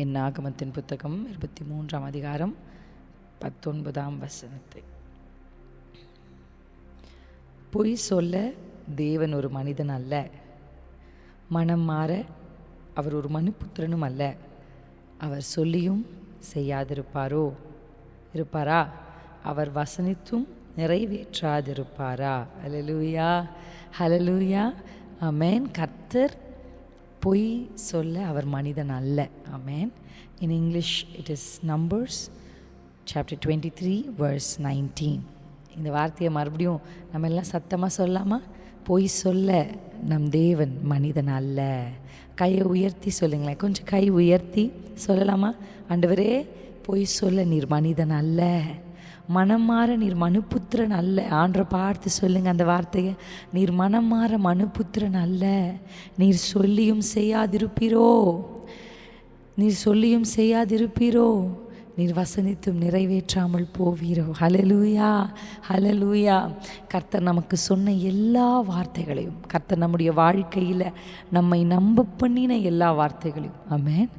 என்னாகமத்தின் புத்தகம் 23ஆம் அதிகாரம் 19ஆம் வசனத்தை. பொய் சொல்ல தேவன் ஒரு மனிதன் அல்ல, மனம் மாற அவர் ஒரு மனுபுத்திரனும் அல்ல. அவர் சொல்லியும் செய்யாதிருப்பாரோ இருப்பாரா? அவர் வசனித்தும் நிறைவேற்றாதிருப்பாரா? ஹல்லேலூயா, ஹல்லேலூயா, ஆமென். கர்த்தர் பொய் சொல்ல அவர் மனிதன் அல்ல. ஆமென். In English it is Numbers chapter 23 verse 19. இந்த வார்த்தையை மறுபடியும் நம்ம எல்லாம் சத்தமாக சொல்லாமா? பொய் சொல்ல நம் தேவன் மனிதன் அல்ல. கையை உயர்த்தி சொல்லுங்களேன், கொஞ்சம் கை உயர்த்தி சொல்லலாமா? ஆண்டவரே, பொய் சொல்ல நீர் மனிதன் அல்ல, மனம் மாற நீர் மனுபுத்திரன் அல்ல. ஆண்டரை பார்த்து சொல்லுங்க அந்த வார்த்தையை. நீர் மனம் மாற மனுபுத்திரன் அல்ல. நீர் சொல்லியும் செய்யாதிருப்பீரோ, நீர் சொல்லியும் செய்யாதிருப்பீரோ, நீர் வசனித்தும் நிறைவேற்றாமல் போவீரோ. ஹல்லேலூயா, ஹல்லேலூயா. கர்த்தர் நமக்கு சொன்ன எல்லா வார்த்தைகளையும், கர்த்தர் நம்முடைய வாழ்க்கையில் நம்மை நம்ப பண்ணின எல்லா வார்த்தைகளையும், ஆமென்,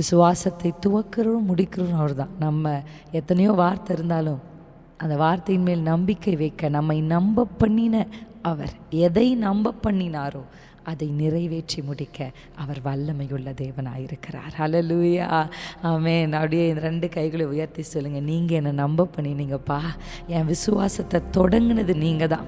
விசுவாசத்தை துவக்கிறோம் முடிக்கிறோம் அவர் தான். நம்ம எத்தனையோ வார்த்தை இருந்தாலும் அந்த வார்த்தையின் மேல் நம்பிக்கை வைக்க நம்மை நம்ப பண்ணின அவர் எதை நம்ப பண்ணினாரோ அதை நிறைவேற்றி முடிக்க அவர் வல்லமையுள்ள தேவனாயிருக்கிறார். ஹல்லேலூயா, ஆமென். அப்படியே இந்த 2 கைகளை உயர்த்தி சொல்லுங்கள், நீங்கள் என்னை நம்ப பண்ணினீங்கப்பா. என் விசுவாசத்தை தொடங்கினது நீங்கள் தான்,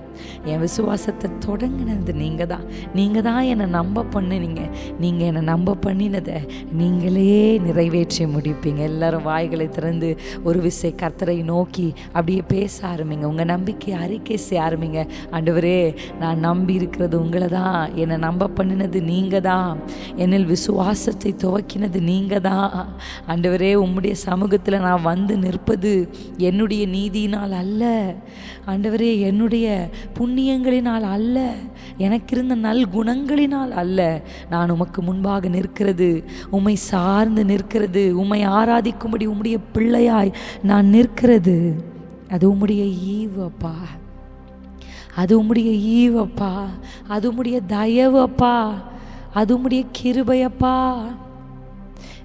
என் விசுவாசத்தை தொடங்கினது நீங்கள் தான். நீங்கள் தான் என்னை நம்ப பண்ணினீங்க. நீங்கள் என்னை நம்ப பண்ணினதை நீங்களே நிறைவேற்றி முடிப்பீங்க. எல்லாரும் வாய்களை திறந்து ஒரு விசை கர்த்தரை நோக்கி அப்படியே பேச ஆரம்பிங்க. உங்கள் நம்பிக்கை அறிக்கை செய்ய ஆரம்பிங்க. ஆண்டவரே, நான் நம்பி இருக்கிறது உங்களை தான், என்னை நம்ப பண்ணினது நீங்க தான், என்னில் விசுவாசத்தை துவக்கினது நீங்க தான். ஆண்டவரே, உம்முடைய சமூகத்தில் நான் வந்து நிற்பது என்னுடைய நீதியினால் அல்ல, ஆண்டவரே, என்னுடைய புண்ணியங்களினால் அல்ல, எனக்கு இருந்த நல் குணங்களினால் அல்ல. நான் உமக்கு முன்பாக நிற்கிறது, உம்மை சார்ந்து நிற்கிறது, உம்மை ஆராதிக்கும்படி உம்முடைய பிள்ளையாய் நான் நிற்கிறது, அது உம்முடைய ஈவப்பா, அது உம்முடைய ஈவப்பா, அது உம்முடைய தயவப்பா, அது உம்முடைய கிருபையப்பா.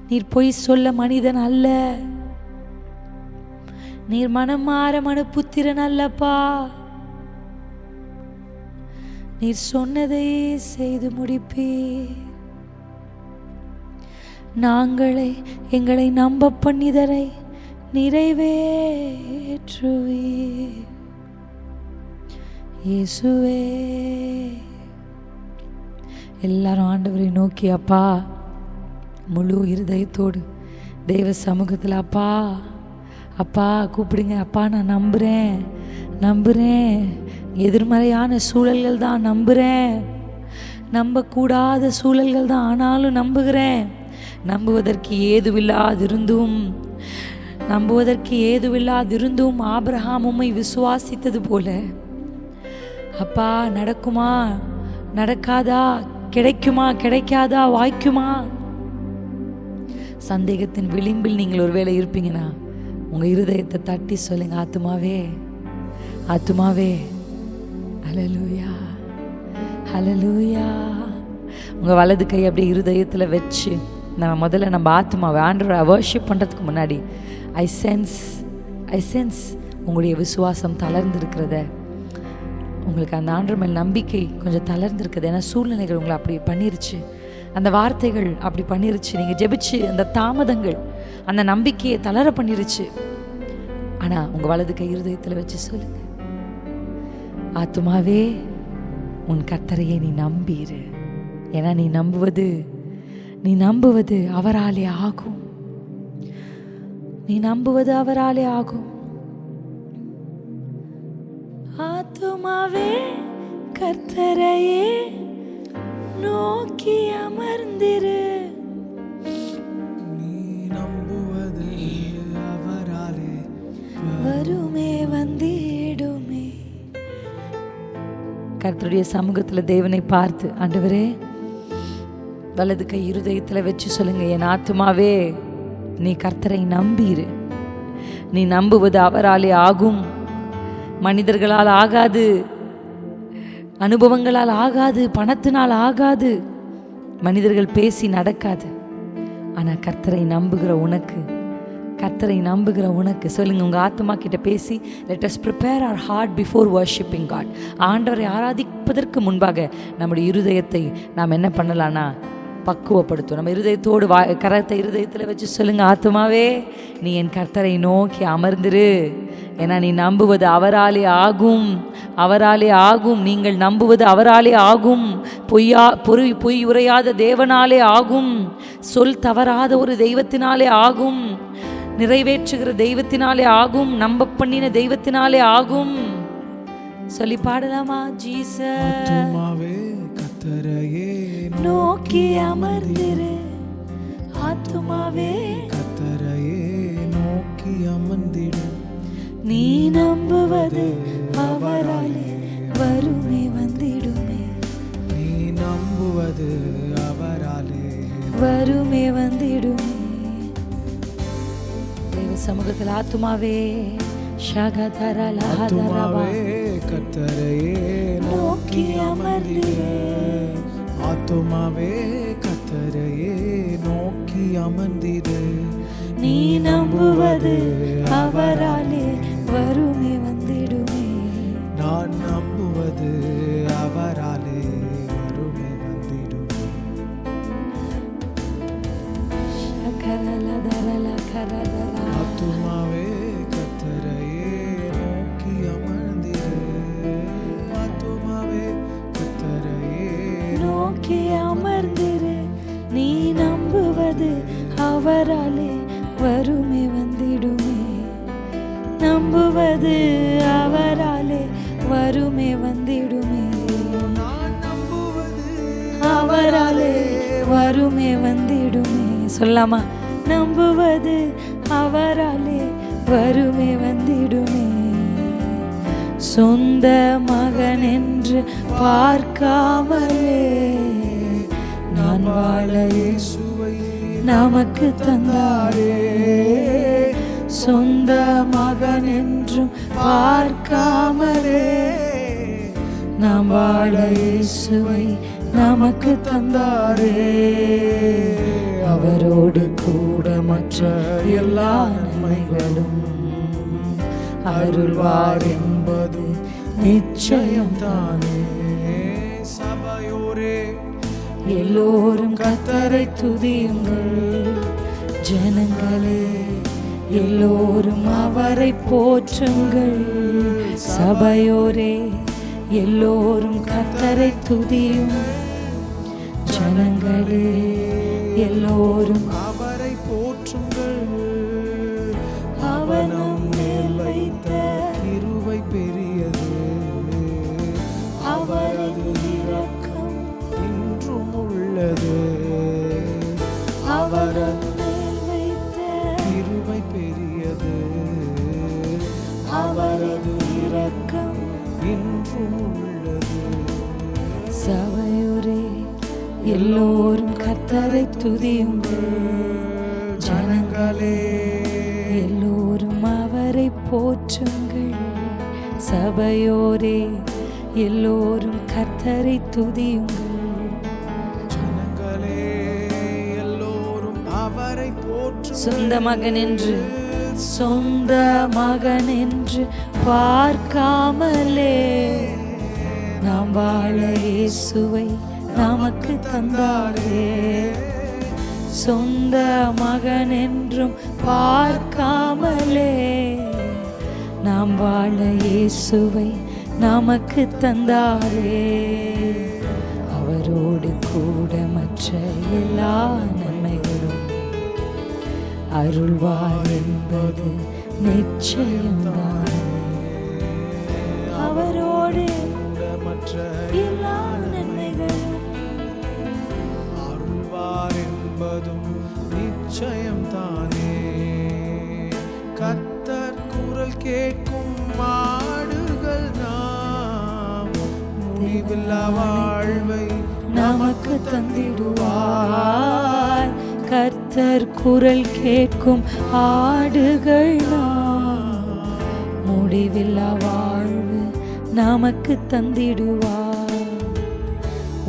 நீர் பொய் சொல்ல மனிதன் அல்ல, நீர் மனம் மாற மனுபுத்திரன் அல்லப்பா. நீர் சொன்னதை செய்து முடிப்பீர். நாங்களே எங்களை நம்ப பண்ணிதரை நிறைவேற்றுவீர். இயேசுவே, எல்லாரும் ஆண்டவரை நோக்கி அப்பா முழு இருதயத்தோடு தேவ சமூகத்தில் அப்பா அப்பா கூப்பிடுங்க. அப்பா, நான் நம்புகிறேன், நம்புகிறேன். எதிர்மறையான சூழல்கள் தான் நம்புகிறேன், நம்பக்கூடாத சூழல்கள் தான், ஆனாலும் நம்புகிறேன். நம்புவதற்கு ஏதுவில்லாதிருந்தும் ஆபிரகாம் உம்மை விசுவாசித்தது போல அப்பா, நடக்குமா நடக்காதா, கிடைக்குமா கிடைக்காதா, வாய்க்குமா, சந்தேகத்தின் விளிம்பில் நீங்கள் ஒருவேளை இருப்பீங்கன்னா உங்க இருதயத்தை தட்டி சொல்லுங்க, ஆத்துமாவே, ஆத்துமாவே, ஹல்லேலூயா, ஹல்லேலூயா. உங்க வலது கை அப்படியே இருதயத்தில் வச்சு முதல்ல நம்ம ஆத்துமாவை ஆண்டவரை வர்ஷிப் பண்ணுறதுக்கு முன்னாடி ஐ சென்ஸ் உங்களுடைய விசுவாசம் தளர்ந்திருக்கிறத, உங்களுக்கு அந்த ஆண்டவர் மேல் நம்பிக்கை கொஞ்சம் தளர்ந்திருக்குது. ஏன்னா சூழ்நிலைகள் உங்களை அப்படி பண்ணிருச்சு, அந்த வார்த்தைகள் அப்படி பண்ணிருச்சு, நீங்கள் ஜெபிச்சு அந்த தாமதங்கள் அந்த நம்பிக்கையை தளர பண்ணிருச்சு. ஆனால் உங்கள் வலது கை இருதயத்தில் வச்சு சொல்லுங்க, ஆத்துமாவே, உன் கர்த்தரையே நீ நம்பிரு. ஏன்னா நீ நம்புவது அவராலே ஆகும், நீ நம்புவது அவராலே ஆகும். ஆத்துமாவே, கர்த்தரையே நோக்கி அமர்ந்திரு. நீ நம்புவது அவராலே வருமே வந்திடுமே. கர்த்தருடைய சமூகத்தில் தேவனை பார்த்து, ஆண்டவரே, வலது கை இருதயத்தில் வச்சு சொல்லுங்க, என் ஆத்துமாவே, நீ கர்த்தரை நம்பிரு. நீ நம்புவது அவராலே ஆகும், மனிதர்களால் ஆகாது, அனுபவங்களால் ஆகாது, பணத்தினால் ஆகாது, மனிதர்கள் பேசி நடக்காது. ஆனால் கர்த்தரை நம்புகிற உனக்கு, கர்த்தரை நம்புகிற உனக்கு சொல்லுங்க, உங்கள் ஆத்மா கிட்ட பேசி, let us prepare our heart before worshipping God. ஆண்டவரை ஆராதிப்பதற்கு முன்பாக நம்முடைய இருதயத்தை நாம் என்ன பண்ணலான்னா பக்குவப்படுத்தும். நம்ம இருதயத்தோடு கரத்தை இருதயத்தில் வச்சு சொல்லுங்க, ஆத்மாவே நீ என் கர்த்தரை நோக்கி அமர்ந்திரு. ஏன்னா நீ நம்புவது அவராலே ஆகும், அவராலே ஆகும். நீங்கள் நம்புவது அவராலே ஆகும். பொய் உரையாத தேவனாலே ஆகும். சொல் தவறாத ஒரு தெய்வத்தினாலே ஆகும். நிறைவேற்றுகிற தெய்வத்தினாலே ஆகும். நம்ப பண்ணின தெய்வத்தினாலே ஆகும். சொல்லி பாடலாமா? ஜீசஸ் கர்த்தரையே நோக்கி அமர்ந்திரு. ஆத்துமாவே கர்த்தரையே நோக்கி அமர்ந்திடு. நீ நம்புவது அவராலே வருமே வந்திடுமே. நீ நம்புவது அவராலே வருமே வந்திடுமே. தேவ சமூகத்தில் ஆத்துமாவே கர்த்தரையே நோக்கி அமர்ந்திரு. ஆத்துமாவே கர்த்தரையே நோக்கி அமர்ந்திரு. நீ நம்புவது அவராலே வருமே வந்திடுமே. நான் நம்புவது அவராலே வருமே வந்திடுமே. ஆத்துமாவே கர்த்தரையே நோக்கி அமர்ந்திரு. ஆத்துமாவே கர்த்தரையே நோக்கி அமர்ந்திரு. நீ நம்புவது அவராலே வருமே வந்திடுமே. நம்புவது அவராலே வருமே வந்திடுமே. நான் நம்புவது அவராலே வருமே வந்திடுமே. சொல்லாமா? நம்புவது அவராலே வருமே வந்திடுமே. சொந்த மகன் என்று பார்க்காமலே நான் வாழ இயேசுவை நமக்கு தந்தாரே. சொந்த மகன் என்றும் பார்க்காமலே நாம் வாழ இயேசுவை நமக்கு தந்தாரே. அவரோடு கூட மற்ற எல்லா நன்மைகளும் அருள்வார் என்பது நிச்சயம் தானே. சபையோரே எல்லோரும் கர்த்தரை துதியுங்கள். ஜனங்களே எல்லோரும் அவரை போற்றுங்கள். சபையோரே எல்லோரும் கர்த்தரை துதியும். ஜனங்களே எல்லோரும் அவரை போற்றுங்கள். அவர் நம் மேல் வைத்த கிருபை பெரியது. அவரது இரக்கம் இன்றும் உள்ளது. அவரது மேல் வைத்த கிருபை பெரியது. அவரது இரக்கம் இன்றும் உள்ளது. சபையோரே எல்லோரும் கர்த்தரை துதியுங்கள். ஜனங்களே எல்லோரும் அவரை போற்றுங்கள். சபையோரே எல்லோரும் கர்த்தரை துதியுங்கள். ஜனங்களே எல்லோரும் அவரை போற்று. சொந்த மகன் என்று, சொந்த மகன் என்று பார்க்காமலே நாம் வாழ இயேசுவை நமக்கு தந்தாரே. சொந்த மகன் என்றும் பார்க்காமலே நாம் வாழ இயேசுவை நமக்கு தந்தாரே. அவரோடு கூட மற்ற எல்லா நன்மைகளும் அருள்வார் என்பது நிச்சயம்தான். அவரோடு மற்ற எல்லா நன்மைகளும் அருள்வார் என்பதும் நிச்சயம் தானே. கர்த்தர் குரல் கேட்கும் மாடுகள் நாம் முடிவில்லா வாழ்வை நமக்கு தந்திடுவார். கர்த்தர் குரல் கேட்கும் ஆடுகள் நாம் முடிவில்லா வாழ்வு நமக்கு தந்திடுவார்.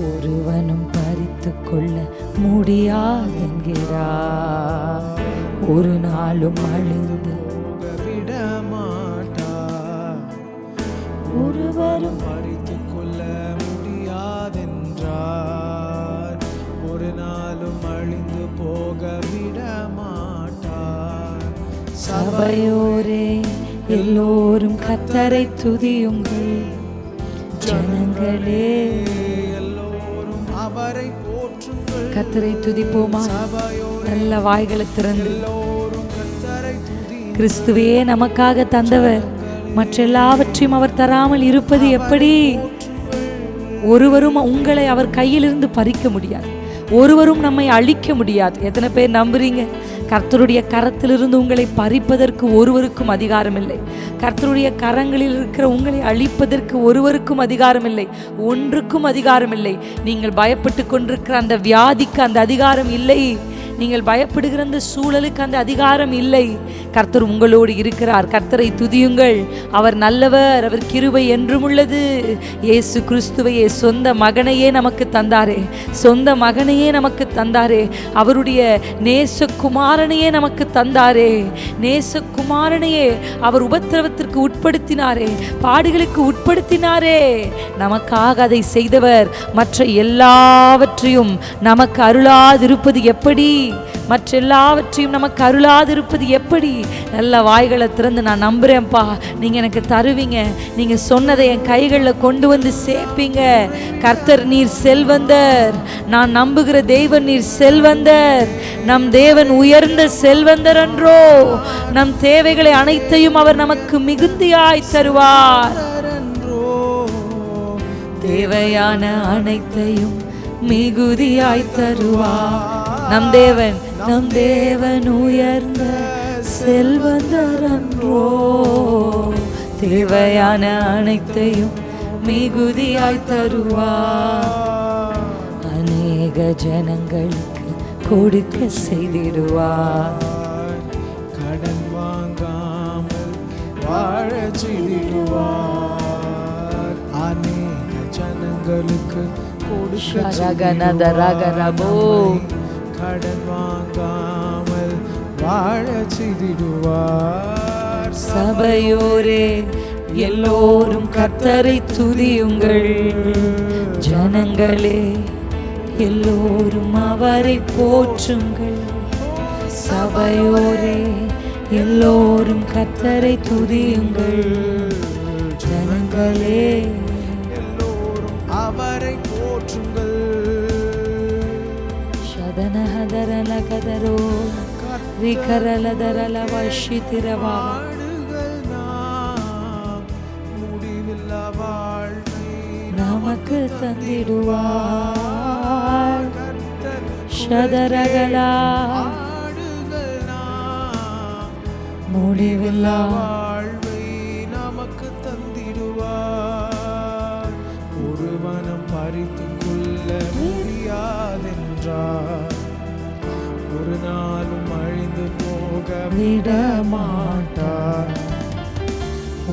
ஒருவனும் பறித்து கொள்ள முடியாதென்கிறார். ஒரு நாளும் அழிந்து விட மாட்டார். ஒருவரும் மறித்துக் கொள்ள முடியாதென்றார். ஒரு நாளும் அழிந்து போக விட மாட்டார். சபையோரே எல்லோரும் கர்த்தரை துதியுங்கள். ஜனங்களே எல்லோரும் அவரை போற்றுங்கள். கர்த்தரை துதிப்போமா? சபையோரே நல்ல வாய்களை திறந்து எல்லோரும் கர்த்தரை துதி. கிறிஸ்துவே நமக்காக தந்தவர், மற்றெல்லாவற்றையும் அவர் தராமல் இருப்பது எப்படி? ஒருவரும் உங்களை அவர் கையிலிருந்து பறிக்க முடியாது. ஒருவரும் நம்மை அழிக்க முடியாது. எத்தனை பேர் நம்புறீங்க? கர்த்தருடைய கரத்திலிருந்து உங்களை பறிப்பதற்கு ஒருவருக்கும் அதிகாரம் இல்லை. கர்த்தருடைய கரங்களில் இருக்கிற உங்களை அழிப்பதற்கு ஒருவருக்கும் அதிகாரம் இல்லை. ஒன்றுக்கும் அதிகாரம் இல்லை. நீங்கள் பயப்பட்டு கொண்டிருக்கிற அந்த வியாதிக்கு அந்த அதிகாரம் இல்லை. நீங்கள் பயப்படுகிற அந்த சூழலுக்கு அந்த அதிகாரம் இல்லை. கர்த்தர் உங்களோடு இருக்கிறார். கர்த்தரை துதியுங்கள். அவர் நல்லவர், அவர் கிருபை என்றும் உள்ளது. இயேசு கிறிஸ்துவையே, சொந்த மகனையே நமக்கு தந்தாரே, சொந்த மகனையே நமக்கு தந்தாரே, அவருடைய நேசகுமாரனையே நமக்கு தந்தாரே, நேசகுமாரனையே அவர் உபத்திரவத்திற்கு உட்படுத்தினாரே, பாடுகளுக்கு உட்படுத்தினாரே. நமக்காக அதை செய்தவர் மற்ற எல்லாவற்றையும் நமக்கு அருளாதிருப்பது எப்படி? மற்ற எல்லாவற்றையும் நமக்கு அருளாதிருப்பது எப்படி? நல்ல வாய்களை திறந்து நான் நம்புறேன்ப்பா, நீங்க எனக்கு தருவீங்க. நீங்க சொன்னதை என் கைகளில் கொண்டு வந்து சேர்ப்பீங்க. கர்த்தர் நீர் செல்வந்தர். நான் நம்புகிற தேவன் நீர் செல்வந்தர். நம் தேவன் உயர்ந்த செல்வந்தர் என்றோ. நம் தேவைகளை அனைத்தையும் அவர் நமக்கு மிகுதியாய் தருவார். தேவையான அனைத்தையும் மிகுதியாய் தருவார். நம் தேவன் உயர்ந்த செல்வந்தர் என்றோ. தேவையான அனைத்தையும் மிகுதியாய் தருவார். அநேக ஜனங்களுக்கு கொடுக்க செய்திடுவார். கடன் வாங்காமல் வாழ செய்திடுவார். அநேக ஜனங்களுக்கு கடன் வாங்காமல் வாழ செய்திடுவார். சபையோரே எல்லோரும் கர்த்தரை துதியுங்கள். ஜனங்களே எல்லோரும் அவரை போற்றுங்கள். சபையோரே எல்லோரும் கர்த்தரை துதியுங்கள். ஜனங்களே எல்லோரும் அவரை போற்றுங்கள். ಶದನಹದರಲಗದರೋ ರಿಕರಲದರಲ ವಶಿತಿರವಾ. முடிவில்லா வாழ்வை நமக்கு தந்திடுவார். ஷதரகலா முடிவில்லா வாழ்வை நமக்கு தந்திடுவார். ஒருவனும் பறித்துக் கொள்ள முடியாதென்றார். ஒரு நாளும் அழிந்து போக விட மாட்டார்.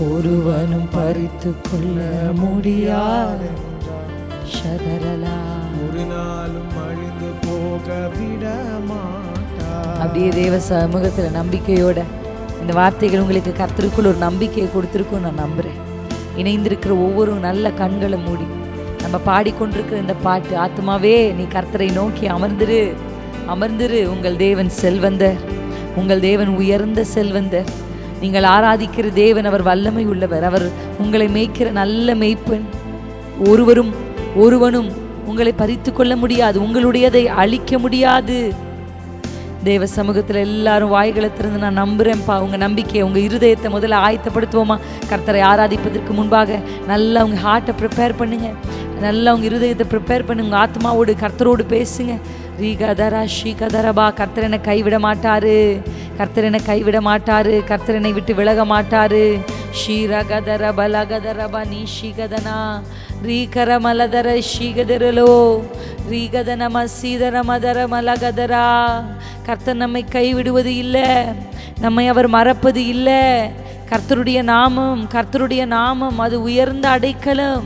ஒருவனும் பறித்து கொள்ள முடியாதென்றார். ஷதரலா ஒரு நாளும் அழிந்து போக விட மாட்டார். அப்படியே தேவ சமூகத்தில் நம்பிக்கையோட இந்த வார்த்தைகள் உங்களுக்கு கர்த்தருக்குள் ஒரு நம்பிக்கையை கொடுத்துருக்கும் நான் நம்புகிறேன். இணைந்திருக்கிற ஒவ்வொரு நல்ல கண்களை மூடி நம்ம பாடிக்கொண்டிருக்கிற இந்த பாட்டு, ஆத்மாவே நீ கர்த்தரை நோக்கி அமர்ந்திரு, அமர்ந்திரு. உங்கள் தேவன் செல்வந்தர், உங்கள் தேவன் உயர்ந்த செல்வந்தர். நீங்கள் ஆராதிக்கிற தேவன் அவர் வல்லமை உள்ளவர். அவர் உங்களை மேய்க்கிற நல்ல மேய்ப்பன். ஒருவனும் உங்களை பறித்து கொள்ள முடியாது. உங்களுடையதை அழிக்க முடியாது. தேவ சமூகத்தில் எல்லாரும் வாய்களை திறந்து நான் நம்புகிறேன்ப்பா. உங்கள் நம்பிக்கையை, உங்கள் இருதயத்தை முதல்ல ஆயத்தப்படுத்துவோமா? கர்த்தரை ஆராதிப்பதற்கு முன்பாக நல்லா உங்கள் ஹார்ட்டை ப்ரிப்பேர் பண்ணுங்க. நல்லா உங்கள் இருதயத்தை ப்ரிப்பேர் பண்ணுங்க. உங்கள் ஆத்மாவோடு கர்த்தரோடு பேசுங்க. ரீகதரா ஸ்ரீகதரபா. கர்த்தர் என்னை கைவிட மாட்டாரு. கர்த்தர் என்னை கைவிட மாட்டாரு. கர்த்தர் என்னை விட்டு விலக மாட்டாரு. ஷீரகதர பலகதரபா நீ ஷீகதனா ரீகர மலதர ஷீகதரலோ ரீகதன மசீதர மதர மலகதரா. கர்த்தர் நம்மை கைவிடுவது இல்லை, நம்மை அவர் மறப்பது இல்லை. கர்த்தருடைய நாமம் அது உயர்ந்த அடைக்கலம்,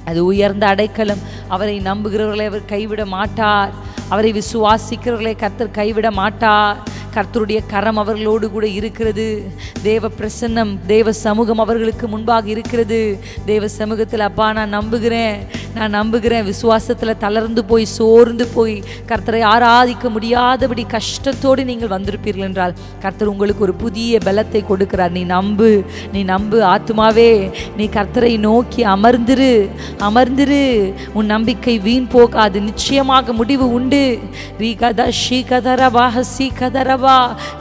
அது உயர்ந்த அடைக்கலம். அவரை நம்புகிறவர்களை அவர் கைவிட மாட்டார். அவரை விசுவாசிக்கிறவர்களை கர்த்தர் கைவிட மாட்டார். கர்த்தருடைய கரம் அவர்களோடு கூட இருக்கிறது. தேவ பிரசன்னம், தேவ சமூகம் அவர்களுக்கு முன்பாக இருக்கிறது. தேவ சமூகத்தில் அப்பா நான் நம்புகிறேன். விசுவாசத்தில் தளர்ந்து போய் சோர்ந்து போய் கர்த்தரை ஆராதிக்க முடியாதபடி கஷ்டத்தோடு நீங்கள் வந்திருப்பீர்கள் என்றால் கர்த்தர் உங்களுக்கு ஒரு புதிய பலத்தை கொடுக்கிறார். நீ நம்பு ஆத்துமாவே, நீ கர்த்தரை நோக்கி அமர்ந்திரு. உன் நம்பிக்கை வீண் போகாது, நிச்சயமாக முடிவு உண்டு.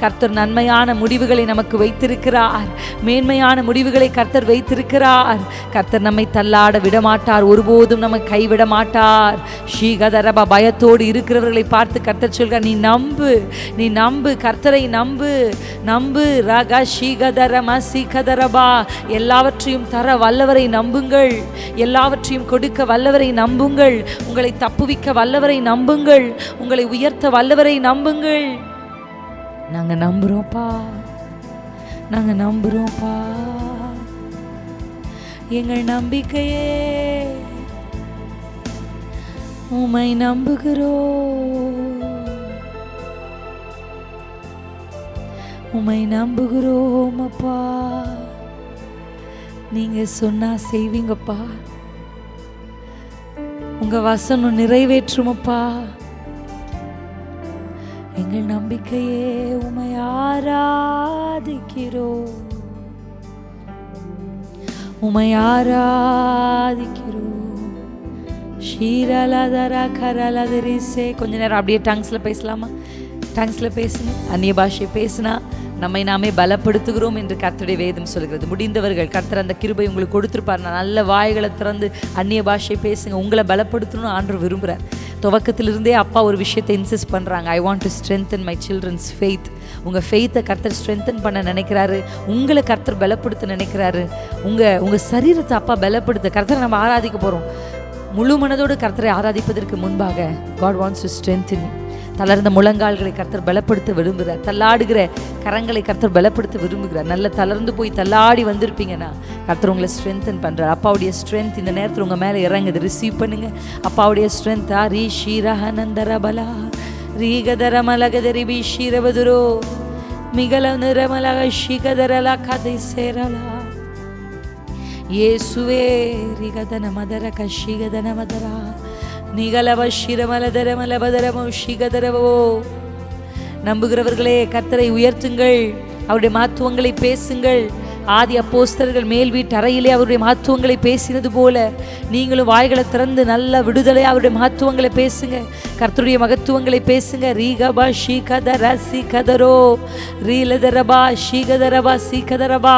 கர்த்தர் நன்மையான முடிவுகளை நமக்கு வைத்திருக்கிறார். மேன்மையான முடிவுகளை கர்த்தர் வைத்திருக்கிறார். கர்த்தர் நம்மை தள்ளாட விடமாட்டார், ஒருபோதும் நம்மை கைவிட மாட்டார். ஸ்ரீகதரபா பயத்தோடு இருக்கிறவர்களை பார்த்து கர்த்தர் சொல்கிறார், நீ நம்பு, கர்த்தரை நம்பு. ராகா ஸ்ரீகதரமா சீகதரபா, எல்லாவற்றையும் தர வல்லவரை நம்புங்கள், எல்லாவற்றையும் கொடுக்க வல்லவரை நம்புங்கள், உங்களை தப்புவிக்க வல்லவரை நம்புங்கள், உங்களை உயர்த்த வல்லவரை நம்புங்கள். நாங்க நம்புறோம்ப்பா. எங்கள் நம்பிக்கையே உம்மை நம்புகிறோம் அப்பா. நீங்க சொன்னா செய்வீங்கப்பா. உங்க வசனம் நிறைவேற்றுமப்பா. எங்கள் நம்பிக்கையே உம்மை ஆராதிக்கிறோம். ஷீரலதரா கரலதரிசே. கொஞ்ச நேரம் அப்படியே டங்ஸ்ல பேசலாமா? டங்ஸ்ல பேசுங்க. அந்நிய பாஷை பேசினா நம்மை நாமே பலப்படுத்துகிறோம் என்று கர்த்தருடைய வேதம் சொல்கிறது. முடிந்தவர்கள் கர்த்தர் அந்த கிருபை உங்களுக்கு கொடுத்துருப்பார். நல்ல வாய்களை திறந்து அந்நிய பாஷை பேசுங்க. உங்களை பலப்படுத்தணும்னு ஆண்டவர் விரும்புகிறார். துவக்கத்திலிருந்தே அப்பா ஒரு விஷயத்தை இன்சிஸ்ட் பண்ணுறாங்க. I want to strengthen my children's faith. உங்கள் ஃபெய்த்தை கர்த்தர் ஸ்ட்ரென்தன் பண்ண நினைக்கிறாரு. உங்களை கர்த்தர் பலப்படுத்த நினைக்கிறாரு. உங்கள் சரீரத்தை அப்பா பலப்படுத்த கர்த்தரை நம்ம ஆராதிக்க போகிறோம். முழு மனதோடு கர்த்தரை ஆராதிப்பதற்கு முன்பாக God wants to strengthen you. தளர்ந்த முழங்கால்களை கர்த்தர் பலப்படுத்த விரும்புகிறார். தள்ளாடுகிற கரங்களை கர்த்தர் பலப்படுத்த விரும்புகிறார். நல்ல தளர்ந்து போய் தள்ளாடி வந்திருப்பீங்கன்னா கர்த்தர் உங்களை ஸ்ட்ரென்தன் பண்ணுறார். அப்பாவுடைய ஸ்ட்ரென்த் இந்த நேரத்தில் உங்கள் மேலே இறங்குது. ரிசீவ் பண்ணுங்க அப்பாவுடைய ஸ்ட்ரென்த்தா. ரீ ஷீரஹனந்தரபலா ரீகதரமலகதரிபி ஷீரபதுரோ மிகல நிரமலக ஷிகதரலா கதை சேரலா இயேசுவே ரிகதன மதர கஷிகதன மதரா நிகலவ ஷிரமலதரமலபதரமோ ஷிகதரவோ. நம்புகிறவர்களே கர்த்தரை உயர்த்துங்கள், அவருடைய மகத்துவங்களை பேசுங்கள். ஆதி அப்போஸ்தலர்கள் மேல் வீட்டு அறையிலே அவருடைய மகத்துவங்களை பேசினது போல நீங்களும் வாய்களை திறந்து நல்ல விடுதலை அவருடைய மகத்துவங்களை பேசுங்க. கர்த்தருடைய மகத்துவங்களை பேசுங்க. ரீகபா ஷீகதர சீகதரோ ரீலதரபா ஷீகதரபா சீகதரபா.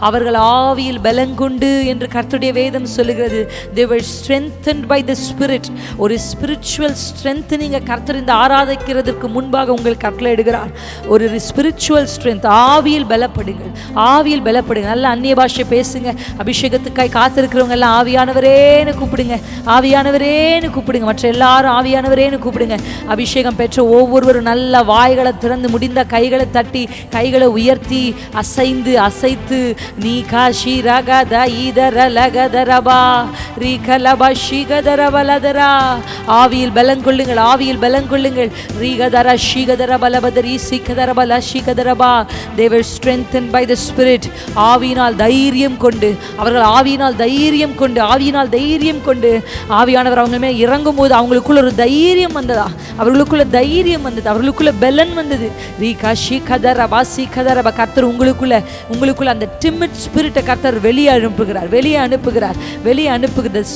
அவர்கள் ஆவியில் பலங்கொண்டு என்று கர்த்தருடைய வேதம் சொல்லுகிறது. They were strengthened by the Spirit. ஒரு ஸ்பிரிச்சுவல் ஸ்ட்ரென்த் நீங்க கர்த்தர் இந்த ஆராதிக்கிறதுக்கு முன்பாக உங்களுக்கு கட்டளையிடுகிறார். ஒரு ஸ்பிரிச்சுவல் ஸ்ட்ரென்த். ஆவியில் பலப்படுங்கள், ஆவியில் பலப்படுங்க. நல்ல அந்நிய பாஷை பேசுங்க. அபிஷேகத்துக்காய் காத்திருக்கிறவங்க எல்லாம் ஆவியானவரேன்னு கூப்பிடுங்க, ஆவியானவரேன்னு கூப்பிடுங்க. மற்ற எல்லாரும் ஆவியானவரேன்னு கூப்பிடுங்க. அபிஷேகம் பெற்ற ஒவ்வொருவரும் நல்ல வாய்களை திறந்து முடிந்த கைகளை தட்டி கைகளை உயர்த்தி அசைத்து நீ காஷி ரகத ஈதர லகதரபா ரீகலபா ஷீகதரபலதரா. ஆவியில் பலங்கொள்ளுங்கள், ஆவியில் பலங்கொள்ளுங்கள். ரீகதர ஷீகதரபலபதரி சீகதரபல ஷீகதரபா. They were strengthened by the Spirit. ஆவியினால் தைரியம் கொண்டு அவர்கள் ஆவியினால் தைரியம் கொண்டு ஆவியானவர் அவங்க மேல் இறங்கும் போது அவங்களுக்குள்ள ஒரு தைரியம் வந்ததா, அவர்களுக்குள்ள தைரியம் வந்தது, அவர்களுக்குள்ள பலன் வந்தது. ரீகா ஷீகதரபா சீகதரபா. கர்த்தர் உங்களுக்குள்ள அந்த டிமிட் ஸ்பிரிட்டை கர்த்தர் வெளியே அனுப்புகிறார்.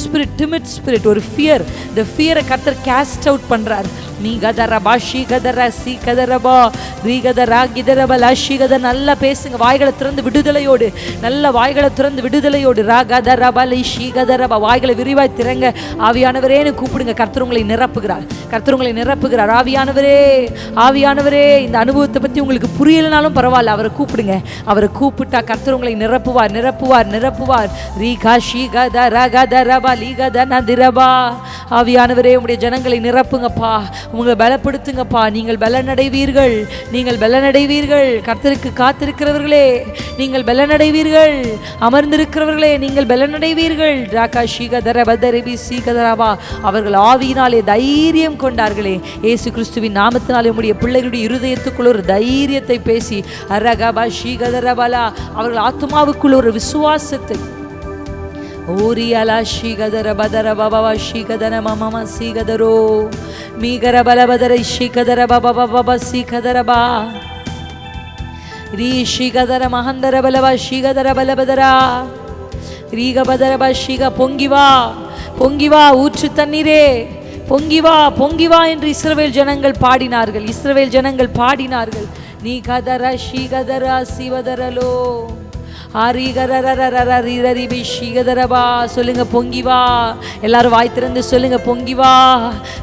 ஸ்பிரிட், டிமிட் ஸ்பிரிட், ஒரு ஃபியர், the fear-ஐ கர்த்தர் கேஸ்ட் அவுட் பண்றார். நீ கதரபா ஷீகதர சீகதரபா ரீகதரா கிதரபலா ஷீகத. நல்லா பேசுங்க. வாய்களை திறந்து விடுதலையோடு, நல்ல வாய்களை திறந்து விடுதலையோடு. ராகதரபலி ஷீகதரபா. வாய்களை விரிவாய் திறங்க. ஆவியானவரேன்னு கூப்பிடுங்க. கர்த்தர் உங்களை நிரப்புகிறார். ஆவியானவரே இந்த அனுபவத்தை பற்றி உங்களுக்கு புரியலனாலும் பரவாயில்ல, அவரை கூப்பிடுங்க. அவரை கூப்பிட்டா கர்த்தர் உங்களை நிரப்புவார். ரீகா ஷீகத ரகதரபா லீகத நதிரபா. ஆவியானவரே உங்களுடைய ஜனங்களை நிரப்புங்கப்பா, உங்களை பலப்படுத்துங்கப்பா. நீங்கள் பலனடைவீர்கள். கர்த்தருக்கு காத்திருக்கிறவர்களே நீங்கள் பலன் பலனடைவீர்கள். அமர்ந்திருக்கிறவர்களே நீங்கள் பலனடைவீர்கள். ராகா ஷீகதர பதரிபி சீகதரபா. அவர்கள் ஆவியினாலே தைரியம் கொண்டார்களே. இயேசு கிறிஸ்துவின் நாமத்தினாலே உம்முடைய பிள்ளைகளுடைய இருதயத்துக்குள் ஒரு தைரியத்தை பேசி அரகபா ஷீகதரபலா அவர்கள் ஆத்மாவுக்குள் ஒரு விசுவாசத்தை ஓரியலா ஷீகதர பதர பபா ஷீகதன மம சீகதரோ மீகர பலபதர ஷீகதர பபா சீகதரபா ரீ ஷீகதர மகந்தர பலபா ஷீகதர பலபதரா ரீகபதரபா ஷீக பொங்கிவா பொங்கிவா ஊற்று தண்ணீரே பொங்கிவா பொங்கிவா என்று இஸ்ரவேல் ஜனங்கள் பாடினார்கள். இஸ்ரவேல் ஜனங்கள் பாடினார்கள். நீ கதர ஷீகதரா சிவதரலோ சொல்லுங்க பொங்கிவா. எல்லாரும் வாய் திறந்து சொல்லுங்க பொங்கிவா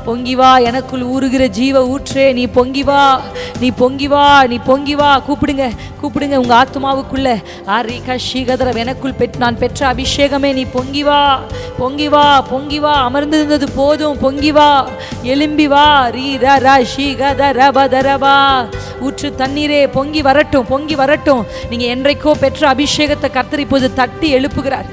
பொங்கிவா எனக்குள் ஊறுகிற ஜீவ ஊற்றே நீ பொங்கிவா நீ பொங்கிவா நீ பொங்கிவா. கூப்பிடுங்க கூப்பிடுங்க உங்க ஆத்மாவுக்குள்ள ஆரிகா ஷீகதர எனக்குள் நான் பெற்ற அபிஷேகமே நீ பொங்கிவா பொங்கிவா பொங்கிவா. அமர்ந்திருந்தது போதும் பொங்கிவா எலும்பி வா. ரீ ரா ஷீகதர பதரபா ஊற்று தண்ணீரே பொங்கி வரட்டும் பொங்கி வரட்டும். நீங்க என்றைக்கோ பெற்ற அபிஷேகத்தை கர்த்தர் இப்போது தட்டி எழுப்புகிறார்.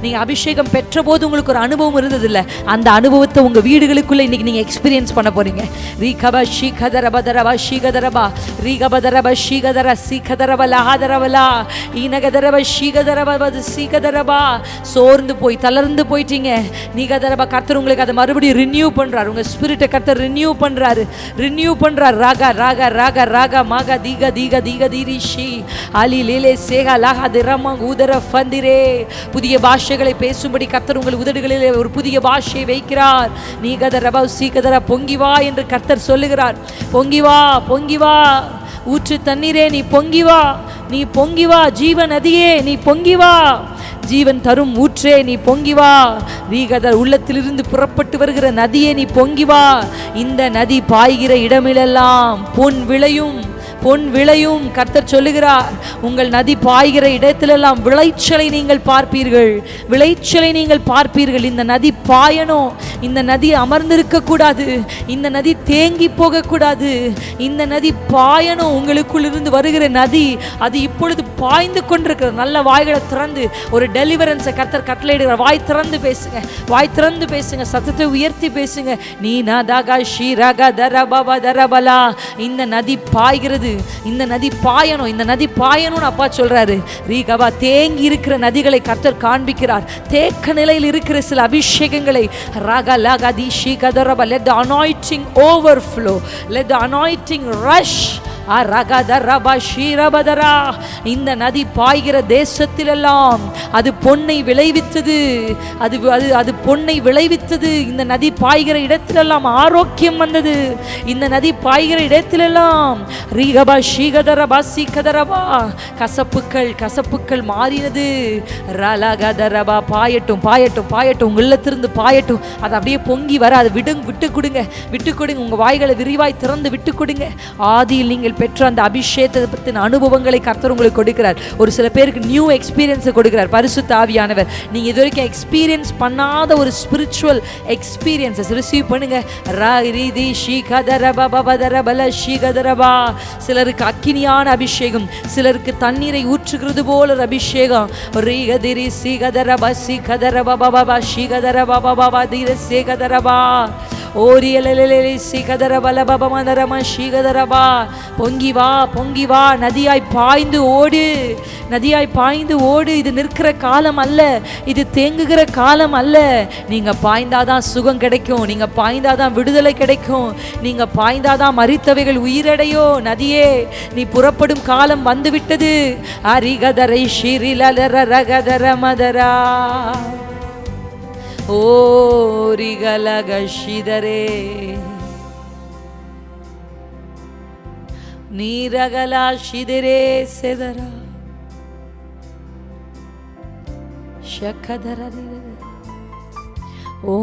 நீங்க அபிஷேகம் பெற்ற போது உங்களுக்கு ஒரு அனுபவம் இருந்தது இல்ல, அந்த அனுபவத்தை உங்க வீடுகளுக்குள்ள இன்னைக்கு நீங்க எக்ஸ்பீரியன்ஸ் பண்ண போறீங்க. சோர்ந்து போய் தளர்ந்து போயிட்டீங்க. கர்த்தர் உங்களுக்கு அதை மறுபடியும் ரினியூ பண்றாரு. உங்க ஸ்பிரிட்டை கர்த்தர் ரினியூ பண்றாரு ரினியூ பண்றார். ராகா ராகா ராகா ராகா மாகா தீக தீக தீக தீரிஷி அலி லேலே சேகா லாகா திரமா ஊதர ஃபந்திரே. புதிய பாஷைகளை பேசும்படி கர்த்தர் உங்கள் உதடுகளிலே ஒரு புதிய பாஷையை வைக்கிறார். நீகத ரபா சீகதர பொங்கிவா என்று கர்த்தர் சொல்லுகிறார். பொங்கிவா பொங்கிவா ஊற்று தண்ணீரே நீ பொங்கிவா நீ பொங்கிவா. ஜீவ நதியே நீ பொங்கிவா. ஜீவன் தரும் ஊற்றே நீ பொங்கிவா. ரீகதர் உள்ளத்திலிருந்து புறப்பட்டு வருகிற நதியே நீ பொங்கிவா. இந்த நதி பாய்கிற இடமிலெல்லாம் பொன் விளையும் பொன் விளையும். கர்த்தர் சொல்லுகிறார் உங்கள் நதி பாய்கிற இடத்திலெல்லாம் விளைச்சலை நீங்கள் பார்ப்பீர்கள் விளைச்சலை நீங்கள் பார்ப்பீர்கள். இந்த நதி பாயணும். இந்த நதி அமர்ந்திருக்க கூடாது. இந்த நதி தேங்கி போகக்கூடாது. இந்த நதி பாயணும். உங்களுக்குள் இருந்து வருகிற நதி அது இப்பொழுது பாய்ந்து கொண்டிருக்கிற நல்ல வாய்களை திறந்து ஒரு டெலிவரன்ஸை கர்த்தர் கட்டளையிடுகிறார். வாய் திறந்து பேசுங்க வாய் திறந்து பேசுங்க. சத்தத்தை உயர்த்தி பேசுங்க. நீ நாதகா ஷீரகா தரபபா தரபலா. இந்த நதி பாய்கிறது. இந்த நதி பாயணும். இந்த நதி பாயணும்னு அப்பா சொல்றாரு. ரீகபா தேங்கி இருக்கிற நதிகளை கர்த்தர் காண்பிக்கிறார். தேக்க நிலையில் இருக்கிற சில அபிஷேகங்களை ராகா லாகா தி ஷீகதரபா. let the anointing overflow, let the anointing rush. இந்த நதி பாய்கிற தேசத்திலெல்லாம் அது பொன்னை விளைவித்தது. அது பொன்னை விளைவித்தது. இந்த நதி பாய்கிற இடத்திலெல்லாம் ஆரோக்கியம் வந்தது. இந்த நதி பாய்கிற இடத்திலெல்லாம் ரீகபா ஷீகதரபா சீகதரபா கசப்புக்கள் மாறினது. ரலகதரபா பாயட்டும் பாயட்டும் பாயட்டும். உங்க இல்லத்திலிருந்து பாயட்டும். அது அப்படியே பொங்கி வர அதை விட்டு கொடுங்க விட்டு கொடுங்க. உங்க வாய்களை விரிவாய் திறந்து விட்டு கொடுங்க. ஆதியில் நீங்கள் பெற்ற அந்த அபிஷேகத்தின் அனுபவங்களை கர்த்தர் உங்களுக்கு கொடுக்கிறார். ஒரு சில பேருக்கு நியூ எக்ஸ்பீரியன்ஸை கொடுக்கிறார் பரிசுத்த ஆவியானவர். நீங்க இது வரைக்கும் எக்ஸ்பீரியன்ஸ் பண்ணாத ஒரு ஸ்பிரிச்சுவல் எக்ஸ்பீரியன்ஸஸ் ரிசீவ் பண்ணுங்க. சிலருக்கு அக்கினியான அபிஷேகம், சிலருக்கு தண்ணீரை ஊற்றுகிறது போல ஒரு அபிஷேகம். பொங்கி வா பொங்கி வா. நதியாய் பாய்ந்து ஓடு நதியாய் பாய்ந்து ஓடு. இது நிற்கிற காலம் அல்ல, இது தேங்குகிற காலம் அல்ல. நீங்க பாய்ந்தாதான் சுகம் கிடைக்கும். நீங்க பாய்ந்தாதான் விடுதலை கிடைக்கும். நீங்க பாய்ந்தாதான் மரித்தவைகள் உயிரடையோ. நதியே நீ புறப்படும் காலம் வந்துவிட்டது. அரிகதரை ஷிரிலர ரகதர மதரா ஓரிகலகஷிதரே நீரகலா ஷிதரே செதரா ஷகதர ஓ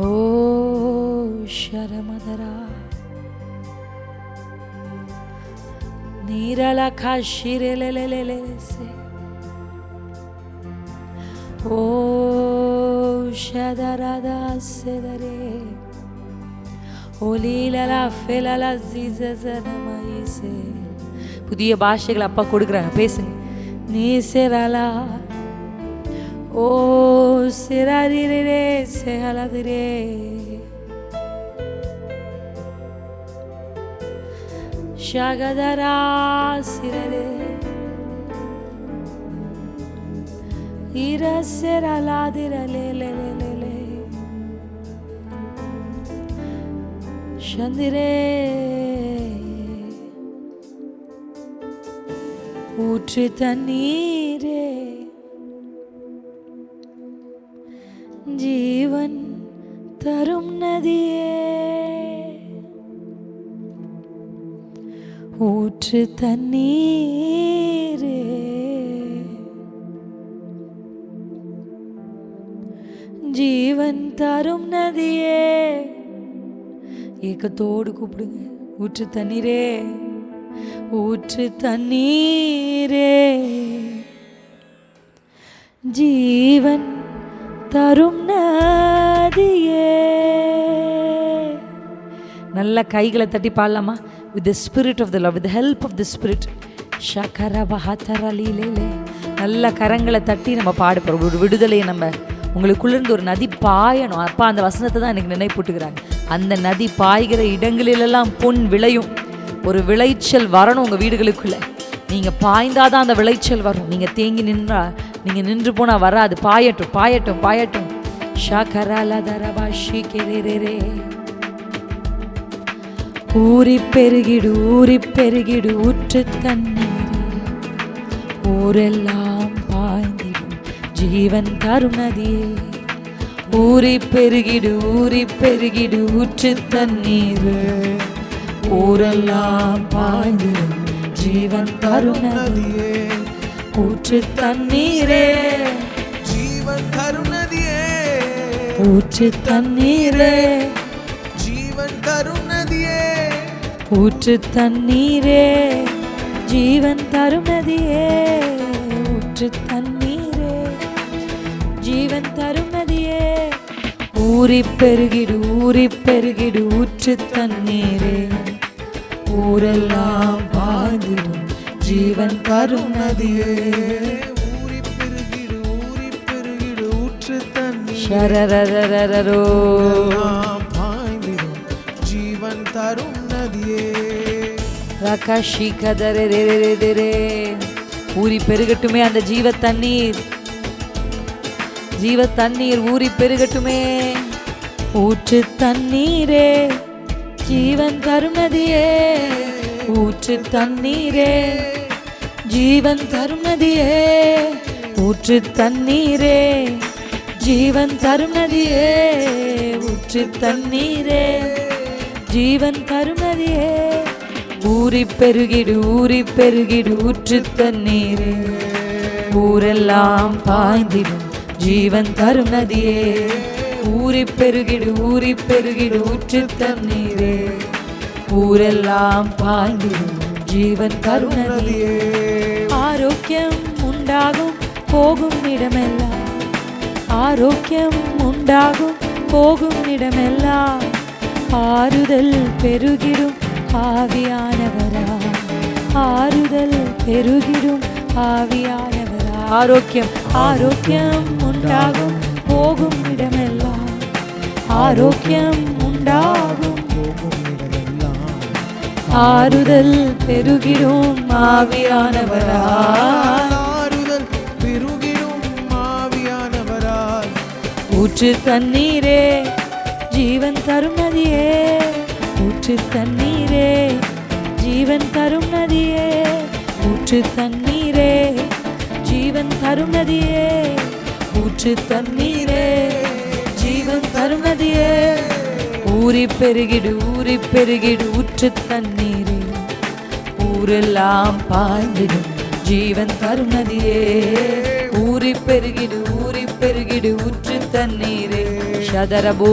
ஓ ஷரமதரா நீரலா காஷிரேலேலேலே சே ஓ ஷதரதா செதரே புதிய பாஷைகள் அப்பா கொடுக்குறாங்க, பேசுங்க. நீ சேரலா ஓ சேராதிரே சேஹலதிரே ஷகதரா சிரரே இரசரலாதிரலே சந்திரே ஊற்று தண்ணீரே ஜீவன் தரும் நதியே, ஊற்று தண்ணீரே ஜீவன் தரும் நதியே. ஏக்கத்தோடு கூப்பிடுங்க. ஊற்று தண்ணீரே, ஊற்று தண்ணீரே ஜீவன் தரும் நதியே. நல்ல கைகளை தட்டி பாடலாமா? with the spirit of the Lord, with the help of the spirit. ஷகரபஹதரலீலே. நல்ல கரங்களை தட்டி நம்ம பாட போறோம். ஒரு விடுதலையை நம்ம உங்களுக்குள்ளிருந்து ஒரு நதி பாயணும். அப்பா அந்த வசனத்தை தான் எனக்கு நினைப்பூட்டுக்கிறாங்க. அந்த நதி பாய்கிற இடங்களிலெல்லாம் பொன் விளையும். ஒரு விளைச்சல் வரணும் உங்கள் வீடுகளுக்குள்ளே. நீங்கள் பாய்ந்தாதான் அந்த விளைச்சல் வரும். நீங்கள் தேங்கி நின்றா, நீங்கள் நின்று போனால் வராது. பாயட்டும் பாயட்டும் பாயட்டும். ஷகரலதரபாஷி கெரேரே. ஊறி பெருகிடு ஊறி பெருகிடு ஊற்று தண்ணீரே, ஊரெல்லாம் பாய்ந்திடும் ஜீவன் தரும் நதியே. ஊறி பெருகிடு ஊறி பெருகிடு ஊற்று தண்ணீரே, ஊரெல்லாம் பாய்ந்திடும் ஜீவன் தரும் நதியே. ஊற்று தண்ணீரே ஜீவன் தரும் நதியே, ஊற்று தண்ணீரே ஜீவன் தரும் நதியே, ஊற்று தண்ணீரே ஜீவன் தரும் நதியே. ஊற்று தண்ணீரே ஜீவன் தரும் நதியே. ஊறி பெருகிடு ஊறி பெருகிடு ஊற்று தண்ணீரே, ஊரெல்லாம் பாய்ந்திடும் ஜீவன் தரும் நதியே. ஊறி பெருகிடு ஊற்று தண்ணீர், ஷரரரரரோ பாய்ந்திடும் ஜீவன் தரும் நதியே. ரகஷி கதரே. ஊறி பெருகட்டுமே அந்த ஜீவ தண்ணீர், ஜீவ தண்ணீர் ஊறி பெருகட்டுமே. ஊற்று தண்ணீரே ஜீவன் தரும் நதியே, ஊற்று தண்ணீரே ஜீவன் தரும் நதியே. ஊற்று தண்ணீரே ஜீவன் தரும் நதியே, ஊற்று தண்ணீரே ஜீவன் தரும் நதியே. ஊறி பெருகிடு ஊறி பெருகிடு ஊற்று தண்ணீரே, ஊரெல்லாம் பாய்ந்திடும் ஜீவன் தரும் நதியே. ஊறி பெருகிடு ஊறி பெருகிடு ஊற்று தண்ணீரே, ஊரெல்லாம் பாய்ந்திடும் ஜீவன் தரும் நதியே. ஆரோக்கியம் உண்டாகும் போகும் இடமெல்லாம், ஆரோக்கியம் உண்டாகும் போகும் இடமெல்லாம். ஆறுதல் பெருகிடும் ஆவியானவரா, ஆறுதல் பெருகிடும் ஆவியானவரா. ஆரோக்கியம் ஆரோக்கியம் உண்டாகும் போகும் இடமெல்லாம், ஆரோக்கியம் உண்டாகும் போகும் இடமெல்லாம். ஆறுதல் பெருகிடும் ஆவியானவரா, ஆறுதல் பெருகிடும் ஆவியானவரால். ஊற்று தண்ணீரே ஜீவன் தரும் நதியே, ஊற்று தண்ணீரே ஜீவன் தரும் நதியே. ஊற்று தண்ணீரே ஜீவன் தரும் நதியே, ஊற்று தண்ணீரே ஜீவன் தரும் நதியே. ஊறி பெருகிடு ஊறி பெருகிடு ஊற்று தண்ணீரே, ஊரெல்லாம் பாய்ந்திடும் ஜீவன் தரும் நதியே. ஊறி பெருகிடு ஊறி பெருகிடு ஊற்று தண்ணீரே. ஷதரபோ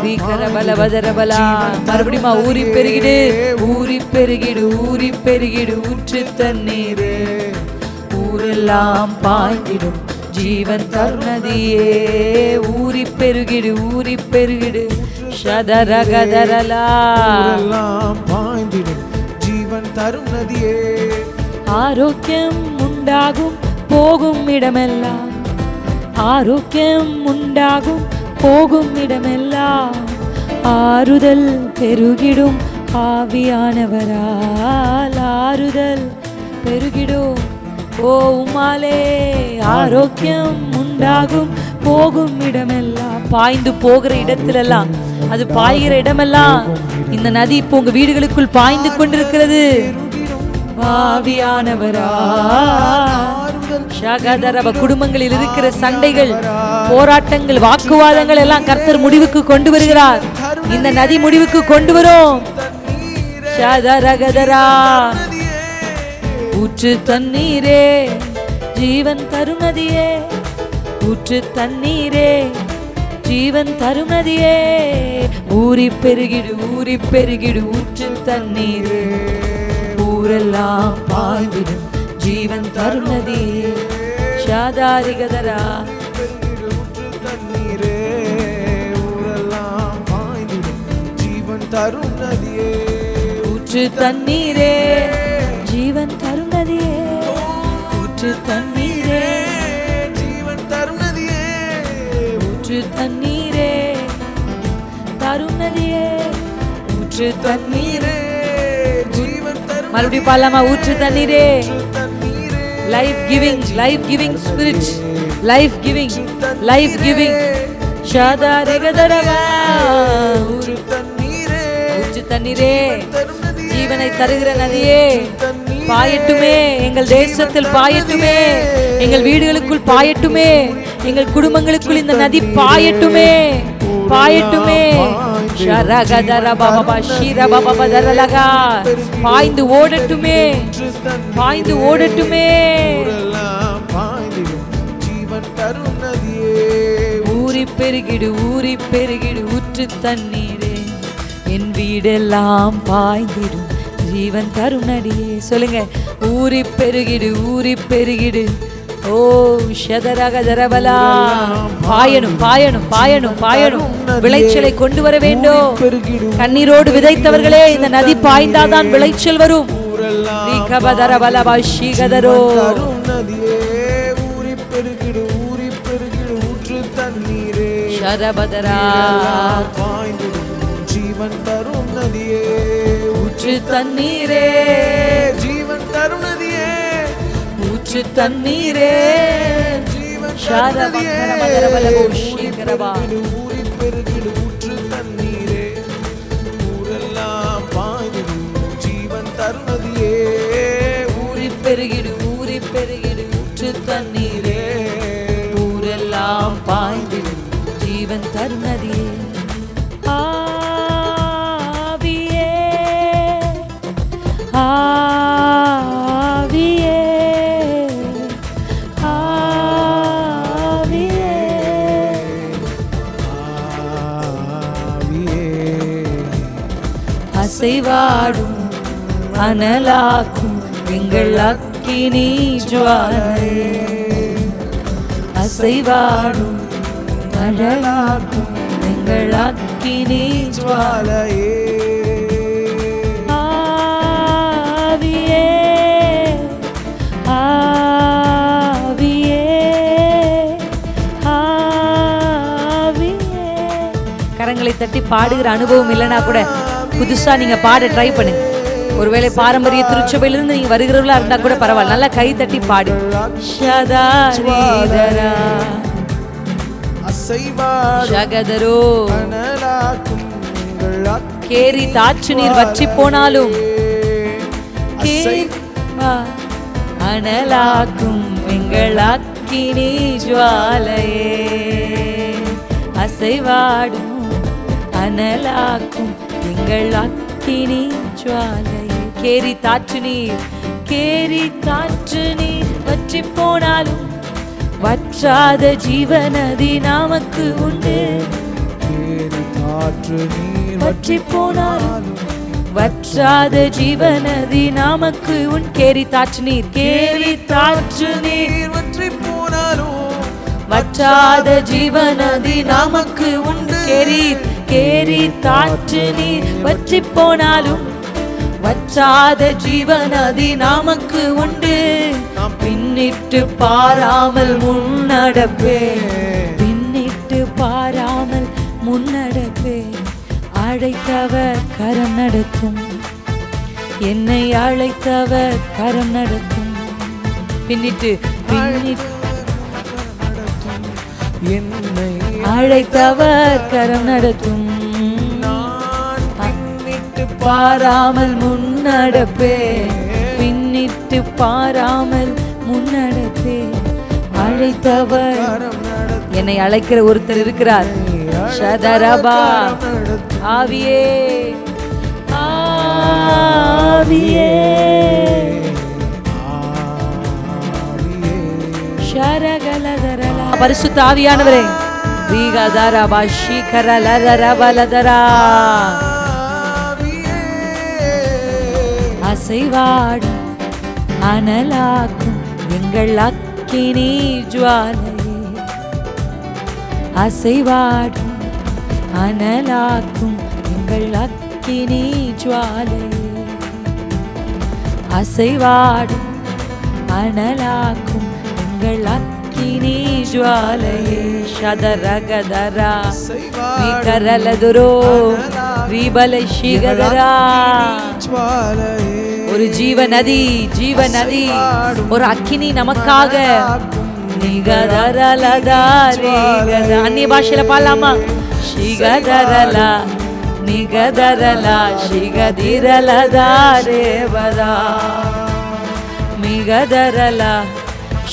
வீகரபல வதரபலா. மறுபடியுமா ஊறி பெருகிடு ஊறி பெருகிடு ஊறி பெருகிடு ஊற்று தண்ணீரே, ஊரெல்லாம் பாய்ந்திடும் ஜீவன் தருணதியே ஊறி பெருகிடு ஊறி பெருகிடு ஷதரகதரலா ஊரெல்லாம் பாய்ந்திடும் ஜீவன் தரும் நதியே. ஆரோக்கியம் உண்டாகும் போகும் இடமெல்லாம் ஆரோக்கியம் உண்டாகும் போகும் இடமெல்லாம் ஆறுதல் பெருகிடும் ஆவியானவரால் ஆறுதல் பெருகிடும். ஓ உமாலே ஆரோக்கியம் உண்டாகும் போகும் இடமெல்லாம் பாய்ந்து போகிற இடத்திலெல்லாம் அது பாய்கிற இடமெல்லாம் இந்த நதி இப்போ உங்க வீடுகளுக்குள் பாய்ந்து கொண்டிருக்கிறது. ஆவியானவரா ஷகதரப குடும்பங்களில் இருக்கிற சண்டைகள் போராட்டங்கள் வாக்குவாதங்கள் எல்லாம் கர்த்தர் முடிவுக்கு கொண்டு வருகிறார். இந்த நதி முடிவுக்கு கொண்டு வரும். ஷதரகதரா ஊற்று தண்ணீரே ஜீவன் தரும் நதியே ஊற்று தண்ணீரே ஜீவன் தரும் நதியே ஊறி பெருகிடு ஊற்று தண்ணீரே ஊரெல்லாம் பாய்ந்திடும் ஜீவன் தரும் நதியே ஷாதாரிகதரா ஊற்று தண்ணீரே ஊரெல்லாம் பாய்ந்திடும் ஜீவன் தரும் நதியே ஊற்று தண்ணீரே ஜீவன் தரும் நதியே ஊற்று தண்ணீரே ஜீவன் தரும் நதியே ஊற்று தண்ணீரே தரும் நதியே ஊற்று தண்ணீரே ஜீவன் தரும் மறுபடியும் பாடலாமா? ஊற்று தண்ணீரே தண்ணீரே life giving spirit life giving ஷாதாரிகதரவா ஊற்று தண்ணீரே ஊற்று தண்ணீரே தரும் நதியே ஜீவனை தருகிற நதியே பாயட்டுமே எங்கள் தேசத்தில் பாயட்டுமே எங்கள் வீடுகளுக்குள் பாயட்டுமே எங்கள் குடும்பங்களுக்குள் இந்த நதி பாயட்டுமே பாயட்டுமே பாய்ந்து ஓடட்டுமே பாய்ந்து ஓடட்டுமே ஊரெல்லாம் பாய்ந்திடும் ஜீவன் தரும் நதியே ஊறி பெருகிடு ஊற்று தண்ணீரே என் வீடெல்லாம் பாய்ந்திடும் ஜீவன் தரும் நதியே. சொல்லுங்க, ஊறி பெருகிடு ஓ ஷதரகதரபலா பாயணும் பாயணும் பாயணும் பாயணும் விளைச்சலை கொண்டு வர வேண்டும். கண்ணீரோடு விதைத்தவர்களே இந்த நதி பாய்ந்தாதான் விளைச்சல் வரும். ஊற்று தண்ணீரே ஷரபதரா ஜீவன் தரும் நதியே ஊற்று தண்ணீரே ஜீவன் தரும் நதியே ஊற்று தண்ணீரே ஜீவன் ஊறி பெருகிடு ஊற்று தண்ணீரே ஊரெல்லாம் பாய்ந்திடும் ஜீவன் தரும் நதியே ஊறி பெருகிடு ஊற்று தண்ணீரே ஊரெல்லாம் பாய்ந்திடும் ஜீவன் தரும் நதியே. ஆவியே ஆவியே ஆவியே அசைவாடும் அனலாக்கும் எங்கள் அக்கினி ஜுவாலையே அசைவாடும் அனலாக்கும் எங்கள் அக்கினி ஜுவாலையே ஆவியே ஆவியே ஆவியே. கரங்களை தட்டி பாடுகிற அனுபவம் இல்லைன்னா கூட புதுசா நீங்க பாட ட்ரை பண்ணுங்க. ஒருவேளை பாரம்பரிய திருச்சபையிலிருந்து நீங்க வருகிறவர்களா இருந்தா கூட பரவாயில்ல, நல்லா கை தட்டி பாடு. ஷதாரிதரா ஷகதரோ கேரி தாற்று நீர் வற்றி போனாலும் அனலாக்கும் எங்கள் அக்கினி ஜுவாலையே அசைவாடும் அனலாக்கும் எங்கள் அக்கினி ஜுவாலையே. கேரி தாற்று நீர் வற்றி போனாலும் வற்றாத ஜீவநதி நமக்கு உண்டு. வற்றி போனாலும் வற்றாத ஜீவநதி நமக்கு உன். கேரி தாற்று நீர் வற்றி போனாலும் வற்றாத ஜீவநதி நமக்கு உண்டு. கேரி தாற்று நீர் வற்றி போனாலும் வற்றாத ஜீவநதி நமக்கு உண்டு. பின்னிட்டு பாராமல் முன்னடப்பே, பின்னிட்டு பாராமல் முன்னடப்பே. அழைத்தவர் கரம் நடத்தும், என்னை அழைத்தவர் கரம் நடத்தும். பின்னிட்டு என்னை அழைத்தவர் கரம் நடத்தும். பாராமல் முன்னடப்பே, பின்னிட்டு பாராமல் முன்னடப்பே. அழைத்தவர், என்னை அழைக்கிற ஒருத்தர் இருக்கிறார். ஷதரபா ஆவியே, ஆவியே, ஷரகலதரலா. பரிசுத்த ஆவியானவரே, ரீகதரபா ஷீகரலதரபலதரா. அசைவாடும் அனலாக்கும் எங்கள் அக்கினி ஜுவாலையே, அசைவாடும் அனலாக்கும் எங்கள் அக்கினி ஜுவாலையே, அசைவாடும் அனலாக்கும் எங்கள் அக்கினி ஜுவாலையே. ஷதரகதரா விகரலதுரோ விபலை ஷிகதரா. ஒரு ஜீவ நதி, ஜீவ நதி, ஒரு அக்கினி நமக்காக. அந்நிய பாஷையில பாடலாமா? ஷிகதரலா நிகதரலா ஷிகதிரலதா ரேவதா மிகதரலா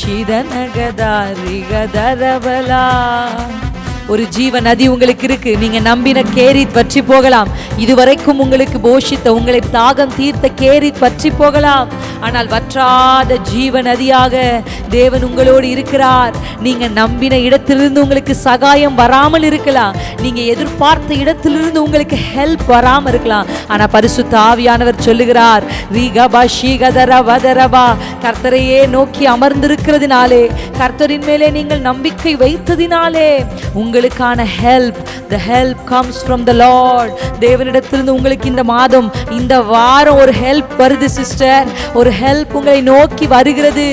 ஷிதனகதா ரிகதரவலா. ஒரு ஜீவ நதி உங்களுக்கு இருக்கு. நீங்க நம்பின கேரித் வற்றி போகலாம். இதுவரைக்கும் உங்களுக்கு போஷித்த, உங்களை தாகம் தீர்த்த கேரித் வற்றி போகலாம். ஆனால் வற்றாத ஜீவ நதியாக தேவன் உங்களோடு இருக்கிறார். நீங்க நம்பின இடத்திலிருந்து உங்களுக்கு சகாயம் வராமல் இருக்கலாம். நீங்க எதிர்பார்த்த இடத்திலிருந்து உங்களுக்கு ஹெல்ப் வராமல் இருக்கலாம். ஆனா பரிசுத்த ஆவியானவர் சொல்லுகிறார், ரீகபா ஷீகதரா வதரபா, கர்த்தரையே நோக்கி அமர்ந்திருக்கிறதுனாலே, கர்த்தரின் மேலே நீங்கள் நம்பிக்கை வைத்ததினாலே உங்களுக்கான help, the help comes from the Lord. தேவனிடத்திலிருந்து உங்களுக்கு இந்த மாதம், இந்த வாரம் ஒரு ஹெல்ப் வருது சிஸ்டர். ஒரு ஹெல்ப் உங்களை நோக்கி வருகிறது.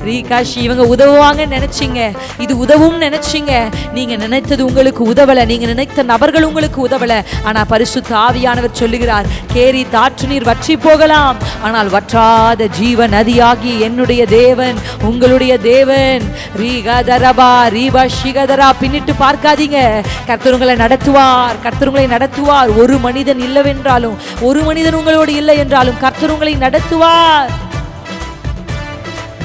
ரீகாஷி, இவங்க உதவுவாங்கன்னு நினைச்சீங்க, இது உதவும் நினைச்சீங்க. நீங்க நினைத்தது உங்களுக்கு உதவல, நீங்க நினைத்த நபர்கள் உங்களுக்கு உதவல. ஆனா பரிசுத்த ஆவியானவர் சொல்லுகிறார், கேரி தாற்று நீர் வற்றி போகலாம், ஆனால் வற்றாத ஜீவ நதியாகி என்னுடைய தேவன், உங்களுடைய தேவன். ரீகதரபா ரீபா ஷிகதரா. பின்னிட்டு பார்க்காதீங்க, கர்த்தர் உங்களை நடத்துவார், கர்த்தர் உங்களை நடத்துவார். ஒரு மனிதன் இல்லவென்றாலும், ஒரு மனிதன் உங்களோடு இல்லை என்றாலும் கர்த்தர் உங்களை நடத்துவார்.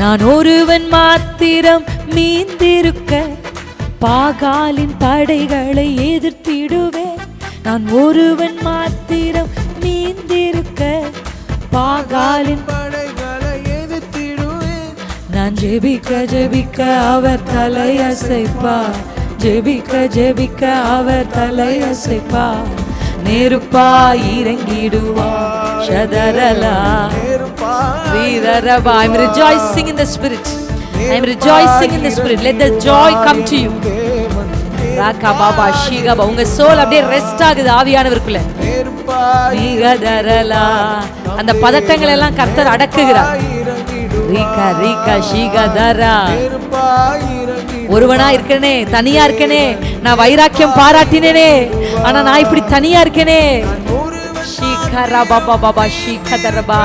நான் ஒருவன் மாத்திரம் மீந்திருக்க பாகாலின் படைகளை எதிர்த்திடுவேன். நான் ஒருவன் மாத்திரம் மீந்திருக்க பாகாலின் படைகளை எதிர்த்திடுவேன். நான் ஜெபிக்க ஜெபிக்க அவர் தலையசைப்பார், ஜெபிக்க ஜெபிக்க அவர் தலையசைப்பார். நெருப்பாய் இறங்கிடுவார். ஷதரலா வீரரபா. I'm rejoicing in the spirit. I'm rejoicing in the spirit. Let the joy come to you. Raaga Baba ஷீகபா. உங்க சோல் அப்படியே ரெஸ்ட் ஆகுது ஆவியானவருக்குள்ள. நீகதரலா. அந்த பதட்டங்கள் எல்லாம் கர்த்தர் அடக்குகிறார். ரீகா ரீகா ஷீகதரா. ஒருவனா இருக்கனே, தனியா இருக்கனே, நான் வைராக்கியம் பாராட்டினேனே, ஆனா நான் இப்படி தனியா இருக்கனே. ஷீகரா பாபா பாபா ஷீகதரபா.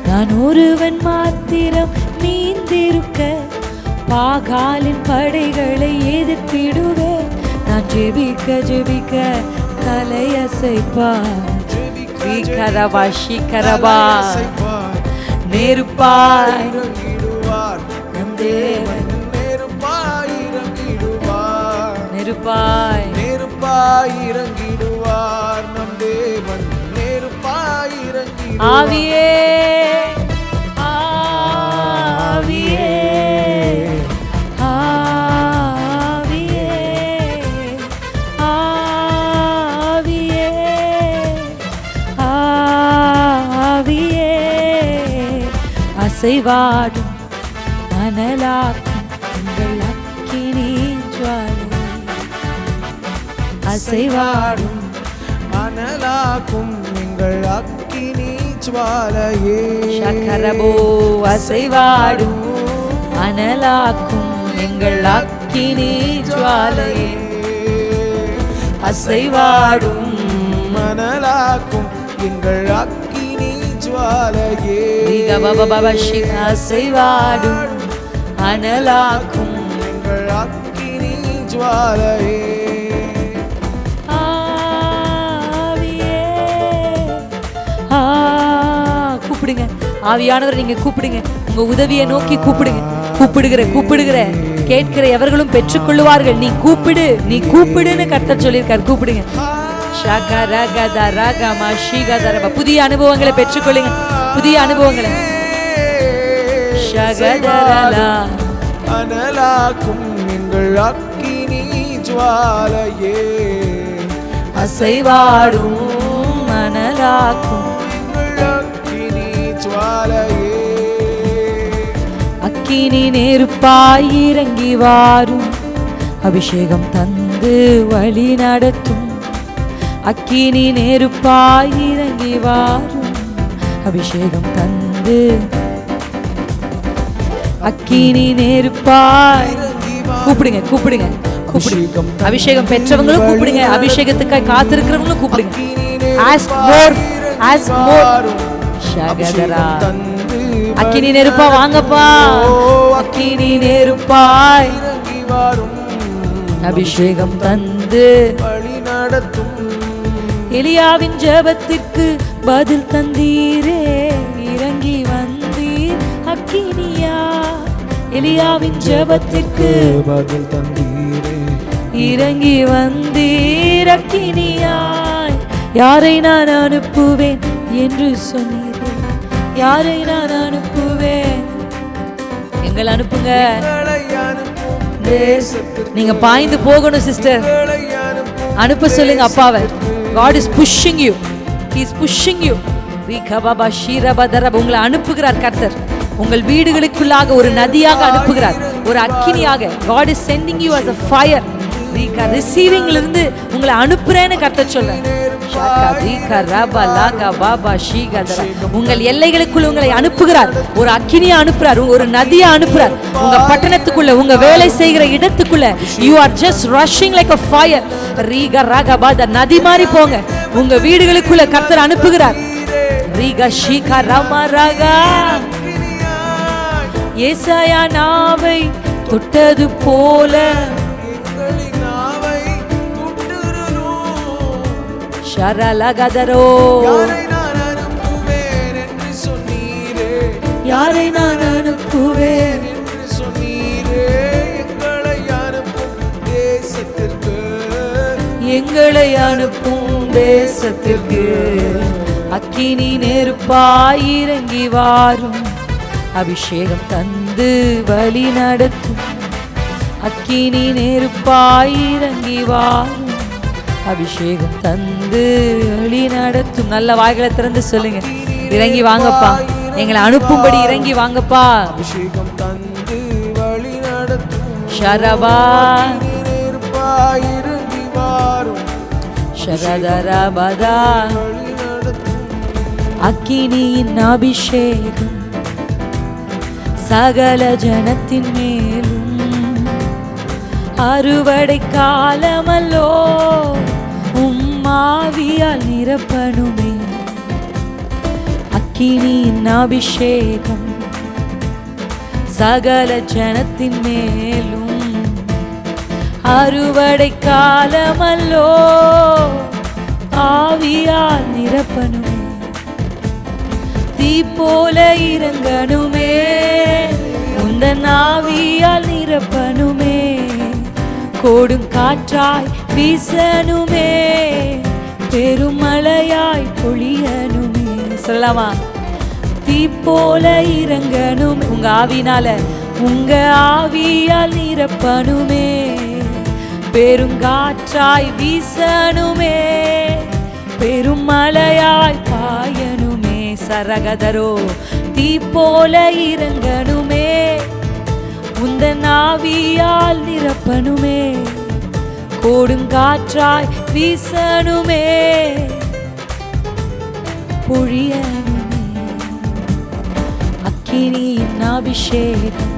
நான் ஒருவன் மாத்திரம் நீந்திருக்க பாகாலின் படைகளை எதிர்த்திடுவேன். நான் ஜெபிக்க ஜெபிக்க தலையசைப்பார். ஷீகரபா ஷீகரபா. நெருப்பாய் நம் தேவன், நெருப்பாய் நெருப்பாய் இறங்கிடுவார் நம் தேவன், நெருப்பாய் இறங்கிடுவார். ஆவியே ஆவியே ஆவியே ஆவியே ஆவியே. அசைவாடும் அனலாக்கும் எங்கள் அக்கினி ஜுவாலை, அசைவாடும் அனலாக்கும் எங்கள் அக்கினி ஜுவாலையே. சக்கரபோ அசைவாடும் அனலாக்கும் எங்கள் அக்கினி ஜுவாலையே, அசைவாடும் அனலாக்கும் எங்கள் அக்கினி ஜுவாலையே. அசைவாடும் அனலாக்கும் எங்கள் அக்கினி ஜுவாலையே. கூப்பிடுங்க ஆவியானவர், நீங்க கூப்பிடுங்க, உங்க உதவியை நோக்கி கூப்பிடுங்க. கூப்பிடுகிற கேட்கிற எவர்களும் பெற்றுக்கொள்ளுவார்கள். நீ கூப்பிடு, நீ கூப்பிடுன்னு கர்த்தர் சொல்லியிருக்கார். கூப்பிடுங்க. புதிய அனுபவங்களை பெற்றுக்கொள்ளுங்க, புதிய அனுபவங்களை. அனலாக்கும் எங்கள் அக்கினி ஜுவாலையே, அசைவாடும் அனலாக்கும் ஜுவாலையே. அக்கினி நெருப்பாய் இறங்கி வாரும், அபிஷேகம் தந்து வழி நடத்தும். அக்கினி நெருப்பாய் இறங்கி வாரும், அபிஷேகம் தந்து. அக்கினி நெருப்பாய் கூப்பிடுங்க, கூப்பிடுங்க, கூப்பிடுங்க. அபிஷேகம் பெற்றவங்களும் கூப்பிடுங்க, அபிஷேகத்துக்காக காத்திருக்கிறவங்களும் கூப்பிடுங்க. Ask more, ask more. அக்கினி நெருப்பா வாங்கப்பா, அக்கினி நெருப்பாய் அபிஷேகம் தந்து வழி நடத்தும். எலியாவின் ஜெபத்திற்கு பதில் தந்தீரே, இறங்கி வந்தீர் அக்கினியா. எலியாவின் ஜெபத்திற்கு பதில் தந்தீரே, இறங்கி வந்தீர் அக்கினியாய். யாரை நான் அனுப்புவேன் என்று சொன்னீரே, யாரை நான் அனுப்புவேன்? எங்களை அனுப்புங்க. நீங்க பாய்ந்து போகணும் சிஸ்டர், அனுப்ப சொல்லுங்க அப்பாவை. God is pushing you, he is pushing you. உங்களை அனுப்புகிறார் கர்த்தர். உங்கள் வீடுகளுக்குள்ளாக ஒரு நதியாக அனுப்புகிறார், ஒரு அக்கினியாக. God is sending you as a fire. ரிசீவிங்ல இருந்து உங்களை அனுப்புறேன்னு கர்த்தர் சொல்றார். உங்கள் எல்லைகளுக்குள்ள உங்களை அனுப்புகிறார், ஒரு அக்கினியை அனுப்புறார், ஒரு நதியை அனுப்புறார். உங்க பட்டணத்துக்குள்ள, உங்க வேலை செய்கிற இடத்துக்குள்ள you are just rushing like a fire. Reeka ராகபாத நதி மாதிரி போங்க. உங்க வீடுகளுக்குள்ள கர்த்தர் அனுப்புகிறார். ரீகா ஷீகா ராமராகா. ஏசாயா நாவை தொட்டது போல ஷரலகதரோ. யாரை நான் அனுப்புவேன் என்று சொன்னீரே, யாரை நான் அனுப்புவேன் என்று சொன்னீரே. எங்களை அனுப்பும் தேசத்திற்கு, எங்களை அனுப்பும் தேசத்திற்கு. அக்கினி நெருப்பாய் இறங்கி வாரும், அபிஷேகம் தந்து வழி நடத்தும். அக்கினி நெருப்பாய் இறங்கி வாரும், அபிஷேகம் தந்து வழி நடத்தும். நல்ல வாய்களை திறந்து சொல்லுங்க, இறங்கி வாங்கப்பா, எங்களை அனுப்பும்படி இறங்கி வாங்கப்பா. அபிஷேகம் தந்து வழி நடத்தும். ஷரபா இறங்கி வாரும், ஷரதரபதா. வழி நடத்தும். அக்கினியின் அபிஷேகம் சகல ஜனத்தின் மேலும், அறுவடை காலமல்லோ உம்மாவியால் நிரப்பணுமே. அக்கினியின் அபிஷேகம் சகல ஜனத்தின் மேலும், அறுவடை காலமல்லோ ஆவியால் நிரப்பணுமே. தீ போல இறங்கணுமே, உந்தன் ஆவியால் நிரப்பணுமே. கோடும் காற்றாய் வீசணுமே, பெருமழையாய் பொழியணுமே. சொல்லலாமா? தீ போல இறங்கணும் உங்க ஆவினால, உங்க ஆவியால் நிரப்பணுமே. பெருங்காற்றாய் வீசணுமே, பெருமழையாய் பாயணுமே. சரகதரோ தீ போல இறங்கணுமே, உந்தன் ஆவியால் நிரப்பனுமே, கொடுங்காற்றாய் வீசணுமே, பொழியணுமே. அக்கினியின் அபிஷேகம்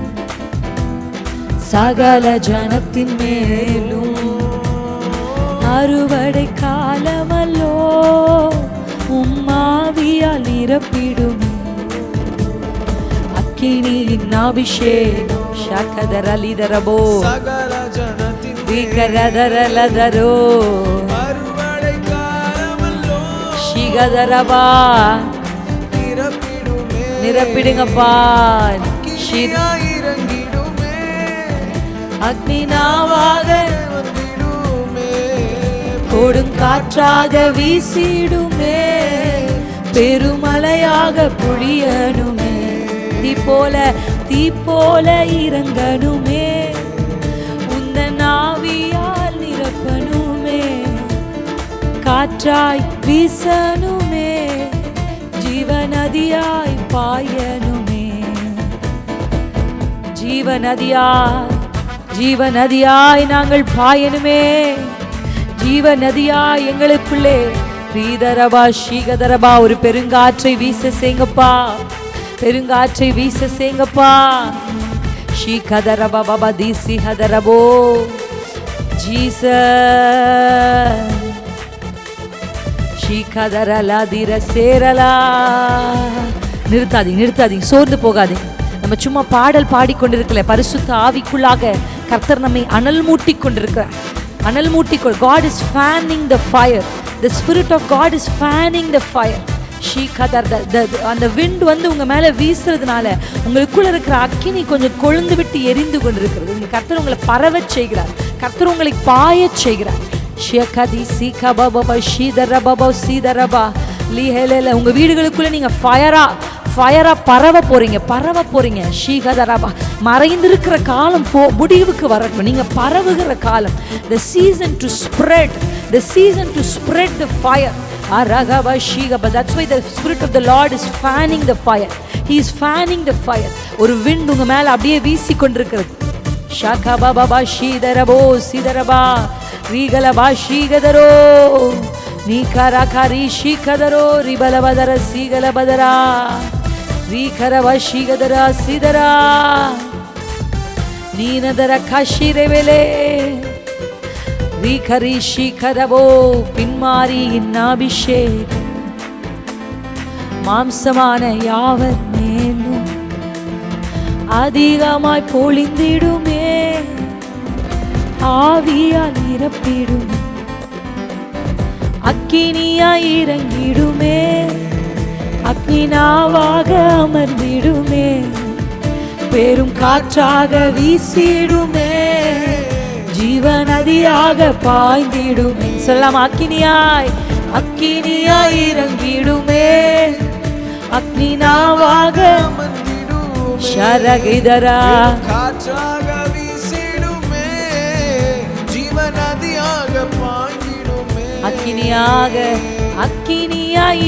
சகல ஜனத்தின் மேலும், அறுவடை காலமல்லோ உம்மாவியால் நிரப்பிடுமே. அக்கினியின் அபிஷேகம் ஷகதரலிதரபோ சகல ஜனத்தின் விகரதரலதரோ அறுவடை காலமல்லோ ஷிகதரபா நிரப்பிடுமே. நிரப்பிடுங்கப்பா. இறங்கிடுமே, அக்னி நாவாக வந்திடுமே, கொடுங்காற்றாக வீசிடுமே, பெருமலையாக பொழியணுமே, தீ போல இறங்கணுமே, உந்தன் ஆவியால் நிரப்பணுமே, காற்றாய் வீசணுமே, ஜீவநதியாய் பாயணுமே. ஜீவநதியாய் நாங்கள் பாயணுமே, ஜீவநதியாய் எங்களுக்குள்ளே. ரீதரபா ஷீகதரபா ஒரு பெருங்காற்றை வீச செய்ங்கப்பா, பெருங்காற்றை வீச செய்ங்கப்பா. ஷீகதரபா பாபா தீசி ஹதரபோ ஜீச ஷீகதரலா தீர சேரலா. நிறுத்தாதீங்க, சோர்ந்து போகாதீங்க. நம்ம சும்மா பாடல் பாடிக்கொண்டிருக்கல, பரிசுத்த ஆவிக்குள்ளாக கர்த்தர் நம்மை அனல் மூட்டி கொண்டிருக்கிறார். God is fanning the fire. The spirit of God is fanning the fire. அந்த விண்ட் வந்து உங்க மேல வீசுறதுனால உங்களுக்குள்ள இருக்கிற அக்கினி கொஞ்சம் கொழுந்து விட்டு எரிந்து கொண்டிருக்கிறது. கர்த்தர் உங்களை பரவச் செய்கிறார், கர்த்தர் உங்களை பாயச் செய்கிறார். உங்க வீடுகளுக்குள்ள நீங்க ஃபயரா பரவ போறீங்க. ஷீகதரபா மறைந்திருக்கிற காலம் முடிவுக்கு வரட்டும். நீங்க பரவுகிற காலம். The season to spread the fire. Aragava shigaba. That's why the spirit of the Lord is fanning the fire. He is fanning the fire. ஒரு wind உங்க மேல அப்படியே வீசி கொண்டிருக்கிறது. ஷகபா பாபா ஷீதரபோ சீதரபா ரீகலபா ஷீகதரோ நீகரகரி ஷீகதரோ ரிபலபதர சீகலபதரா ரீகரவா ஷீகதரா சீதரா நீனதர கஷிரேவலே ரீகரி ஷீகரபோ பின்மாரி அபிஷேகம் மாம்சமான யாவர் மேலும் அதிகமாய் பொழிந்திடுமே, ஆவியால் நிரப்பிடுமே, அக்கினியாய் இறங்கிடுமே, அக்கினாவாக அமர்ந்திடுமே, பெரும் காற்றாக வீசிடுமே, ஜீவநதியாக பாய்ந்திடுமே. சொல்லலாம், அக்கினியாய் இறங்கிடுமே, அக்னினாவாக ஷரகிதரா காற்றாக வீசிடுமே, ஜீவநதியாக பாய்ந்திடுமே, அக்கினியாய்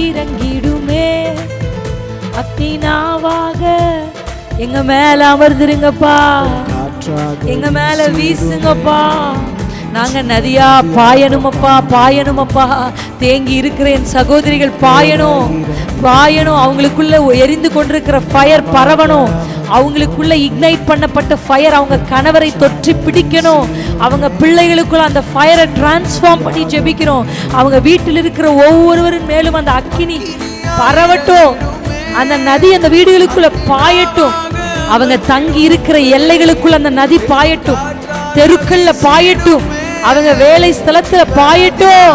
இறங்கிடுமே, அக்னினாவாக எங்க மேல அமர்ந்துருங்கப்பா, எங்க மேல வீசுங்கப்பா. நாங்க நதியா பாயணுமப்பா. தேங்கி இருக்கிற என் சகோதரிகள் பாயணும். அவங்களுக்குள்ள எரிந்து கொண்டிருக்கிற ஃபயர் பரவணும். அவங்களுக்குள்ள இக்னைட் பண்ணப்பட்ட ஃபயர் அவங்க கணவரை தொற்றி பிடிக்கணும். அவங்க பிள்ளைகளுக்குள்ள அந்த ஃபயரை டிரான்ஸ்ஃபார்ம் பண்ணி ஜெபிக்கிறோம். அவங்க வீட்டில் இருக்கிற ஒவ்வொருவரின் மேலும் அந்த அக்கினி பரவட்டும். அந்த நதி அந்த வீடுகளுக்குள்ள பாயட்டும். அவங்க தங்கி இருக்கிற எல்லைகளுக்குள்ள அந்த நதி பாயட்டும். தெருக்கள்ல பாயட்டும். அவங்க வேலை ஸ்தலத்துல பாயட்டும்.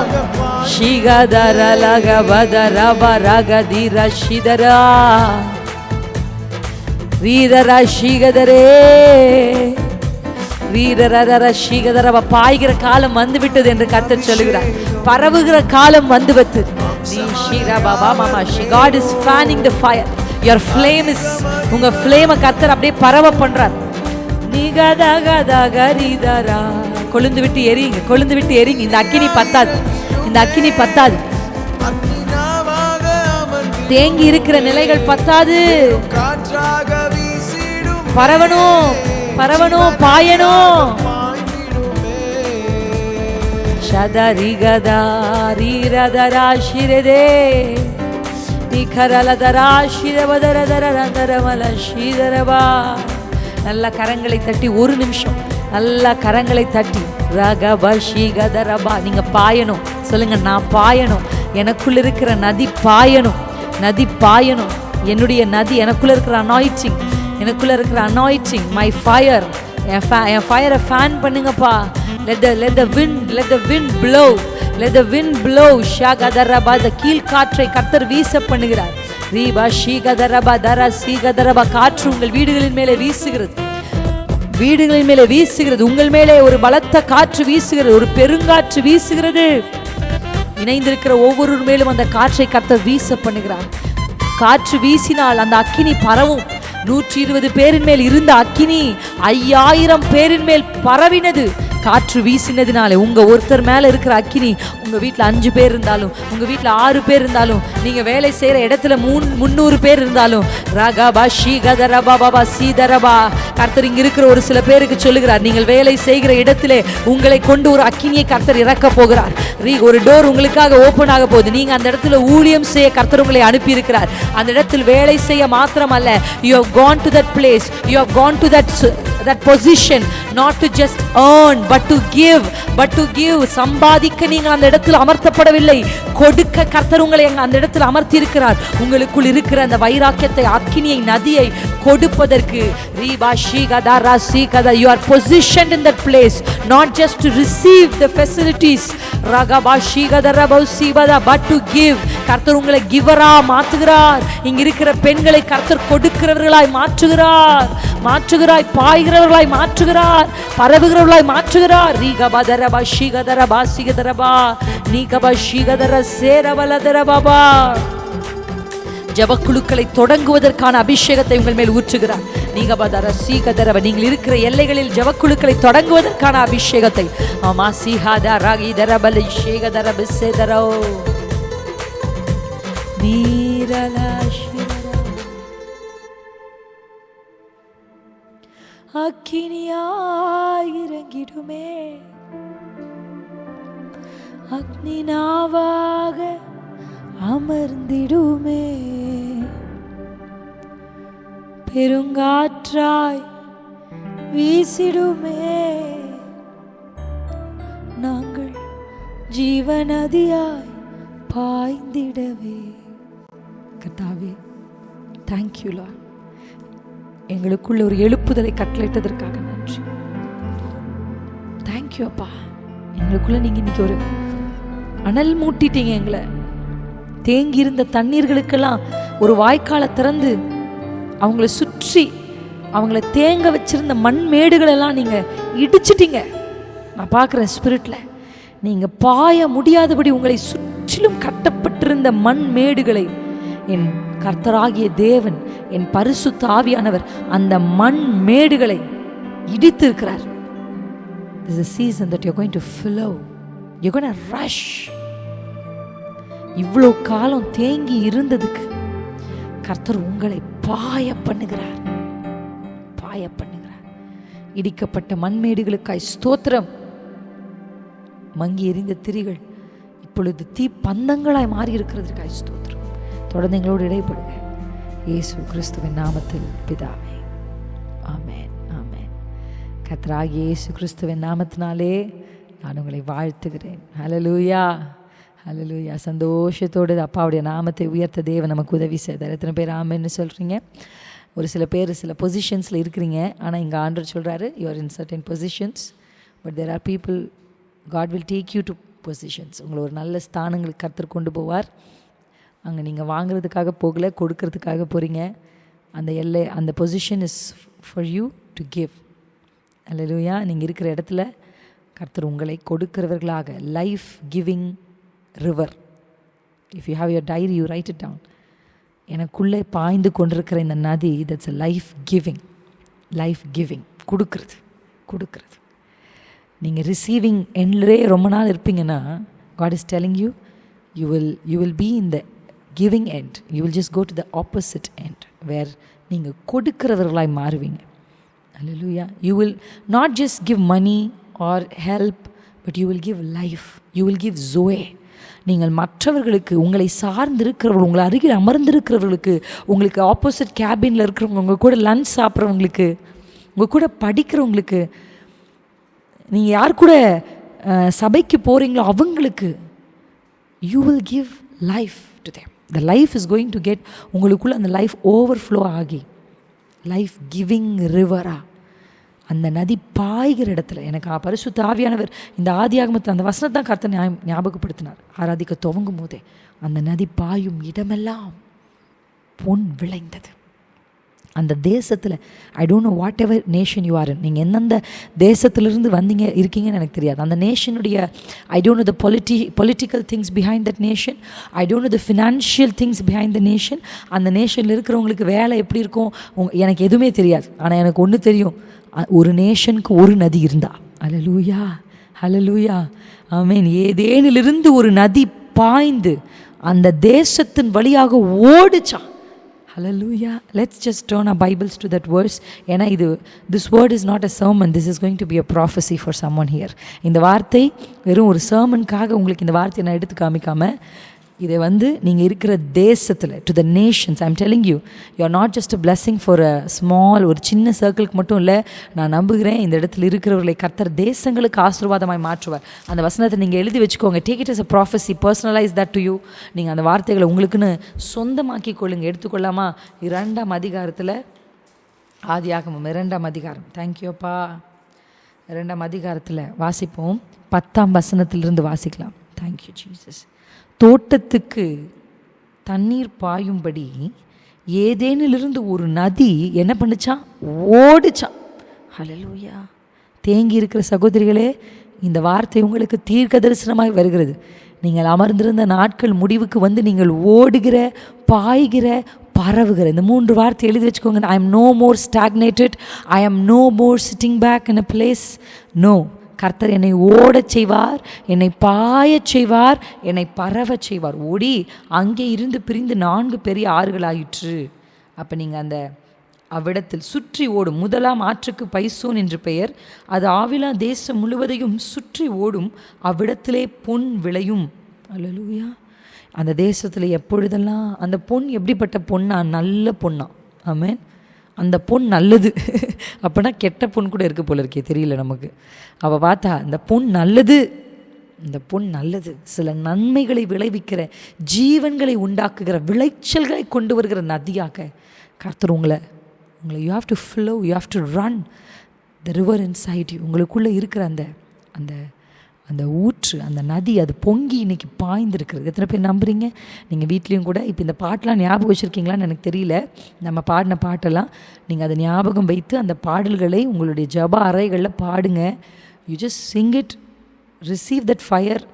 பாய்கிற காலம் வந்து விட்டது என்று கர்த்தர் சொல்லுகிறார். பரவுகிற காலம் வந்து விட்டது. God is fanning the fire. Your flame is, உங்க flame கர்த்தர் அப்படியே பரவ பண்றார். நிகதகதகரிதரா கொழுந்து விட்டு எரிங்க. இந்த அக்கினி பத்தாது. தேங்கி இருக்கிற நிலைகள் பத்தாது. பரவணும். பரவணும், பாயணும். பாய்ந்திடுமே ஷதரிகதா ரீரதரா ஷிரதே நிகரலதரா ஷிரவதரதரதரமல ஷீதரபா. நல்ல கரங்களை தட்டி ஒரு நிமிஷம் நல்ல கரங்களை தட்டி ரகபஷிகதரபா. நீங்க பாயணும். சொல்லுங்க, நான் பாயணும். எனக்குள்ள இருக்கிற நதி பாயணும், நதி பாயணும். என்னுடைய நதி, எனக்குள்ள இருக்கிற அனாயிட்டிங், எனக்குள்ள இருக்கிற அனாயிட்டிங், மை ஃபயர், என் ஃபயரை ஃபேன் பண்ணுங்கப்பா. let the wind blow, let the wind blow. ஷகதரபா. இந்த கீழ் காற்றை கர்த்தர் வீச பண்ணுகிறார். ரீபா ஷீகதரபா தர சீகதரபா. காற்று உங்கள் வீடுகளின் மேலே வீசுகிறது, வீடுகளின் மேலே வீசுகிறது. உங்கள் மேலே ஒரு பலத்த காற்று வீசுகிறது, ஒரு பெருங்காற்று வீசுகிறது. இணைந்திருக்கிற ஒவ்வொரு மேலும் அந்த காற்றை கர்த்தர் வீச பண்ணுகிறார். காற்று வீசினால் அந்த அக்கினி பரவும். 120 பேரின் மேல் இருந்த அக்கினி 5000 பேரின் மேல் பரவினது. காற்று வீசினதினாலே உங்க ஒருத்தர் மேல இருக்கிற அக்கினி உங்க வீட்டில் 5 பேர் இருந்தாலும், உங்க வீட்டில் 6 பேர் இருந்தாலும், நீங்க வேலை செய்யற இடத்துல 300 பேர் இருந்தாலும், ரகபா ஷீகதரபா பாபா சீதரபா. கர்த்தர் இங்க இருக்கிற ஒரு சில பேருக்கு சொல்லுகிறார், நீங்கள் வேலை செய்கிற இடத்திலே உங்களை கொண்டு ஒரு அக்கினியை கர்த்தர் இறக்க போகிறார். ஒரு டோர் உங்களுக்காக ஓபன் ஆக போகுது. நீங்க அந்த இடத்துல ஊழியம் செய்ய கர்த்தர் உங்களை அனுப்பி இருக்கிறார். அந்த இடத்தில் வேலை செய்ய மாத்திரம் அல்ல, you have gone to that place, you have gone to that position, not to just earn but to give, சம்பாதிக்க நீங்கள் அந்த இடத்தில் அமர்த்தப்படவில்லை, கொடுக்க கர்த்தர் உங்களை அந்த இடத்தில் அமர்த்தி இருக்கிறார். உங்களுக்குள் இருக்கிற அந்த வைராக்கியத்தை, அக்கினியை, நதியை கொடுப்பதற்கு ரீபா ஷீகதா ராசிகதா. you are positioned in that place not just to receive the facilities ரகபா ஷீகதா ரபௌ சீபதா but to give. கர்த்தர் உங்களை கிவரா மாற்றுகிறார். இங்க இருக்கிற பெண்களை கர்த்தர் கொடுக்கிறவர்களாய் மாற்றுகிறார், பாய்கிறவர்களாய் மாற்றுகிறார், பரவுகிறவர்களாய் மாற்றுகிறார். ரீகபதரபா ஷீகதரபா சீகதரபா நீகபா ஷீகதர சேரவலதரபாபா. ஜபக்குழுக்களை தொடங்குவதற்கான அபிஷேகத்தை உங்கள் மேல் ஊற்றுகிறார். நீகபதர சீகதரபா. நீங்கள் இருக்கிற எல்லைகளில் ஜபக்குழுக்களை தொடங்குவதற்கான அபிஷேகத்தை ஆமா சீஹாதா ராகிதரபல ஷீகதரப சேதரோ அக்கினியாய் இறங்கிடுமே, அக்னி நாவாக அமர்ந்திடுமே, பெருங்காற்றாய் வீசிடுமே, நாங்கள் ஜீவநதியாய் பாய்ந்திடவே. கர்த்தாவே, தேங்க்யூ லார்ட். எங்களுக்குள்ள ஒரு எழுப்புதலை கட்டளையிட்டதற்காக நன்றி. தேங்க்யூ அப்பா. எங்களுக்குள்ள நீங்க இன்னைக்கு ஒரு அனல் மூட்டிட்டீங்க. எங்களை தேங்கி இருந்த தண்ணீர்களுக்கெல்லாம் ஒரு வாய்க்காலை திறந்து அவங்கள சுற்றி அவங்கள தேங்க வச்சிருந்த மண் மேடுகளெல்லாம் நீங்க இடிச்சிட்டீங்க. நான் பார்க்குறேன் ஸ்பிரிட்ல. நீங்க பாய முடியாதபடி உங்களை சுற்றிலும் கட்டப்பட்டிருந்த மண் மேடுகளை என் கர்த்தராகிய தேவன், என் பரிசுத்த ஆவியானவர் அந்த மண் மேடுகளை இடித்து இருக்கிறார். This is a season that you're going to flow. You're going to rush. இவ்வளோ காலம் தேங்கி இருந்ததுக்கு கர்த்தர் உங்களை பாய பண்ணுகிறார், பாய பண்ணுகிறார். இடிக்கப்பட்ட மண்மேடுகளுக்காய் ஸ்தோத்திரம். மங்கி எரிந்த திரிகள் இப்பொழுது தீ பந்தங்களாய் மாறி இருக்கிறதுக்காய் ஸ்தோத்திரம். தொடர்ந்து எங்களோடு இடைப்படுங்க. இயேசு கிறிஸ்துவின் நாமத்தில் பிதாவே, ஆமென், ஆமென். கர்த்தராகிய இயேசு கிறிஸ்துவின் நாமத்தினாலே நான் உங்களை வாழ்த்துகிறேன். ஹல்லேலூயா, ஹல்லேலூயா. சந்தோஷத்தோடு அப்பாவுடைய நாமத்தை உயர்த்த தேவன் நமக்கு உதவி செய்தார். எத்தனை பேர் ஆமென்னு சொல்கிறீங்க? ஒரு சில பேர் சில பொசிஷன்ஸில் இருக்கிறீங்க. ஆனால் இங்கே ஆண்டவர் சொல்கிறாரு, you are in certain positions, but there are people God will take you to positions. உங்களை ஒரு நல்ல ஸ்தானங்களுக்கு கர்த்தர் கொண்டு போவார். அங்கே நீங்கள் வாங்குறதுக்காக போகல, கொடுக்கறதுக்காக போகிறீங்க. அந்த எல்லை, அந்த position is for you to give. அல்லேலூயா. நீங்கள் இருக்கிற இடத்துல கர்த்தர் உங்களை கொடுக்கிறவர்களாக, life giving river. If you have your diary, you write it down. எனக்குள்ளே பாய்ந்து கொண்டிருக்கிற இந்த நதி, that's a life giving. Life giving, கொடுக்கறது, கொடுக்கறது. நீங்கள் ரிசீவிங் எண்ட்லே ரொம்ப நாள் இருப்பீங்கன்னா, God is telling you, you will be in the giving end. You will just go to the opposite end, where நீங்கள் கொடுக்கிறவர்களாய் மாறுவீங்க. Hallelujah. You will not just give money or help, but you will give life. You will give Zoe. நீங்கள் மற்றவர்களுக்கு, உங்களை சார்ந்திருக்கிறவர்கள், உங்களை அருகில் அமர்ந்திருக்கிறவர்களுக்கு, உங்களுக்கு opposite கேபினில் இருக்கிறவங்க, உங்கள் கூட லன்ச் சாப்பிட்றவங்களுக்கு, உங்கள் கூட படிக்கிறவங்களுக்கு, நீங்கள் யார் கூட சபைக்கு போகிறீங்களோ அவங்களுக்கு, you will give life to them. The life is going to get, உங்களுக்குள்ள அந்த லைஃப் ஓவர்ஃப்ளோ ஆகி லைஃப் கிவிங் ரிவரா அந்த நதி பாய்கிற இடத்துல, எனக்கு பரிசுத்த ஆவியானவர் இந்த ஆதியாகமத்தில் அந்த வசனத்தை தான் கர்த்தர் ஞாபகப்படுத்தினார். ஆராதிக்க துவங்கும் போதே அந்த நதி பாயும் இடமெல்லாம் பொன் விளைந்தது. அந்த தேசத்தில், I don't know whatever nation you are in, நீங்கள் எந்தெந்த தேசத்திலிருந்து இருக்கீங்கன்னு எனக்கு தெரியாது. அந்த நேஷனுடைய, I don't know the political things behind that nation, I don't know the financial things behind the nation. அந்த நேஷனில் இருக்கிறவங்களுக்கு வேலை எப்படி இருக்கும் எனக்கு எதுவுமே தெரியாது. ஆனால் எனக்கு ஒன்று தெரியும், ஒரு நேஷனுக்கு ஒரு நதி இருந்தா. ஹல்லேலூயா, ஹல்லேலூயா, ஆமென். ஏதேனிலிருந்து ஒரு நதி பாய்ந்து அந்த தேசத்தின் வழியாக ஓடிச்சான். Hallelujah. Let's just turn our Bibles to that verse. ஏன்னா this word is not a sermon. This is going to be a prophecy for someone here. இந்த வார்த்தை வெறும் ஒரு sermonக்காக உங்களுக்கு இந்த வார்த்தையை நான் எடுத்து காமிக்காம, இதை நீங்கள் இருக்கிற தேசத்தில், to the Nations, I am telling you, you are not just a blessing for a small, ஒரு சின்ன சர்க்கிளுக்கு மட்டும் இல்லை. நான் நம்புகிறேன் இந்த இடத்துல இருக்கிறவர்களை கர்த்தர் தேசங்களுக்கு ஆசீர்வாதமாய் மாற்றுவார். அந்த வசனத்தை நீங்கள் எழுதி வச்சுக்கோங்க. Take it as a prophecy, personalize that to you. நீங்கள் அந்த வார்த்தைகளை உங்களுக்குன்னு சொந்தமாக்கி கொள்ளுங்க. எடுத்துக்கொள்ளாமா? 2ஆம் அதிகாரத்தில், ஆதியாகமம் 2ஆம் அதிகாரம், தேங்க்யூப்பா, 2ஆம் அதிகாரத்தில் வாசிப்போம். 10ஆம் வசனத்திலிருந்து வாசிக்கலாம். Thank you Jesus. தோட்டத்துக்கு தண்ணீர் பாயும்படி ஏதேனிலிருந்து ஒரு நதி என்ன பண்ணுச்சான்? ஓடிச்சான். ஹல்லேலூயா. தேங்கி இருக்கிற சகோதரிகளே, இந்த வார்த்தை உங்களுக்கு தீர்க்க தரிசனமாய் வருகிறது. நீங்கள் அமர்ந்திருந்த நாட்கள் முடிவுக்கு நீங்கள் ஓடுகிற, பாய்கிற, பரவுகிற, இந்த 3 வார்த்தை எழுதி வச்சுக்கோங்க. I am no more stagnated, I am no more sitting back in a place. No, கர்த்தர் என்னை ஓடச் செய்வார், என்னை பாயச் செய்வார், என்னை பரவச் செய்வார். ஓடி அங்கே இருந்து பிரிந்து 4 பெரிய ஆறுகளாயிற்று. அப்போ நீங்கள் அந்த அவ்விடத்தில் சுற்றி ஓடும். முதலாம் ஆற்றுக்கு பைசோன் என்று பெயர். அது ஆவிலா தேசம் முழுவதையும் சுற்றி ஓடும். அவ்விடத்திலே பொன் விளையும். அல்லேலூயா. அந்த தேசத்தில் எப்பொழுதெல்லாம் அந்த பொன் எப்படிப்பட்ட பொண்ணா? நல்ல பொண்ணா. ஆமென். அந்த பொன் நல்லது. அப்போனா கெட்ட பொன் கூட இருக்குது போல இருக்கே, தெரியல நமக்கு. அவள் பார்த்தா இந்த பொன் நல்லது, இந்த பொன் நல்லது, சில நன்மைகளை விளைவிக்கிற, ஜீவன்களை உண்டாக்குகிற, விளைச்சல்களை கொண்டு வருகிற நதியாக கர்த்தர் உங்களை you have to flow, you have to run the river inside you. உங்களுக்குள்ளே இருக்கிற அந்த அந்த அந்த ஊற்று, அந்த நதி, அது பொங்கி இன்றைக்கி பாய்ந்திருக்கிறது. எத்தனை பேர் நம்புறீங்க? நீங்கள் வீட்லேயும் கூட இப்போ இந்த பாட்டெலாம் ஞாபகம் வச்சுருக்கீங்களான்னு எனக்கு தெரியல. நம்ம பாடின பாட்டெல்லாம் நீங்கள் அதை ஞாபகம் வைத்து அந்த பாடல்களை உங்களுடைய ஜப அறைகளில் பாடுங்க. You just Singh it, receive that fire.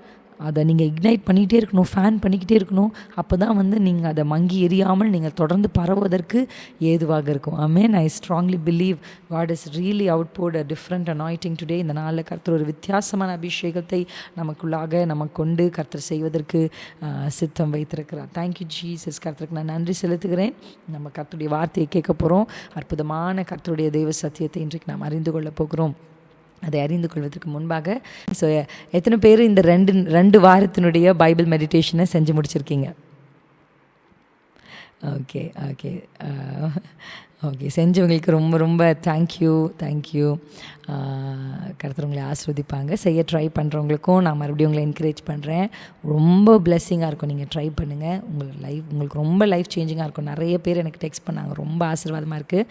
அதை நீங்கள் இக்னைட் பண்ணிக்கிட்டே இருக்கணும், ஃபேன் பண்ணிக்கிட்டே இருக்கணும். அப்போ தான் நீங்கள் அதை மங்கி எரியாமல் நீங்கள் தொடர்ந்து பரவுவதற்கு ஏதுவாக இருக்கும். ஆமென். I strongly believe God is really outpoured a different anointing today. இந்த நாளில் கர்த்தர் ஒரு வித்தியாசமான அபிஷேகத்தை நமக்குள்ளாக நமக்கு கொண்டு கர்த்தர் செய்வதற்கு சித்தம் வைத்திருக்கிறார். Thank you Jesus. கர்த்தருக்கு நான் நன்றி செலுத்துகிறேன். நம்ம கர்த்தருடைய வார்த்தையை கேட்க போகிறோம். அற்புதமான கர்த்தருடைய தெய்வ சத்தியத்தை இன்றைக்கு நாம் அறிந்து கொள்ள போகிறோம். அதை அறிந்து கொள்வதற்கு முன்பாக, ஸோ எத்தனை பேர் இந்த ரெண்டு வாரத்தினுடைய பைபிள் மெடிடேஷனை செஞ்சு முடிச்சிருக்கீங்க? ஓகே ஓகே ஓகே, செஞ்சவங்களுக்கு ரொம்ப ரொம்ப தேங்க்யூ. கர்த்தர் உங்களை ஆசீர்வதிப்பாங்க. செய்ய ட்ரை பண்ணுறவங்களுக்கும் நான் மறுபடியும் உங்களை என்கரேஜ் பண்ணுறேன். ரொம்ப பிளெஸ்ஸிங்காக இருக்கும். நீங்கள் ட்ரை பண்ணுங்கள். உங்களுக்கு ரொம்ப லைஃப் சேஞ்சிங்காக இருக்கும். நிறைய பேர் எனக்கு டெக்ஸ்ட் பண்ணாங்க, ரொம்ப ஆசீர்வாதமாக இருக்குது.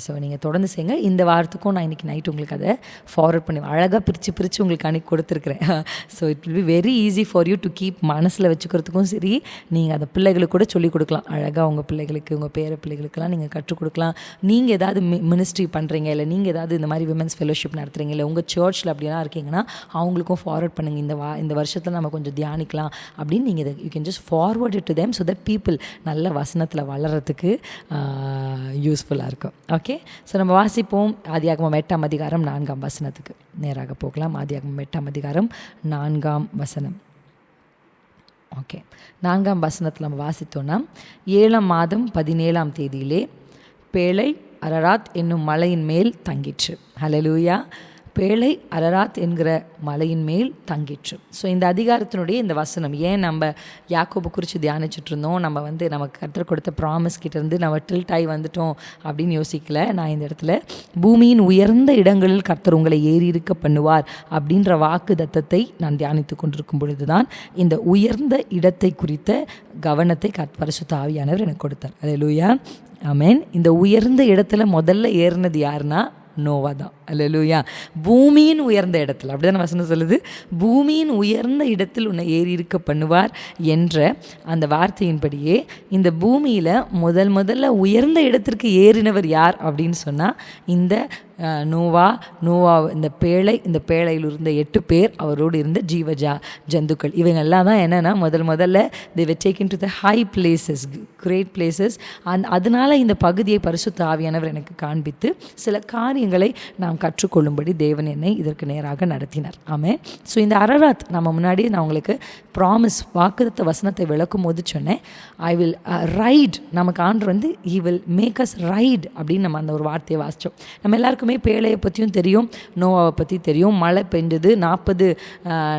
ஸோ நீங்கள் தொடர்ந்து செய்யுங்க. இந்த வாரத்துக்கும் நான் இன்றைக்கி நைட் உங்களுக்கு அதை ஃபார்வர்ட் பண்ணி அழகாக பிரித்து உங்களுக்கு அன்றைக்கி கொடுத்துருக்குறேன். So it will be very easy for you to keep மனசில் வச்சுக்கிறதுக்கும் சரி. நீங்கள் அதை பிள்ளைகளுக்கு கூட சொல்லிக் கொடுக்கலாம். அழகாக உங்கள் பிள்ளைகளுக்கு, உங்கள் பேர பிள்ளைகளுக்கெல்லாம் நீங்கள் கற்றுக் கொடுக்கலாம். நீங்கள் ஏதாவது மினிஸ்ட்ரி பண்ணுறீங்க, இல்லை நீங்கள் ஏதாவது இந்த மாதிரி விமென்ஸ் ஃபெலோஷிப் நடத்துகிறீங்க, இல்லை உங்கள் சர்ச்சில் அப்படிலாம் இருக்கீங்கன்னா அவங்களுக்கும் ஃபார்வர்ட் பண்ணுங்கள். இந்த வருஷத்தில் நம்ம கொஞ்சம் தியானிக்கலாம் அப்படின்னு நீங்கள் இதை you can just forward it to them so that people நல்ல வசனத்தில் வளர்கிறதுக்கு யூஸ்ஃபுல்லாக இருக்கும். ஓகே, ஸோ நம்ம வாசிப்போம். ஆதியாகமம் 8ஆம் அதிகாரம் 4ஆம் வசனத்துக்கு நேராக போகலாம். ஆதியாகமம் 8ஆம் அதிகாரம் 4ஆம் வசனம். ஓகே, 4ஆம் வசனத்தில் நம்ம வாசித்தோன்னா, 7ஆம் மாதம் 17ஆம் தேதியிலே பேழை அரராத் என்னும் மலையின் மேல் தங்கிற்று. ஹல்லேலூயா. பேழை அரராத் என்கிற மலையின் மேல் தங்கிற்று. ஸோ இந்த அதிகாரத்தினுடைய இந்த வசனம் ஏன் நம்ம யாக்கோபு குறித்து தியானிச்சுட்டு இருந்தோம், நமக்கு கர்த்தர் கொடுத்த ப்ராமிஸ் கிட்டேருந்து நம்ம டில்ட் ஆகி வந்துட்டோம் அப்படின்னு யோசிக்கல. நான் இந்த இடத்துல பூமியின் உயர்ந்த இடங்களில் கர்த்தர் உங்களை ஏறி இருக்க பண்ணுவார் அப்படின்ற வாக்கு தத்தத்தை நான் தியானித்து கொண்டிருக்கும் பொழுது தான் இந்த உயர்ந்த இடத்தை குறித்த கவனத்தை பரிசுத்த ஆவியானவர் எனக்கு கொடுத்தார். அல்லேலூயா, ஆமென். இந்த உயர்ந்த இடத்துல முதல்ல ஏறினது யாருன்னா நோவா தான். அல்லேலூயா. பூமியின் உயர்ந்த இடத்துல, அப்படிதான் வசனம் சொல்லுது, பூமியின் உயர்ந்த இடத்தில் உன்னை ஏறி இருக்க பண்ணுவார் என்ற அந்த வார்த்தையின்படியே இந்த பூமியில் முதல்ல உயர்ந்த இடத்திற்கு ஏறினவர் யார் அப்படின்னு சொன்னால் இந்த நோவா. இந்த பேழையில் இருந்த 8 பேர், அவரோடு இருந்த ஜந்துக்கள், இவங்கெல்லாம் தான் என்னென்னா முதல்ல they were taken to the high places, great places. அதனால இந்த பகுதியை பரிசுத்த ஆவியானவர் எனக்கு காண்பித்து சில காரியங்களை நாம் கற்றுக்கொள்ளும்படி தேவன் என்னை இதற்கு நேராக நடத்தினார். ஆமென். ஸோ இந்த அரராத் நம்ம முன்னாடியே நான் உங்களுக்கு ப்ராமிஸ் வாக்குத்த வசனத்தை விளக்கும் போது சொன்னேன், ஐ வில் ரைட். நமக்கு ஆண்டவர் வந்து he will make us ride அப்படின்னு நம்ம அந்த ஒரு வார்த்தையை வாசித்தோம். நம்ம எல்லாருக்குமே பேழையை பற்றியும் தெரியும், நோவாவை பற்றி தெரியும். மழை பெஞ்சது, 40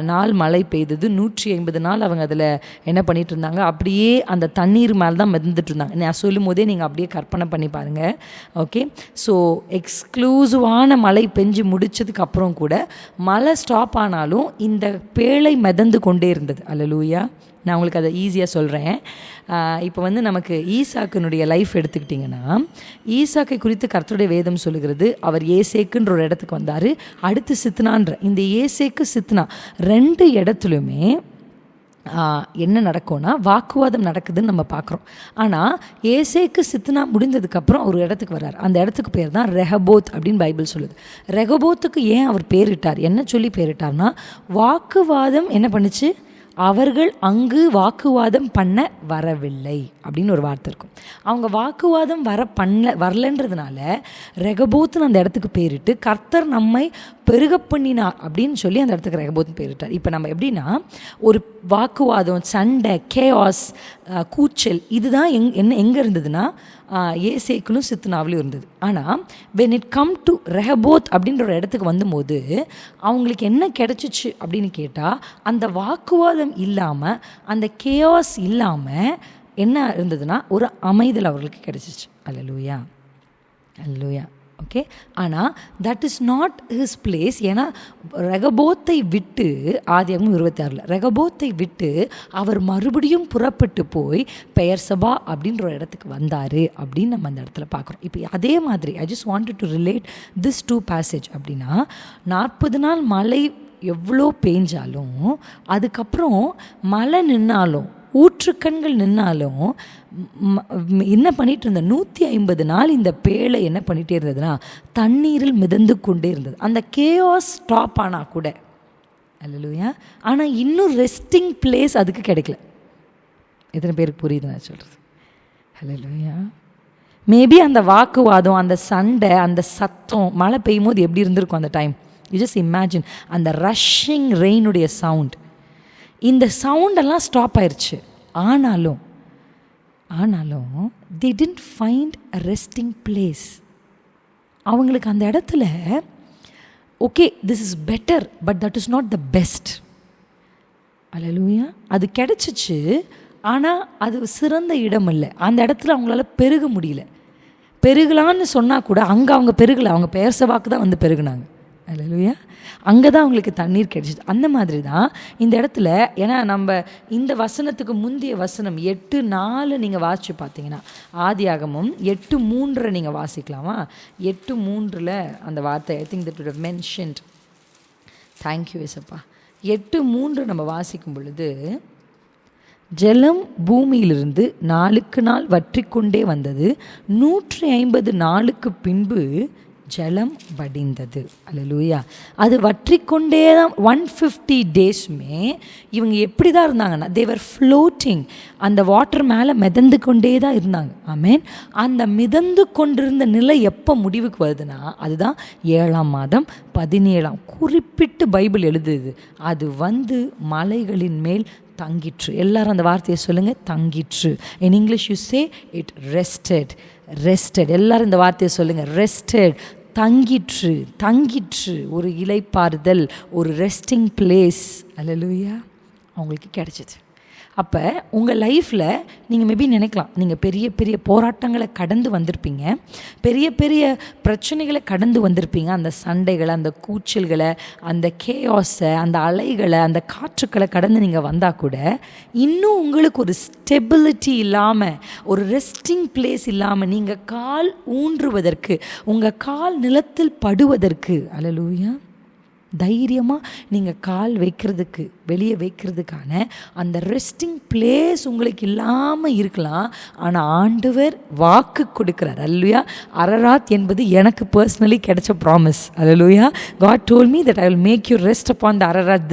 நாள் மழை பெய்தது, 150 நாள் அவங்க அதில் என்ன பண்ணிட்டு இருந்தாங்க, அப்படியே அந்த தண்ணீர் மேலே தான் மிதந்துட்டு இருந்தாங்க. நான் சொல்லும் போதே நீங்கள் அப்படியே கற்பனை பண்ணி பாருங்கள். ஓகே, ஸோ எக்ஸ்க்ளூசிவான மழை பெஞ்சு முடிச்சதுக்கு அப்புறம் கூட மழை ஸ்டாப் ஆனாலும் இந்த பேழை மிதந்து கொண்டே இருந்தது. அல்லேலூயா. நான் உங்களுக்கு அதை ஈஸியாக சொல்கிறேன். இப்போ வந்து நமக்கு ஈசாக்கினுடைய லைஃப் எடுத்துக்கிட்டிங்கன்னா, ஈசாக்கை குறித்து கர்த்தருடைய வேதம் சொல்லுகிறது, அவர் ஏசேக்குன்ற ஒரு இடத்துக்கு வந்தார், அடுத்து சித்னான்ற. இந்த ஏசேக்கு சித்னா 2 இடத்துலையுமே என்ன நடக்கும்னா வாக்குவாதம் நடக்குதுன்னு நம்ம பார்க்குறோம். ஆனால் ஏசேக்கு சித்னா முடிந்ததுக்கப்புறம் ஒரு இடத்துக்கு வர்றார். அந்த இடத்துக்கு பேர் தான் ரெஹபோத் அப்படின்னு பைபிள் சொல்லுது. ரெஹபோத்துக்கு ஏன் அவர் பேரிட்டார், என்ன சொல்லி பேரிட்டார்னா, வாக்குவாதம் என்ன பண்ணுச்சு, அவர்கள் அங்கு வாக்குவாதம் பண்ண வரவில்லை அப்படின்னு ஒரு வார்த்தை இருக்கும். அவங்க வாக்குவாதம் வரலன்றதுனால ரெகபோத்துன்னு அந்த இடத்துக்கு பேரிட்டு கர்த்தர் நம்மை பெருக பண்ணினார் அப்படின்னு சொல்லி அந்த இடத்துக்கு ரெகபோத்துன்னு பேரிட்டார். இப்போ நம்ம எப்படின்னா, ஒரு வாக்குவாதம், சண்டை, கேஆஸ், கூச்சல், இதுதான் எங்கே இருந்ததுன்னா ஏசேக்குலும் சித்னாவிலும் இருந்தது. ஆனால் when it come to Rehoboth அப்படின்ற ஒரு இடத்துக்கு வந்தபோது அவங்களுக்கு என்ன கிடைச்சிச்சு அப்படின்னு கேட்டால், அந்த வாக்குவாதம் இல்லாமல், அந்த கேஆஸ் இல்லாமல் என்ன இருந்ததுன்னா ஒரு அமைதல் அவர்களுக்கு கிடைச்சிச்சு. அல்லேலூயா, அல்லேலூயா. ஓகே, ஆனால் that is not his place. ஏன்னா ரெகபோத்தை விட்டு, ஆதியாகமம் 26 ரெகபோத்தை விட்டு அவர் மறுபடியும் புறப்பட்டு போய் பெயர்சபா அப்படின்ற ஒரு இடத்துக்கு வந்தார் அப்படின்னு நம்ம அந்த இடத்துல பார்க்குறோம். இப்போ அதே மாதிரி I just wanted to relate this 2 passage. அப்படின்னா 40 நாள் மழை எவ்வளோ பெஞ்சாலும், அதுக்கப்புறம் மழை நின்னாலும், ஊற்றுக்கண்கள் நின்னாலும் என்ன பண்ணிட்டு இருந்த 150 நாள் இந்த பேழை என்ன பண்ணிகிட்டே இருந்ததுன்னா தண்ணீரில் மிதந்து கொண்டே இருந்தது. அந்த கேஆஸ் ஸ்டாப் ஆனால் கூட, அல்லேலூயா, ஆனால் இன்னும் ரெஸ்டிங் பிளேஸ் அதுக்கு கிடைக்கல. எத்தனை பேருக்கு புரியுது நான் சொல்கிறது? அல்லேலூயா. மேபி அந்த வாக்குவாதம், அந்த சண்டை, அந்த சத்தம், மழை பெய்யும் போது எப்படி இருந்திருக்கும் அந்த டைம், யூ ஜஸ்ட் இமேஜின். அந்த ரஷ்ஷிங் ரெயினுடைய சவுண்ட், இந்த சவுண்டெல்லாம் ஸ்டாப் ஆயிடுச்சு. ஆனாலும் they didn't find a resting place. அவங்களுக்கு அந்த இடத்துல okay, this is better, but that is not the best. அல்லேலூயா. அது கிடைச்சிச்சு, ஆனால் அது சிறந்த இடம் இல்லை. அந்த இடத்துல அவங்களால பெருக முடியல. பெருகலான்னு சொன்னால் கூட அங்கே அவங்க பெருகலை, அவங்க பெயர்சபாக்கு தான் வந்து பெருகுனாங்க. அல்லேலூயா. அங்கே தான் அவங்களுக்கு தண்ணீர் கிடைச்சிது. அந்த மாதிரி தான் இந்த இடத்துல, ஏன்னா நம்ம இந்த வசனத்துக்கு முந்தைய வசனம் 8:4 நீங்கள் வாசித்து பார்த்தீங்கன்னா, ஆதியாகமம் 8:3 நீங்கள் வாசிக்கலாமா? 8:3 அந்த வார்த்தை, I think that would have mentioned. Thank you ஏசப்பா. 8:3 நம்ம வாசிக்கும் பொழுது, ஜலம் பூமியிலிருந்து நாளுக்கு நாள் வற்றி கொண்டே வந்தது, 150 நாளுக்கு பின்பு ஜலம் வடிந்தது. அல்லேலூயா. அது வற்றி கொண்டே தான் 150 டேஸுமே இவங்க எப்படி தான் இருந்தாங்கன்னா, தேவர் ஃப்ளோட்டிங், அந்த வாட்டர் மேலே மிதந்து கொண்டே தான் இருந்தாங்க. ஆமேன். அந்த மிதந்து கொண்டிருந்த நிலை எப்போ முடிவுக்கு வருதுன்னா, அதுதான் 7ஆம் மாதம் 17ஆம் குறிப்பிட்டு பைபிள் எழுதுது. அது வந்து மலைகளின் மேல் தங்கிற்று. எல்லாரும் அந்த வார்த்தையை சொல்லுங்கள், தங்கிற்று. In English you say it rested. Rested. எல்லாரும் இந்த வார்த்தையை சொல்லுங்கள், ரெஸ்டட். தங்கிற்று, தங்கிற்று. ஒரு இளைப்பாறுதல், ஒரு ரெஸ்டிங் பிளேஸ். அல்லேலூயா, அவங்களுக்கு கிடைச்சிது. அப்போ உங்கள் லைஃப்பில் நீங்கள் மேபி நினைக்கலாம், நீங்கள் பெரிய பெரிய போராட்டங்களை கடந்து வந்திருப்பீங்க, பெரிய பெரிய பிரச்சனைகளை கடந்து வந்திருப்பீங்க. அந்த சண்டைகளை, அந்த கூச்சல்களை, அந்த கேயாஸை, அந்த அலைகளை, அந்த காற்றுக்களை கடந்து நீங்கள் வந்தால் கூட இன்னும் உங்களுக்கு ஒரு ஸ்டெபிலிட்டி இல்லாமல், ஒரு ரெஸ்டிங் பிளேஸ் இல்லாமல், நீங்கள் கால் ஊன்றுவதற்கு, உங்கள் கால் நிலத்தில் படுவதற்கு, அல்லேலூயா, தைரியமாக நீங்கள் கால் வைக்கிறதுக்கு, வெளியே வைக்கிறதுக்கான அந்த ரெஸ்டிங் பிளேஸ் உங்களுக்கு இல்லாமல் இருக்கலாம். ஆனால் ஆண்டவர் வாக்கு கொடுக்குறார். அல்லேலூயா. அரராத் என்பது எனக்கு பர்சனலி கிடைச்ச promise. Hallelujah. God told me that I will make you rest upon the Ararat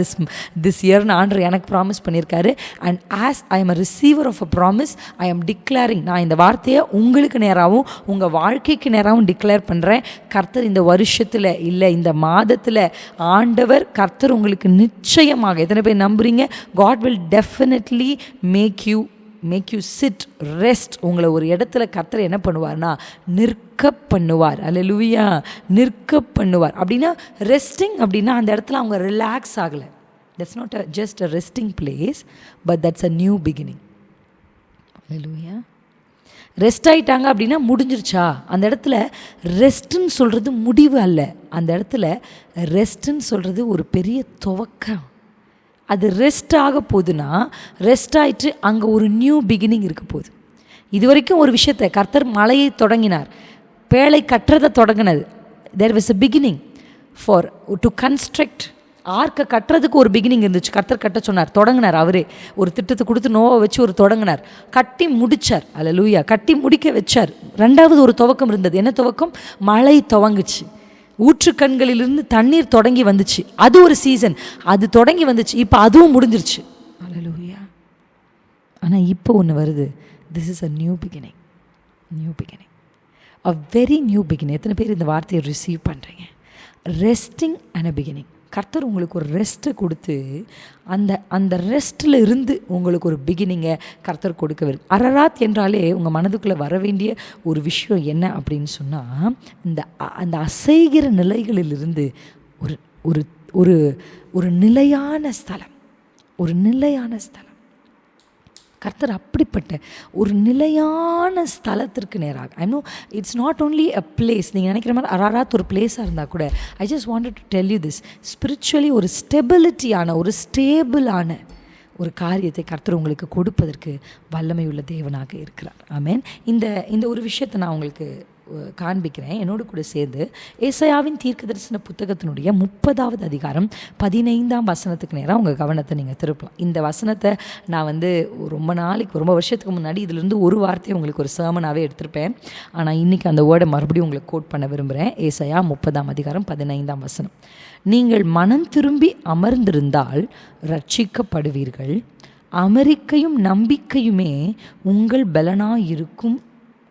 this year. ஆண்டவர் எனக்கு ப்ராமிஸ் பண்ணியிருக்காரு. And as I am a receiver of a promise, I am declaring. நான் இந்த வார்த்தையை உங்களுக்கு நேராகவும் உங்கள் வாழ்க்கைக்கு நேராகவும் டிக்ளேர் பண்ணுறேன். கர்த்தர் இந்த வருஷத்தில் இல்லை, இந்த மாதத்தில் ஆண்டவர் கர்த்தர் உங்களுக்கு நிச்சயமாக, எத்தனை பேர் நம்புறீங்க? God will definitely make you sit, rest. உங்களை ஒரு இடத்துல கர்த்தர் என்ன பண்ணுவார்னா நிற்க பண்ணுவார். அல்லேலூயா, நிற்க பண்ணுவார். அப்படின்னா ரெஸ்டிங் அப்படின்னா அந்த இடத்துல அவங்க ரிலாக்ஸ் ஆகலை. That's not just a resting place, but that's a new beginning. Hallelujah. Rest ஆகிட்டாங்க அப்படின்னா முடிஞ்சிருச்சா? அந்த இடத்துல ரெஸ்ட்டுன்னு சொல்கிறது முடிவு அல்ல. அந்த இடத்துல ரெஸ்ட்டுன்னு சொல்கிறது ஒரு பெரிய துவக்கம். அது ரெஸ்ட் ஆக போகுதுன்னா, ரெஸ்ட் ஆகிட்டு அங்கே ஒரு நியூ பிகினிங் இருக்க போகுது. இது வரைக்கும் ஒரு விஷயத்தை கர்த்தர் மலையை தொடங்கினார், பேழை கட்டுறதை தொடங்கினது. There was a beginning for to construct. ஆர்க்கை கட்டுறதுக்கு ஒரு பிகினிங் இருந்துச்சு. கர்த்தர் கட்ட சொன்னார், தொடங்கினார். அவரே ஒரு திட்டத்தை கொடுத்து நோவை வச்சு ஒரு தொடங்கினார், கட்டி முடித்தார். அல்லேலூயா, கட்டி முடிக்க வச்சார். ரெண்டாவது ஒரு துவக்கம் இருந்தது. என்ன துவக்கம்? மழை துவங்குச்சு. ஊற்றுக்கண்களிலிருந்து தண்ணீர் தொடங்கி வந்துச்சு. அது ஒரு சீசன், அது தொடங்கி வந்துச்சு. இப்போ அதுவும் முடிஞ்சிருச்சு. அல்லேலூயா. ஆனால் இப்போ ஒன்று வருது. This is a new beginning. New beginning, a very new beginning. எத்தனை பேர் இந்த வார்த்தையை ரிசீவ் பண்ணுறீங்க? Resting and a beginning. கர்த்தர் உங்களுக்கு ஒரு ரெஸ்ட்டை கொடுத்து அந்த ரெஸ்ட்டில் இருந்து உங்களுக்கு ஒரு பிகினிங்கை கர்த்தர் கொடுக்க வரும். அரராத் என்றாலே உங்கள் மனதுக்குள்ளே வர வேண்டிய ஒரு விஷயம் என்ன அப்படின்னு சொன்னால், அந்த அசைகிற நிலைகளிலிருந்து ஒரு ஒரு ஒரு ஒரு நிலையான ஸ்தலம், ஒரு நிலையான ஸ்தலம். கர்த்தர் அப்படிப்பட்ட ஒரு நிலையான ஸ்தலத்திற்கு நேராக, I know it's not only a place. நீங்கள் நினைக்கிற மாதிரி அரராத் ஒரு பிளேஸாக இருந்தால் கூட, I just wanted to tell you this, spiritually ஒரு ஸ்டெபிலிட்டியான, ஒரு ஸ்டேபிளான ஒரு காரியத்தை கர்த்தர் உங்களுக்கு கொடுப்பதற்கு வல்லமை உள்ள தேவனாக இருக்கிறார். ஆமென். இந்த ஒரு விஷயத்தை நான் உங்களுக்கு காண்பிக்கிறேன் என்னோடு கூட சேர்ந்து. ஏசாயாவின் தீர்க்கதரிசன புத்தகத்தினுடைய 30வது அதிகாரம் 15ஆம் வசனத்துக்கு நேரம் உங்கள் கவனத்தை நீங்கள் திருப்பலாம். இந்த வசனத்தை நான் ரொம்ப வருஷத்துக்கு முன்னாடி இதிலிருந்து ஒரு வார்த்தையை உங்களுக்கு ஒரு சர்மனாகவே எடுத்திருப்பேன். ஆனால் இன்றைக்கி அந்த வேர்டை மறுபடியும் உங்களுக்கு கோட் பண்ண விரும்புகிறேன். ஏசாயா 30ஆம் அதிகாரம் 15ஆம் வசனம். நீங்கள் மனம் திரும்பி அமர்ந்திருந்தால் ரட்சிக்கப்படுவீர்கள், அமெரிக்கையும் நம்பிக்கையுமே உங்கள் பலனாயிருக்கும்.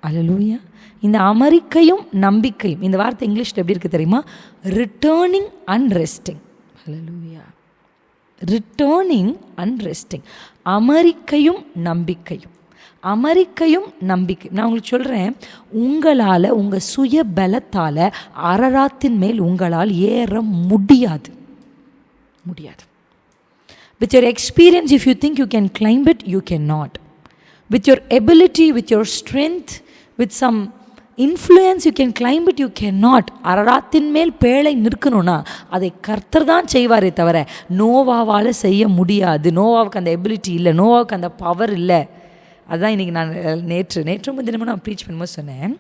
அல்லேலூயா. இந்த அமெரிக்கையும் நம்பிக்கையும், இந்த வார்த்தை இங்கிலீஷில் எப்படி இருக்குது தெரியுமா? Returning and resting. அல்லேலூயா. Returning and resting. அமெரிக்கையும் நம்பிக்கையும், அமெரிக்கையும் நம்பிக்கை. நான் உங்களுக்கு சொல்கிறேன், உங்களால், உங்கள் சுய பலத்தால் அரராத்தின் மேல் உங்களால் ஏற முடியாது. With your experience, if you think you can climb it, you cannot. With your ability, with your strength, with some influence, you can climb it, you cannot. அரராத்தின் மேல் பேழை நிற்கணும்னா அதை கர்த்தர் தான் செய்வாரே தவிர நோவாவால் செய்ய முடியாது. நோவாவுக்கு அந்த எபிலிட்டி இல்லை, நோவாவுக்கு அந்த பவர் இல்லை. அதுதான் இன்றைக்கி நான் நேற்று முன்தினமும் நான் ப்ரீச் பண்ணும்போது சொன்னேன்,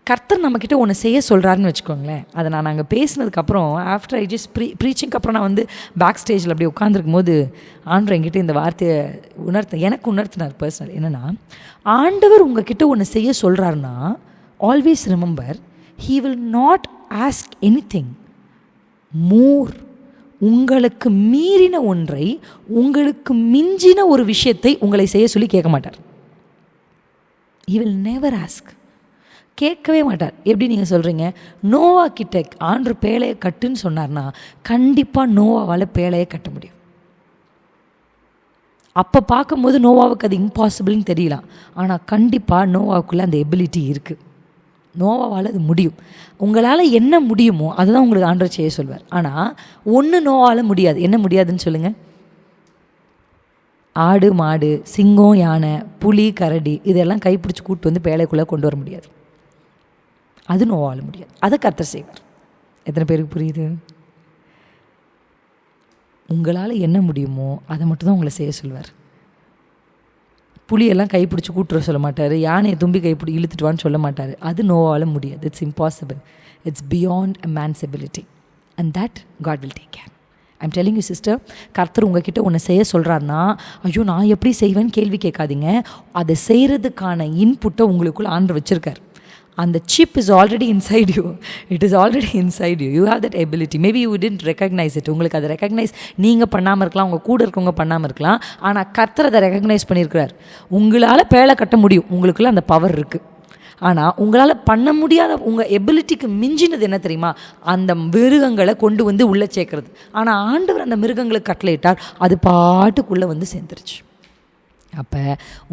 கர்த்தர் நம்மக்கிட்ட ஒன்று செய்ய சொல்கிறாருன்னு வச்சுக்கோங்களேன். அதை நான் நாங்கள் பேசினதுக்கப்புறம், ஆஃப்டர் ஐ ஜஸ்ட் ப்ரீச்சிங்க்கு அப்புறம் நான் பேக் ஸ்டேஜில் அப்படி உட்காந்துருக்கும் போது ஆண்டவர் என்கிட்ட இந்த வார்த்தையை எனக்கு உணர்த்தினார் பர்சனல். என்னென்னா, ஆண்டவர் உங்ககிட்ட ஒன்று செய்ய சொல்கிறாருன்னா always remember, he will not ask anything மோர். உங்களுக்கு மீறின ஒன்றை, உங்களுக்கு மிஞ்சின ஒரு விஷயத்தை உங்களை செய்ய சொல்லி கேட்க மாட்டார். He will never ask. கேட்கவே மாட்டார். எப்படி நீங்கள் சொல்கிறீங்க? நோவா கிட்ட ஆண்டவர் பேழையை கட்டுன்னு சொன்னார்னா கண்டிப்பாக நோவாவால் பேழையை கட்ட முடியும். அப்போ பார்க்கும்போது நோவாவுக்கு அது இம்பாசிபிள்னு தெரியலாம், ஆனால் கண்டிப்பாக நோவாவுக்குள்ளே அந்த எபிலிட்டி இருக்குது. நோவாவால் அது முடியும். உங்களால் என்ன முடியுமோ அதை தான் உங்களுக்கு ஆண்டவர் செய்ய சொல்வார். ஆனால் ஒன்று நோவால் முடியாது. என்ன முடியாதுன்னு சொல்லுங்கள்? ஆடு மாடு சிங்கம் யானை புலி கரடி இதெல்லாம் கைப்பிடிச்சி கூப்பிட்டு வந்து பேழைக்குள்ளே கொண்டு வர முடியாது. அது நோவால் முடியாது. அதை கர்த்தர் செய்வார். எத்தனை பேருக்கு புரியுது? உங்களால் என்ன முடியுமோ அதை மட்டும்தான் உங்களை செய்ய சொல்வார். புளியெல்லாம் கைப்பிடிச்சி கூட்டுற சொல்ல மாட்டார். யானையை தும்பி கைப்பிடி இழுத்துட்டுவான்னு சொல்ல மாட்டார். அது நோவால் முடியாது. It's impossible. It's beyond a man's ability and that God will take care. I'm telling you sister, கர்த்தர் உங்ககிட்ட ஒன்று செய்ய சொல்கிறாருன்னா, ஐயோ நான் எப்படி செய்வேன்னு கேள்வி கேட்காதீங்க. அதை செய்கிறதுக்கான இன்புட்டை உங்களுக்குள்ள ஆண்டவர் வச்சுருக்கார். அந்த chip is already inside you. It is already inside you. You have that ability. Maybe you didn't recognise it. உங்களுக்கு அதை ரெக்கக்னைஸ் நீங்கள் பண்ணாமல் இருக்கலாம், உங்கள் கூட இருக்கவங்க பண்ணாமல் இருக்கலாம். ஆனால் கர்த்தர் அதை ரெக்கக்னைஸ் பண்ணியிருக்கிறார். உங்களால் பேழை கட்ட முடியும். உங்களுக்குள்ள அந்த பவர் இருக்குது. ஆனால் உங்களால் பண்ண முடியாத உங்கள் எபிலிட்டிக்கு மிஞ்சினது என்ன தெரியுமா? அந்த மிருகங்களை கொண்டு வந்து உள்ளே சேர்க்குறது. ஆனால் ஆண்டவர் அந்த மிருகங்களுக்கு கட்டளையிட்டார், அது பாட்டுக்குள்ளே வந்து சேர்ந்துருச்சு. அப்போ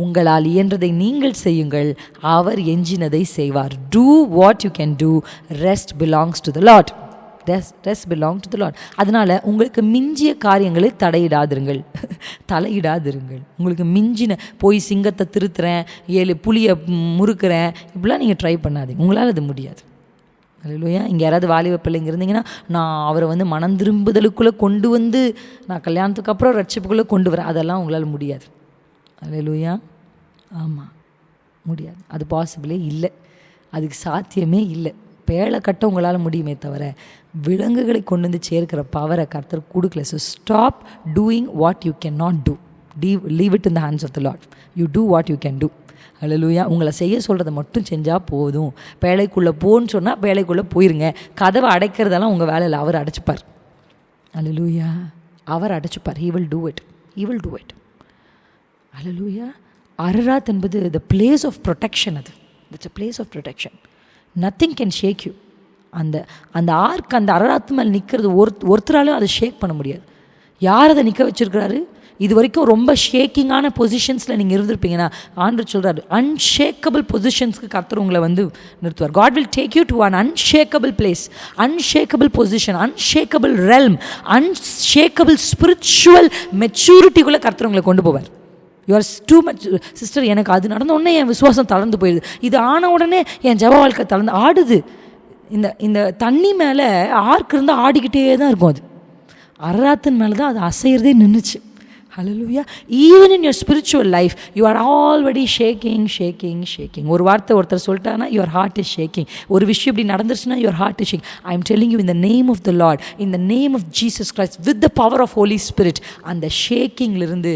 உங்களால் இயன்றதை நீங்கள் செய்யுங்கள், அவர் எஞ்சினதை செய்வார். Do what you can do. Rest belongs to the Lord. Rest belong to the Lord. அதனால் உங்களுக்கு மிஞ்சிய காரியங்களை தலையிடாதிருங்கள். உங்களுக்கு மிஞ்சின போய் சிங்கத்தை திருத்துறேன், 7 புலியை முறுக்கிறேன், இப்படிலாம் நீங்கள் ட்ரை பண்ணாதீங்க. உங்களால் அது முடியாது. அல்லேலூயா. இங்கே யாராவது வாலிப பிள்ளைங்க இருந்தீங்கன்னா, நான் அவரை வந்து மனம் திரும்புதலுக்குள்ளே கொண்டு வந்து நான் கல்யாணத்துக்கு அப்புறம் ரட்சிப்புக்குள்ளே கொண்டு வரேன், அதெல்லாம் உங்களால் முடியாது. அல்லேலூயா. ஆமாம், முடியாது. அது பாசிபிளே இல்லை. அதுக்கு சாத்தியமே இல்லை. பேழை கட்ட உங்களால் முடியுமே தவிர விலங்குகளை கொண்டு வந்து சேர்க்கிற பவரை கர்த்தர் கொடுக்கல. So stop doing what you can not do. Leave it in the hands of the Lord. You do what you can do. அல்லேலூயா. உங்களை செய்ய சொல்கிறத மட்டும் செஞ்சால் போதும். பேழைக்குள்ளே போன்னு சொன்னால் பேழைக்குள்ளே போயிருங்க. கதவை அடைக்கிறதெல்லாம் உங்கள் வேலையில் அவர் அடைச்சிப்பார். அல்லேலூயா. அவர் அடைச்சிப்பார். He will do it. He will do it. அல்லேலூயா. அரராத் என்பது த பிளேஸ் ஆஃப் ப்ரொடெக்ஷன். அது it's a place of protection. Nothing can shake you. அந்த ஆர்க் அந்த அரராத்து மேலே நிற்கிறது ஒருத்தராலும் அதை ஷேக் பண்ண முடியாது. யார் அதை நிற்க வச்சுருக்கிறாரு? இது வரைக்கும் ரொம்ப ஷேக்கிங்கான பொசிஷன்ஸில் நீங்கள் இருந்திருப்பீங்கன்னா ஆண்டவர் சொல்கிறாரு, அன்ஷேக்கபிள் பொசிஷன்ஸ்க்கு கர்த்தர் உங்களை வந்து நிறுத்துவார். God will take you to an unshakable place, unshakable position, unshakable realm, unshakable spiritual மெச்சூரிட்டிக்குள்ளே கர்த்தர் உங்களை கொண்டு போவார். You are too much sister. எனக்கு அது நடந்த உடனே என் விசுவாசம் தளர்ந்து போயிடுது. இது ஆன உடனே என் ஜெப வாழ்க்கை தளர்ந்து ஆடுது. இந்த தண்ணி மேலே ஆர்க் இருந்தால் ஆடிக்கிட்டே தான் இருக்கும். அது அரராத்தின் மேலே தான் அது அசைகிறதே நின்றுச்சு. ஹல்லேலூயா. Even in your spiritual life you are already shaking. ஒரு வார்த்தை ஒருத்தர் சொல்லிட்டாங்கன்னா யுவர் ஹார்ட் இஸ் ஷேக்கிங். ஒரு விஷயம் இப்படி நடந்துருச்சுன்னா your heart is shaking. I am telling you in the name of the Lord, in the name of Jesus Christ, with the power of Holy Spirit, அந்த ஷேக்கிங்லேருந்து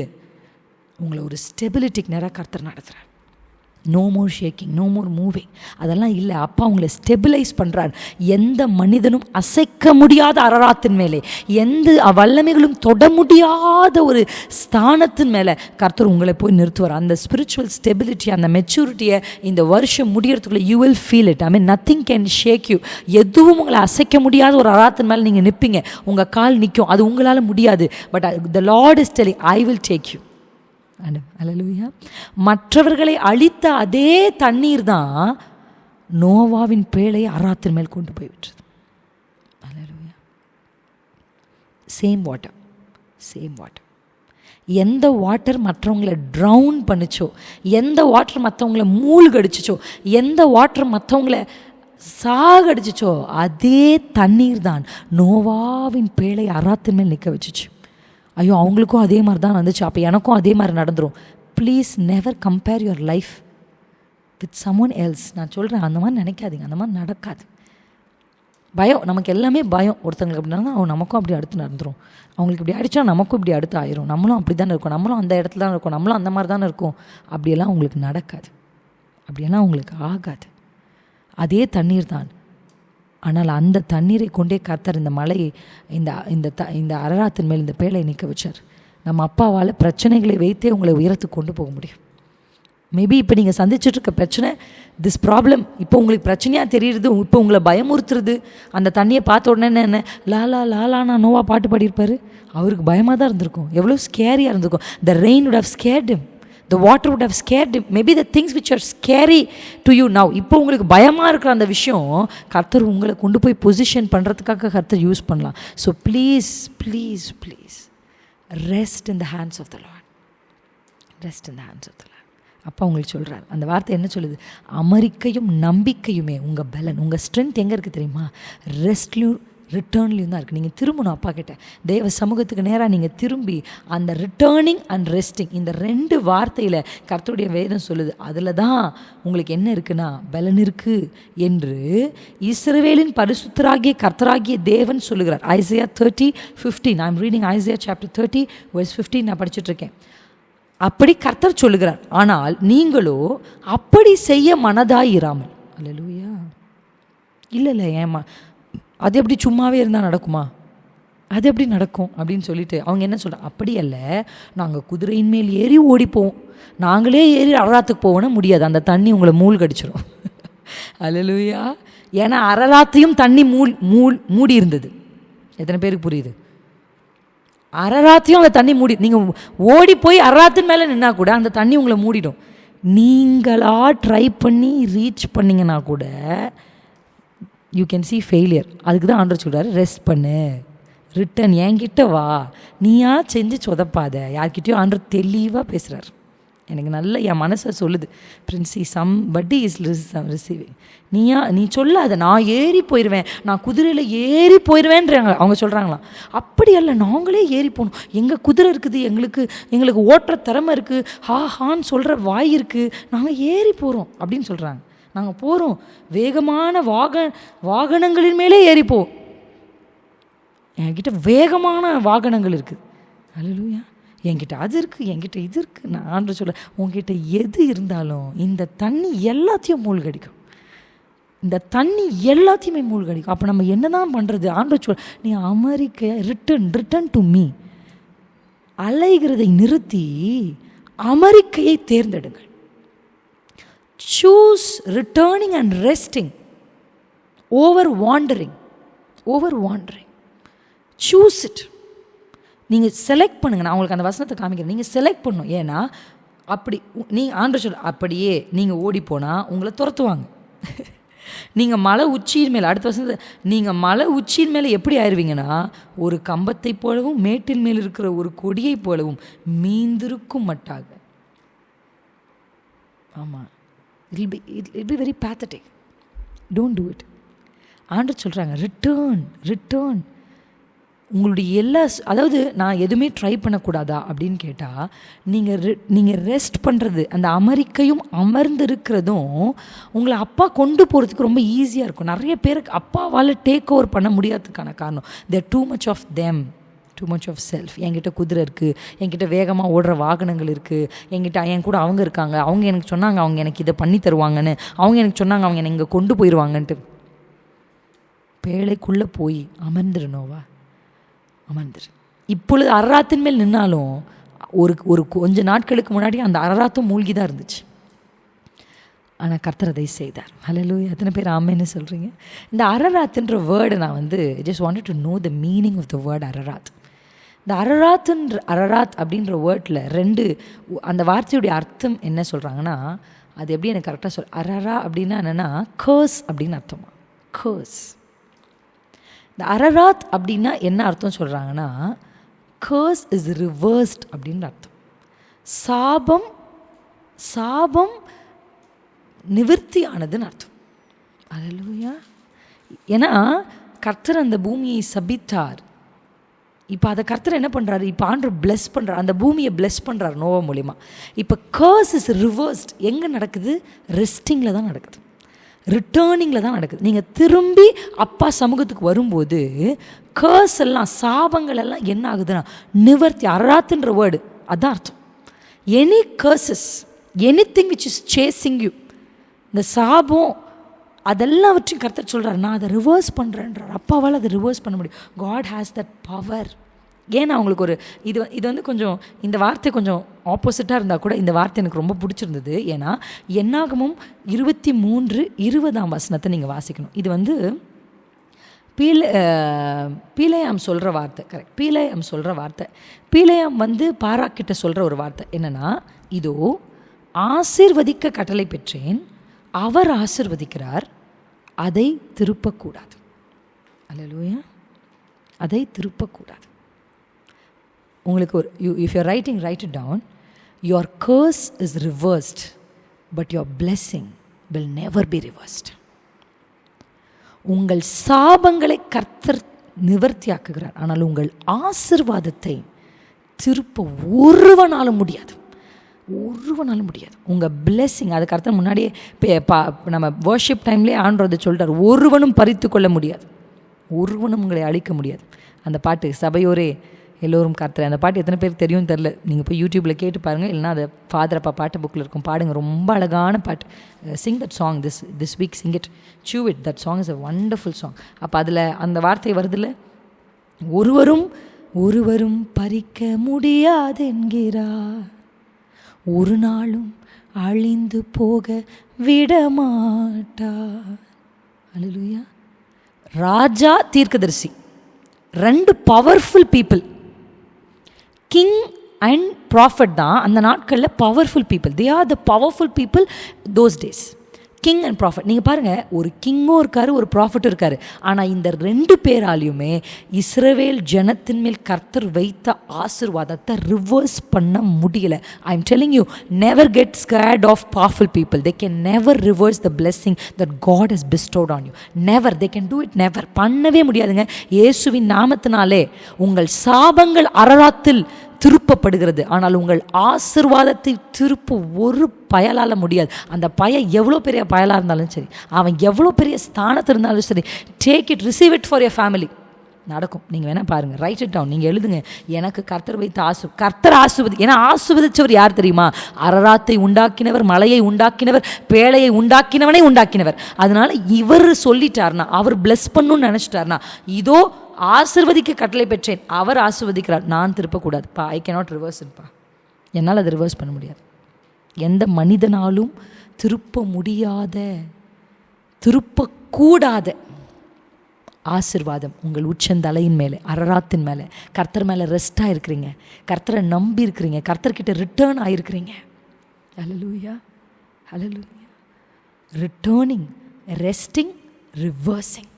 உங்களை ஒரு ஸ்டெபிலிட்டிக்கு நேராக கர்த்தர் நடத்துகிறார். No more shaking, no more moving. அதெல்லாம் இல்லை. அப்பா உங்களை ஸ்டெபிலைஸ் பண்ணுறார். எந்த மனிதனும் அசைக்க முடியாத அரராத்தின் மேலே, எந்த வல்லமைகளும் தொட முடியாத ஒரு ஸ்தானத்தின் மேலே கர்த்தர் உங்களை போய் நிறுத்துவார். அந்த ஸ்பிரிச்சுவல் ஸ்டெபிலிட்டி, அந்த மெச்சூரிட்டியை இந்த வருஷம் முடியறதுக்குள்ளே you will feel it. I mean nothing can shake you. எதுவும் உங்களை அசைக்க முடியாத ஒரு அரராத்தின் மேலே நீங்கள் நிற்பீங்க. உங்கள் கால் நிற்கும். அது உங்களால் முடியாது. But the Lord is telling, I will take you. அல்லேலூயா. மற்றவர்களை அழித்த அதே தண்ணீர் தான் நோவாவின் பேழையை அரராத்தின் மேல் கொண்டு போய் விட்டுறது. அல்லேலூயா. Same water. எந்த வாட்டர் மற்றவங்களை ட்ரவுன் பண்ணிச்சோ, எந்த வாட்டர் மற்றவங்களை மூழ்கடிச்சிச்சோ, எந்த வாட்டர் மற்றவங்களை சாகடிச்சிச்சோ, அதே தண்ணீர் தான் நோவாவின் பேழை அரராத்தின் மேல் நிற்க வச்சிச்சு. ஐயோ அவங்களுக்கும் அதே மாதிரி தான் வந்துச்சு, அப்போ எனக்கும் அதே மாதிரி நடந்துடும். Please never compare your life with someone else. நான் சொல்கிறேன், அந்த மாதிரி நினைக்காதீங்க. அந்த மாதிரி நடக்காது. பயம், நமக்கு எல்லாமே பயம். ஒருத்தங்களுக்கு அப்படி நடந்தால் நமக்கும் அப்படி அடுத்து நடந்துடும். அவங்களுக்கு இப்படி அடித்தா நமக்கும் இப்படி அடுத்து ஆயிரும். நம்மளும் அப்படி தானே இருக்கோம், நம்மளும் அந்த இடத்துல தான் இருக்கோம், நம்மளும் அந்த மாதிரி தானே இருக்கோம். அப்படியெல்லாம் உங்களுக்கு நடக்காது. அப்படியெல்லாம் உங்களுக்கு ஆகாது. அதே தண்ணீர் தான். ஆனால் அந்த தண்ணீரை கொண்டே கர்த்தர் இந்த மலையை இந்த அரராத்தின் மேல் இந்த பேழை நிற்க வச்சார். நம்ம அப்பாவால் பிரச்சனைகளை வைத்தே உங்களை உயரத்துக்கு கொண்டு போக முடியும். மேபி இப்போ நீங்கள் சந்திச்சுட்ருக்க பிரச்சனை, திஸ் ப்ராப்ளம் இப்போ உங்களுக்கு பிரச்சனையாக தெரியுது, இப்போ உங்களை பயமுறுத்துறது. அந்த தண்ணியை பார்த்த உடனே என்ன லாலா லாலா நான் நோவா பாட்டு பாடியிருப்பார். அவருக்கு பயமாக தான் இருந்திருக்கும். எவ்வளோ ஸ்கேரியாக இருந்திருக்கும். த rain would have scared him. The water would have scared him. Maybe the things which are scary to you now, இப்போ உங்களுக்கு பயமாக இருக்கிற அந்த விஷயம் கர்த்தர் உங்களை கொண்டு போய் பொசிஷன் பண்ணுறதுக்காக கர்த்தர் யூஸ் பண்ணலாம். So please please please rest in the hands of the Lord. Rest in the hands of the Lord. அப்பா உங்களுக்கு சொல்கிறார், அந்த வார்த்தை என்ன சொல்லுது? அமெரிக்கையும் நம்பிக்கையுமே உங்கள் பலன், உங்கள் ஸ்ட்ரென்த் எங்கே இருக்குது தெரியுமா? ரெஸ்ட்லையும் ரிட்டர்ன்லையும் தான் இருக்குது. நீங்கள் திரும்பணும் அப்பா கிட்ட, தேவ சமூகத்துக்கு நேராக நீங்கள் திரும்பி அந்த ரிட்டர்னிங் அண்ட் ரெஸ்டிங், இந்த 2 வார்த்தையில் கர்த்தருடைய வேதம் சொல்லுது. அதில் தான் உங்களுக்கு என்ன இருக்குன்னா பலன் இருக்குது என்று இஸ்ரவேலின் பரிசுத்தராகிய கர்த்தராகிய தேவன் சொல்லுகிறார். Isaiah 30:15. I am reading Isaiah chapter 30 verse 15. நான் படிச்சுட்ருக்கேன். அப்படி கர்த்தர் சொல்லுகிறார். ஆனால் நீங்களோ அப்படி செய்ய மனதாயிராமல். அல்லேலூயா. இல்லை ஏமா அது எப்படி சும்மாவே இருந்தால் நடக்குமா? அது எப்படி நடக்கும் அப்படின்னு சொல்லிட்டு அவங்க என்ன சொல்கிறாங்க? அப்படி அல்ல, நாங்கள் குதிரையின் மேல் ஏறி ஓடிப்போம், நாங்களே ஏறி அரராத்துக்கு போவோன்னா முடியாது, அந்த தண்ணி உங்களை மூழ்கடிச்சிடும். அல்லேலூயா. ஏன்னா அரராத்தையும் தண்ணி மூடி இருந்தது. எத்தனை பேருக்கு புரியுது? அரராத்தையும் அந்த தண்ணி மூடி, நீங்கள் ஓடி போய் அரராத்தின் மேலே நின்னா கூட அந்த தண்ணி உங்களை மூடிடும். நீங்களா ட்ரை பண்ணி ரீச் பண்ணிங்கன்னா கூட யூ கேன் see failure. அதுக்கு தான் ஆண்டவர் சொல்கிறாரு, ரெஸ்ட் பண்ணு, ரிட்டன் என்கிட்ட வா, நீயா செஞ்சு சொதப்பாத. யார்கிட்டயோ ஆண்டவர் தெளிவாக பேசுகிறார். எனக்கு நல்ல என் மனசை சொல்லுது, பிரின்சி somebody is receiving. நீ சொல்லாத, நான் ஏறி போயிடுவேன், நான் குதிரையில் ஏறி போயிடுவேன்றாங்க அவங்க சொல்கிறாங்களாம். அப்படி அல்ல, நாங்களே ஏறி போகணும், எங்கள் குதிரை இருக்குது, எங்களுக்கு ஓட்டுற திறமை இருக்குது, ஹான்னு சொல்கிற வாய் இருக்குது, நாங்கள் ஏறி போகிறோம் அப்படின்னு சொல்கிறாங்க. நாங்கள் போகிறோம், வேகமான வாகனங்களின் மேலே ஏறிப்போம். என்கிட்ட வேகமான வாகனங்கள் இருக்குது. அல்லேலூயா. என்கிட்ட அது இருக்குது, என்கிட்ட இது இருக்குது. நான் ஆண்டவர் சொல்ல, உங்ககிட்ட எது இருந்தாலும் இந்த தண்ணி எல்லாத்தையும் மூழ்கடிக்கும், இந்த தண்ணி எல்லாத்தையுமே மூழ்கடிக்கும். அப்போ நம்ம என்ன தான் பண்ணுறது? ஆண்டவர் சொல்ல, நீ அமெரிக்கா ரிட்டன் டு மீ. அலைகிறதை நிறுத்தி அமெரிக்கையை தேர்ந்தெடுங்கள். Choose returning and resting over wandering. Choose it. நீங்கள் செலக்ட் பண்ணுங்க. நான் உங்களுக்கு அந்த வசனத்தை காமிக்கிறேன். நீங்கள் செலக்ட் பண்ணணும். ஏன்னா அப்படி ஆண்டவர் சொல்ல, அப்படியே நீங்கள் ஓடி போனால் உங்களை துரத்துவாங்க. நீங்கள் மலை உச்சியின் மேலே, அடுத்த வசனத்தை, நீங்கள் மலை உச்சியின் மேலே எப்படி ஆயிடுவீங்கன்னா, ஒரு கம்பத்தை போலவும் மேட்டின் மேல் இருக்கிற ஒரு கொடியை போலவும் மீந்திருக்கும் மட்டாக. ஆமாம், it'll be very pathetic. Don't do it. ஆண்டவர் சொல்கிறாங்க, ரிட்டர்ன். உங்களுடைய அதாவது நான் எதுவுமே ட்ரை பண்ணக்கூடாதா அப்படின்னு கேட்டால், நீங்கள் ரெஸ்ட் பண்ணுறது, அந்த அமெரிக்கையும் அமர்ந்து இருக்கிறதும் உங்களை அப்பா கொண்டு போகிறதுக்கு ரொம்ப ஈஸியாக இருக்கும். நிறைய பேருக்கு அப்பாவால் டேக் ஓவர் பண்ண முடியாததுக்கான காரணம், they're too much of them, too much of self. என்கிட்ட குதிரை இருக்குது, என்கிட்ட வேகமாக ஓடுற வாகனங்கள் இருக்குது, என் கூட அவங்க இருக்காங்க, அவங்க எனக்கு சொன்னாங்க அவங்க எனக்கு இதை பண்ணி தருவாங்கன்னு, அவங்க எனக்கு சொன்னாங்க அவங்க என்னை இங்கே கொண்டு போயிடுவாங்கன்ட்டு. பேழைக்குள்ளே போய் அமர்ந்துருனோவா, அமர்ந்துரு. இப்பொழுது அரராத்தின் மேல் நின்னாலும் ஒரு கொஞ்ச நாட்களுக்கு முன்னாடி அந்த அரராத்தும் மூழ்கி தான் இருந்துச்சு. ஆனால் கர்த்தர் அதை செய்தார். ஹல்லேலூயா. எத்தனை பேர் ஆமென்னு சொல்கிறீங்க? இந்த அரராத்துன்ற வேர்டு நான் just wanted to know the meaning of the word Ararat. இந்த அரராத் அப்படின்ற வேர்டில் 2 அந்த வார்த்தையுடைய அர்த்தம் என்ன சொல்கிறாங்கன்னா, அது எப்படி எனக்கு கரெக்டாக அரரா அப்படின்னா என்னென்னா கர்ஸ் அப்படின்னு அர்த்தமா. கர்ஸ். இந்த அரராத் அப்படின்னா என்ன அர்த்தம் சொல்கிறாங்கன்னா, கர்ஸ் இஸ் ரிவர்ஸ்ட் அப்படின்ற அர்த்தம். சாபம் நிவர்த்தி ஆனதுன்னு அர்த்தம். அல்லேலூயா. ஏன்னா கர்த்தர் அந்த பூமியை சபித்தார். இப்போ அதை கர்த்தர் என்ன பண்ணுறாரு? இப்போ ஆண்டவர் பிளெஸ் பண்ணுறார், அந்த பூமியை பிளெஸ் பண்ணுறார் நோவா மூலிமா. இப்போ கர்ஸ் இஸ் ரிவர்ஸ்ட். எங்கே நடக்குது? ரெஸ்டிங்கில் தான் நடக்குது, ரிட்டர்னிங்கில் தான் நடக்குது. நீங்கள் திரும்பி அப்பா சமூகத்துக்கு வரும்போது கர்ஸ் எல்லாம், சாபங்கள் எல்லாம் என்ன ஆகுதுன்னா நிவர்த்தி. அரராத்துன்ற வேர்டு அதான் அர்த்தம். Any curses, anything which is chasing you, இந்த சாபம் அதெல்லாவற்றையும் கர்த்தர் சொல்கிறார், நான் அதை ரிவர்ஸ் பண்ணுறேன்றார். அப்பாவால் அதை ரிவர்ஸ் பண்ண முடியும். God has that power. ஏன்னா அவங்களுக்கு ஒரு இது கொஞ்சம் இந்த வார்த்தை கொஞ்சம் ஆப்போசிட்டாக இருந்தால் கூட இந்த வார்த்தை எனக்கு ரொம்ப பிடிச்சிருந்தது. ஏன்னா என்னாகமும் 23:20 நீங்கள் வாசிக்கணும். இது பீலையாம் சொல்கிற வார்த்தை, கரெக்ட், பீலையாம் சொல்கிற வார்த்தை, பீலையாம் வந்து பாராக்கிட்ட சொல்கிற ஒரு வார்த்தை என்னென்னா, இதோ ஆசீர்வதிக்க கட்டளை பெற்றேன், அவர் ஆசீர்வதிக்கிறார், அதை திருப்பக்கூடாது. அல்லேலூயா. அதை திருப்பக்கூடாது. உங்களுக்கு ஒரு if you writing, write it down. Your curse is reversed, but your blessing will never be reversed. உங்கள் சாபங்களை கர்த்தர் நிவர்த்தியாக்குகிறார், ஆனால் உங்கள் ஆசீர்வாதத்தை திருப்ப ஒருவனாலும் முடியாது, ஒருவனாலும் முடியாது. உங்கள் பிளெஸ்ஸிங், அது கர்த்தர் முன்னாடியே நம்ம வர்ஷிப் டைம்லேயே ஆண்டவரை சொல்கிறார், ஒருவனும் பறித்து கொள்ள முடியாது, ஒருவனும் உங்களை அழிக்க முடியாது. அந்த பாட்டு சபையோரே எல்லோரும் கர்த்தர், அந்த பாட்டு எத்தனை பேருக்கு தெரியும் தெரில, நீங்கள் போய் யூடியூப்பில் கேட்டு பாருங்கள், இல்லைனா அதை ஃபாதர் அப்பா பாட்டு புக்கில் இருக்கும், பாடுங்க, ரொம்ப அழகான பாட்டு. Singh that song this week, Singh it, chew it, that song is a wonderful song. அப்போ அதில் அந்த வார்த்தை வருதில்ல, ஒருவரும் பறிக்க முடியாது என்கிறார், ஒரு நாளும் அழிந்து போக விடமாட்டார். அல்லேலூயா. ராஜா தீர்க்கதரிசி, 2 powerful people, king and prophet தான் அந்த நாட்களில் powerful people. They are the powerful people those days, king and prophet. நீங்கள் பாருங்கள், ஒரு கிங்கும் இருக்கார், ஒரு ப்ராஃபட்டும் இருக்கார். ஆனால் இந்த 2 பேராலையுமே இஸ்ரவேல் ஜனத்தின் மேல் கர்த்தர் வைத்த ஆசீர்வாதத்தை ரிவர்ஸ் பண்ண முடியலை. I am telling you, never get scared of powerful people. They can never reverse the blessing that God has bestowed on you. Never, they can do it, never. பண்ணவே முடியாதுங்க. இயேசுவின் நாமத்தினாலே உங்கள் சாபங்கள் அரராத்தில் திருப்பப்படுகிறது, ஆனால் உங்கள் ஆசீர்வாதத்தை திருப்ப ஒரு பயலால் முடியாது. அந்த எவ்வளோ பெரிய பயலாக இருந்தாலும் சரி, அவன் எவ்வளோ பெரிய ஸ்தானத்தில் இருந்தாலும் சரி, take it, receive it for your family. நடக்கும். நீங்கள் வேணால் பாருங்கள், ரைட் இட் டவுன், நீங்கள் எழுதுங்க, எனக்கு கர்த்தர் வைத்த கர்த்தர் ஆசீர்வதி. ஏன்னா ஆசீர்வதிச்சவர் யார் தெரியுமா? அரராத்தை உண்டாக்கினவர், மலையை உண்டாக்கினவர், பேழையை உண்டாக்கினவனை உண்டாக்கினவர். அதனால இவர் சொல்லிட்டார்னா, அவர் பிளஸ் பண்ணணும்னு நினச்சிட்டார்னா, இதோ ஆசீர்வதிக்க கட்டளை பெற்றேன், அவர் ஆசீர்வதிக்கிறார், நான் திருப்பக்கூடாதுப்பா. I cannot reverse இட்ப்பா. என்னால் அது ரிவர்ஸ் பண்ண முடியாது. எந்த மனிதனாலும் திருப்ப முடியாத, திருப்பக்கூடாத ஆசீர்வாதம் உங்கள் உச்சந்தலையின் மேலே, அரராத்தின் மேலே, கர்த்தர் மேலே ரெஸ்டாக இருக்கிறீங்க, கர்த்தரை நம்பி இருக்கிறீங்க, கர்த்தர்கிட்ட ரிட்டர்ன் ஆகிருக்கிறீங்க. ஹல்லேலூயா, ஹல்லேலூயா. ரிட்டர்னிங், ரெஸ்டிங், ரிவர்சிங்,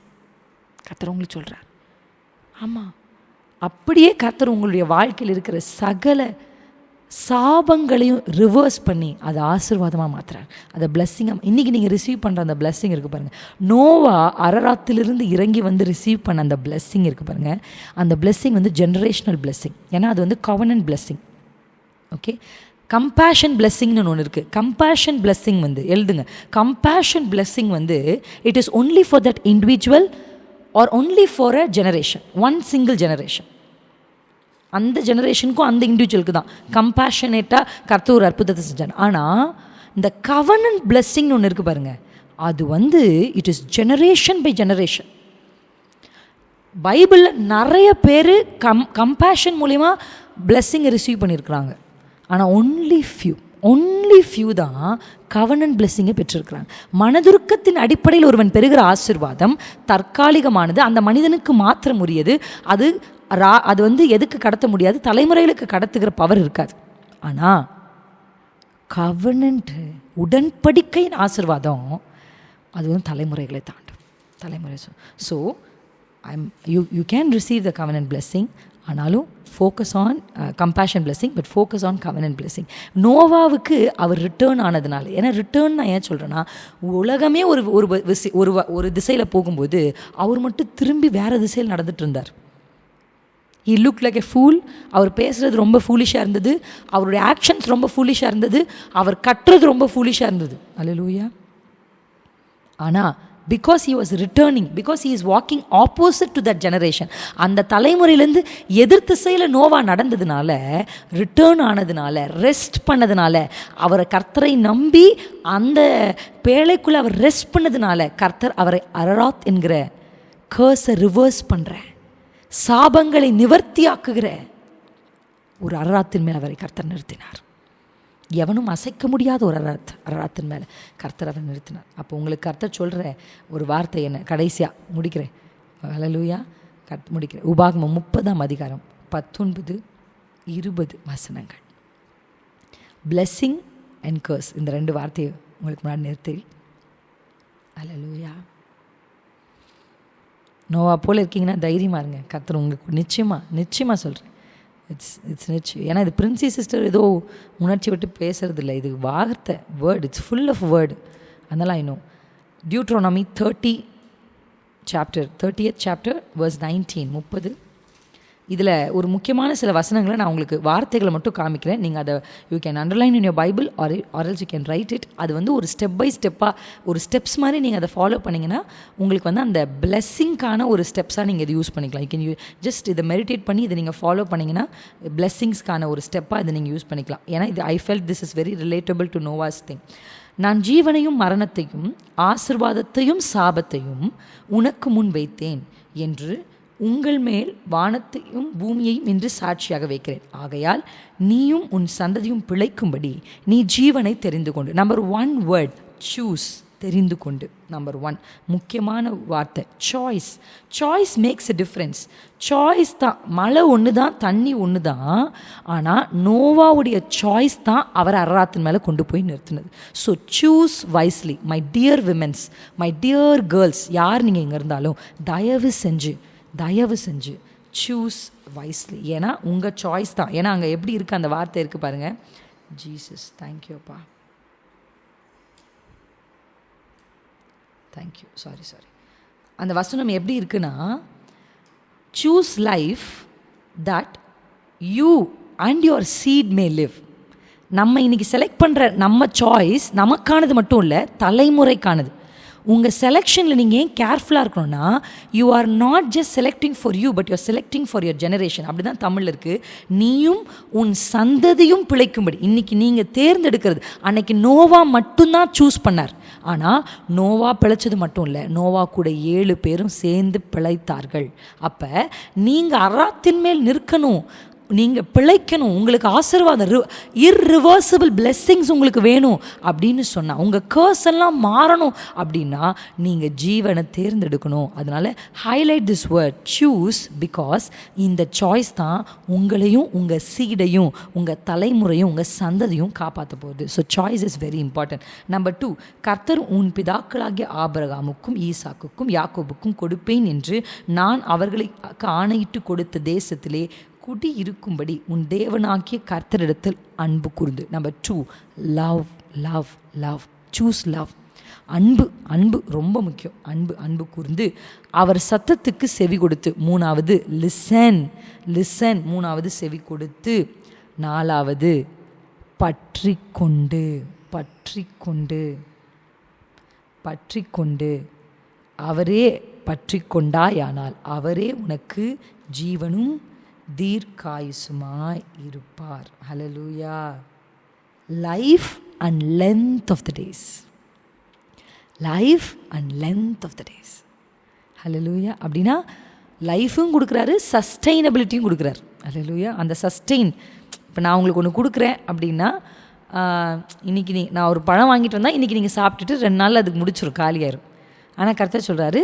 கர்த்தர் உங்களுக்கு சொல்கிறார். ஆமாம், அப்படியே கர்த்தர் உங்களுடைய வாழ்க்கையில் இருக்கிற சகல சாபங்களையும் ரிவர்ஸ் பண்ணி அதை ஆசீர்வாதமாக மாற்றுறார், அதை பிளெஸ்ஸிங்காக. இன்றைக்கி நீங்கள் ரிசீவ் பண்ணுற அந்த பிளெஸ்ஸிங் இருக்குது பாருங்கள். நோவா அரராத்திலிருந்து இறங்கி வந்து ரிசீவ் பண்ண அந்த பிளெஸ்ஸிங் இருக்குது பாருங்கள். அந்த பிளெஸ்ஸிங் வந்து ஜெனரேஷனல் பிளெஸ்ஸிங். ஏன்னா அது வந்து கவர்னன்ட் பிளெஸ்ஸிங். ஓகே, கம்பேஷன் பிளெஸ்ஸிங்னு ஒன்று இருக்குது. கம்பேஷன் பிளெஸ்ஸிங் வந்து எழுதுங்க, கம்பேஷன் பிளெஸ்ஸிங் வந்து it is only for that individual or only for a generation, one single generation. அந்த ஜெனரேஷனுக்கும் அந்த இண்டிவிஜுவலுக்கு தான் கம்பேஷனேட்டாக கர்த்தர் ஒரு அற்புதத்தை செஞ்சார். ஆனால் இந்த கவர்னன்ட் பிளெஸ்ஸிங்னு ஒன்று இருக்குது பாருங்கள், அது வந்து it is generation by generation. பைபிளில் நிறைய பேர் கம்பேஷன் மூலிமா பிளெஸ்ஸிங்கை ரிசீவ் பண்ணியிருக்கிறாங்க. ஆனால் ஒன்லி ஃபியூ தான் கவர்னன்ட் பிளெஸ்ஸிங்கை பெற்றிருக்கிறாங்க. மனதுருக்கத்தின் அடிப்படையில் ஒருவன் பெறுகிற ஆசீர்வாதம் தற்காலிகமானது, அந்த மனிதனுக்கு மாத்திரம் உரியது. அது வந்து எதுக்கு கடத்த முடியாது, தலைமுறைகளுக்கு கடத்துகிற பவர் இருக்காது. ஆனால் கவர்னன்ட், உடன்படிக்கையின் ஆசீர்வாதம், அது வந்து தலைமுறைகளை தாண்டும், தலைமுறை. So you can receive the covenant blessing, ஆனாலும் focus on compassion blessing, but focus on covenant blessing. நோவாவுக்கு அவர் ரிட்டர்ன் ஆனதுனால, ஏன்னா ரிட்டர்ன் நான் ஏன் சொல்கிறேன்னா, உலகமே ஒரு திசையில் போகும்போது அவர் மட்டும் திரும்பி வேறு திசையில் நடந்துட்டு இருந்தார். He looked like a fool. அவர் பேசுகிறது ரொம்ப ஃபூலிஷாக இருந்தது, அவருடைய ஆக்ஷன்ஸ் ரொம்ப ஃபூலிஷாக இருந்தது, அவர் கட்டுறது ரொம்ப ஃபூலிஷாக இருந்தது. அல்லேலூயா. ஆனால் because he was returning, because he is walking opposite to that generation, அந்த தலைமுறையிலேருந்து எதிர் திசையில் நோவா நடந்ததுனால, ரிட்டர்ன் ஆனதுனால, ரெஸ்ட் பண்ணதுனால, அவரை கர்த்தரை நம்பி அந்த பேழைக்குள்ளே அவர் ரெஸ்ட் பண்ணதுனால, கர்த்தர் அவரை அரராத் என்கிற கர்ஸை ரிவர்ஸ் பண்ணுற, சாபங்களை நிவர்த்தியாக்குகிற ஒரு அரராத்தின் மேல் அவரை கர்த்தர் நிறுத்தினார். எவனும் அசைக்க முடியாத ஒரு அரராத்தின் மேலே கர்த்தர் அவரை நிறுத்தினார். அப்போ உங்களுக்கு கர்த்தர் சொல்கிற ஒரு வார்த்தை என்ன, கடைசியாக முடிக்கிறேன், ஹல்லேலூயா. முடிக்கிறேன். உபாகமம் 30ஆம் அதிகாரம் 19-20 வசனங்கள். பிளெஸ்ஸிங் அண்ட் கர்ஸ், இந்த 2 வார்த்தையை உங்களுக்கு முன்னாடி நிறுத்தி. ஹல்லேலூயா. நோவா போல் இருக்கீங்கன்னா தைரியமாக இருங்க. கர்த்தர் உங்களுக்கு நிச்சயமாக சொல்கிறேன். இட்ஸ் நிச்சயம். ஏன்னா இது பிரின்சி சிஸ்டர் ஏதோ உணர்ச்சி விட்டு பேசுறது இல்லை, இது வார்த்தை, word. It's full of word. அதனால் I know. Deuteronomy 30th chapter verse 19, 30. இதில் ஒரு முக்கியமான சில வசனங்களை நான் உங்களுக்கு வார்த்தைகளை மட்டும் காமிக்கிறேன். நீங்கள் அதை you can underline in your Bible or else you can write it. அது வந்து ஒரு ஸ்டெப் பை ஸ்டெப்பாக ஒரு ஸ்டெப்ஸ் மாதிரி நீங்கள் அதை ஃபாலோ பண்ணிங்கன்னா உங்களுக்கு வந்து அந்த பிளெஸ்ஸிங்கான ஒரு ஸ்டெப்ஸாக நீங்கள் இதை யூஸ் பண்ணிக்கலாம். யூ கேன் ஜஸ்ட் இதை மெடிடேட் பண்ணி இதை நீங்கள் ஃபாலோ பண்ணிங்கன்னா பிளெஸ்ஸிங்ஸ்க்கான ஒரு ஸ்டெப்பாக இதை நீங்கள் யூஸ் பண்ணிக்கலாம். ஏன்னா இது I felt this is very relatable to Noah's thing. நான் ஜீவனையும் மரணத்தையும் ஆசீர்வாதத்தையும் சாபத்தையும் உனக்கு முன் வைத்தேன் என்று உங்கள் மேல் வானத்தையும் பூமியையும் என்று சாட்சியாக வைக்கிறேன். ஆகையால் நீயும் உன் சந்ததியும் பிழைக்கும்படி நீ ஜீவனை தெரிந்து கொண்டு. நம்பர் 1 வேர்ட் சூஸ், தெரிந்து கொண்டு. நம்பர் 1 முக்கியமான வார்த்தை choice makes a difference. Choice தான். மழை ஒன்று தான், தண்ணி ஒன்று தான். ஆனால் நோவாவுடைய சாய்ஸ் தான் அவரை அரராத்தின் மேலே கொண்டு போய் நிறுத்தினது. So choose wisely my dear womens, my dear girls, யார் நீங்கள் இங்கே இருந்தாலும் தயவு செஞ்சு சூஸ் வைஸ்லி. ஏன்னா உங்கள் சாய்ஸ் தான். ஏன்னா அங்கே எப்படி இருக்குது அந்த வார்த்தை இருக்குது பாருங்கள். ஜீசஸ் தேங்க்யூப்பா, தேங்க்யூ, சாரி. அந்த வசனம் எப்படி இருக்குன்னா, choose life that you and your seed may live. நம்ம இன்றைக்கி செலக்ட் பண்ணுற நம்ம சாய்ஸ் நமக்கானது மட்டும் இல்லை, தலைமுறைக்கானது. உங்கள் செலெக்ஷனில் நீங்கள் ஏன் கேர்ஃபுல்லாக இருக்கணும்னா, you are not just selecting for you but you are selecting for your generation. அப்படி தான் தமிழில் இருக்குது. நீயும் உன் சந்ததியும் பிழைக்கும்படி. இன்றைக்கி நீங்கள் தேர்ந்தெடுக்கிறது. அன்னைக்கு நோவா மட்டும்தான் சூஸ் பண்ணார். ஆனால் நோவா பிழைச்சது மட்டும் இல்லை, நோவா கூட 7 பேரும் சேர்ந்து பிழைத்தார்கள். அப்போ நீங்கள் அராத்தின் மேல் நிற்கணும், நீங்கள் பிழைக்கணும், உங்களுக்கு ஆசீர்வாதம், இர்ரிவர்சிபிள் பிளெஸ்ஸிங்ஸ் உங்களுக்கு வேணும் அப்படின்னு சொன்னால், உங்கள் கர்ஸ் எல்லாம் மாறணும் அப்படின்னா நீங்கள் ஜீவனை தேர்ந்தெடுக்கணும். அதனால் highlight this word choose, because இந்த சாய்ஸ் தான் உங்களையும் உங்கள் சீடையும் உங்கள் தலைமுறையும் உங்கள் சந்ததியும் காப்பாற்ற போகுது. So choice is very important. Number 2, கர்த்தர் உன் பிதாக்களாகிய ஆபிரகாமுக்கும் ஈசாக்குக்கும் யாக்கோபுக்கும் கொடுப்பேன் என்று நான் அவர்களுக்கு ஆணையிட்டு கொடுத்த தேசத்திலே குடி இருக்கும்படி உன் தேவனாகிய கர்த்தரிடத்தில் அன்பு கூர்ந்து. Number 2, love. Choose love. அன்பு ரொம்ப முக்கியம். அன்பு கூர்ந்து அவர் சத்தத்துக்கு செவி கொடுத்து. 3வது லிசன். 3வது செவி கொடுத்து. 4வது பற்றி கொண்டு அவரே பற்றி கொண்டாயானால் அவரே உனக்கு ஜீவனும் தீர்க்காயுசுமாய் இருப்பார். ஹல்லேலூயா. Life and length of the days. ஹல்லேலூயா. அப்படின்னா லைஃபும் கொடுக்குறாரு, சஸ்டெயினபிலிட்டியும் கொடுக்குறாரு. ஹல்லேலூயா. அந்த சஸ்டெயின், இப்போ நான் உங்களுக்கு ஒன்று கொடுக்குறேன் அப்படின்னா, இன்றைக்கி நான் ஒரு பழம் வாங்கிட்டு வந்தால் இன்றைக்கி நீங்கள் சாப்பிட்டுட்டு 2 நாளில் அதுக்கு முடிச்சிடும், காலியாயிரும். ஆனால் கர்த்தர் சொல்கிறாரு,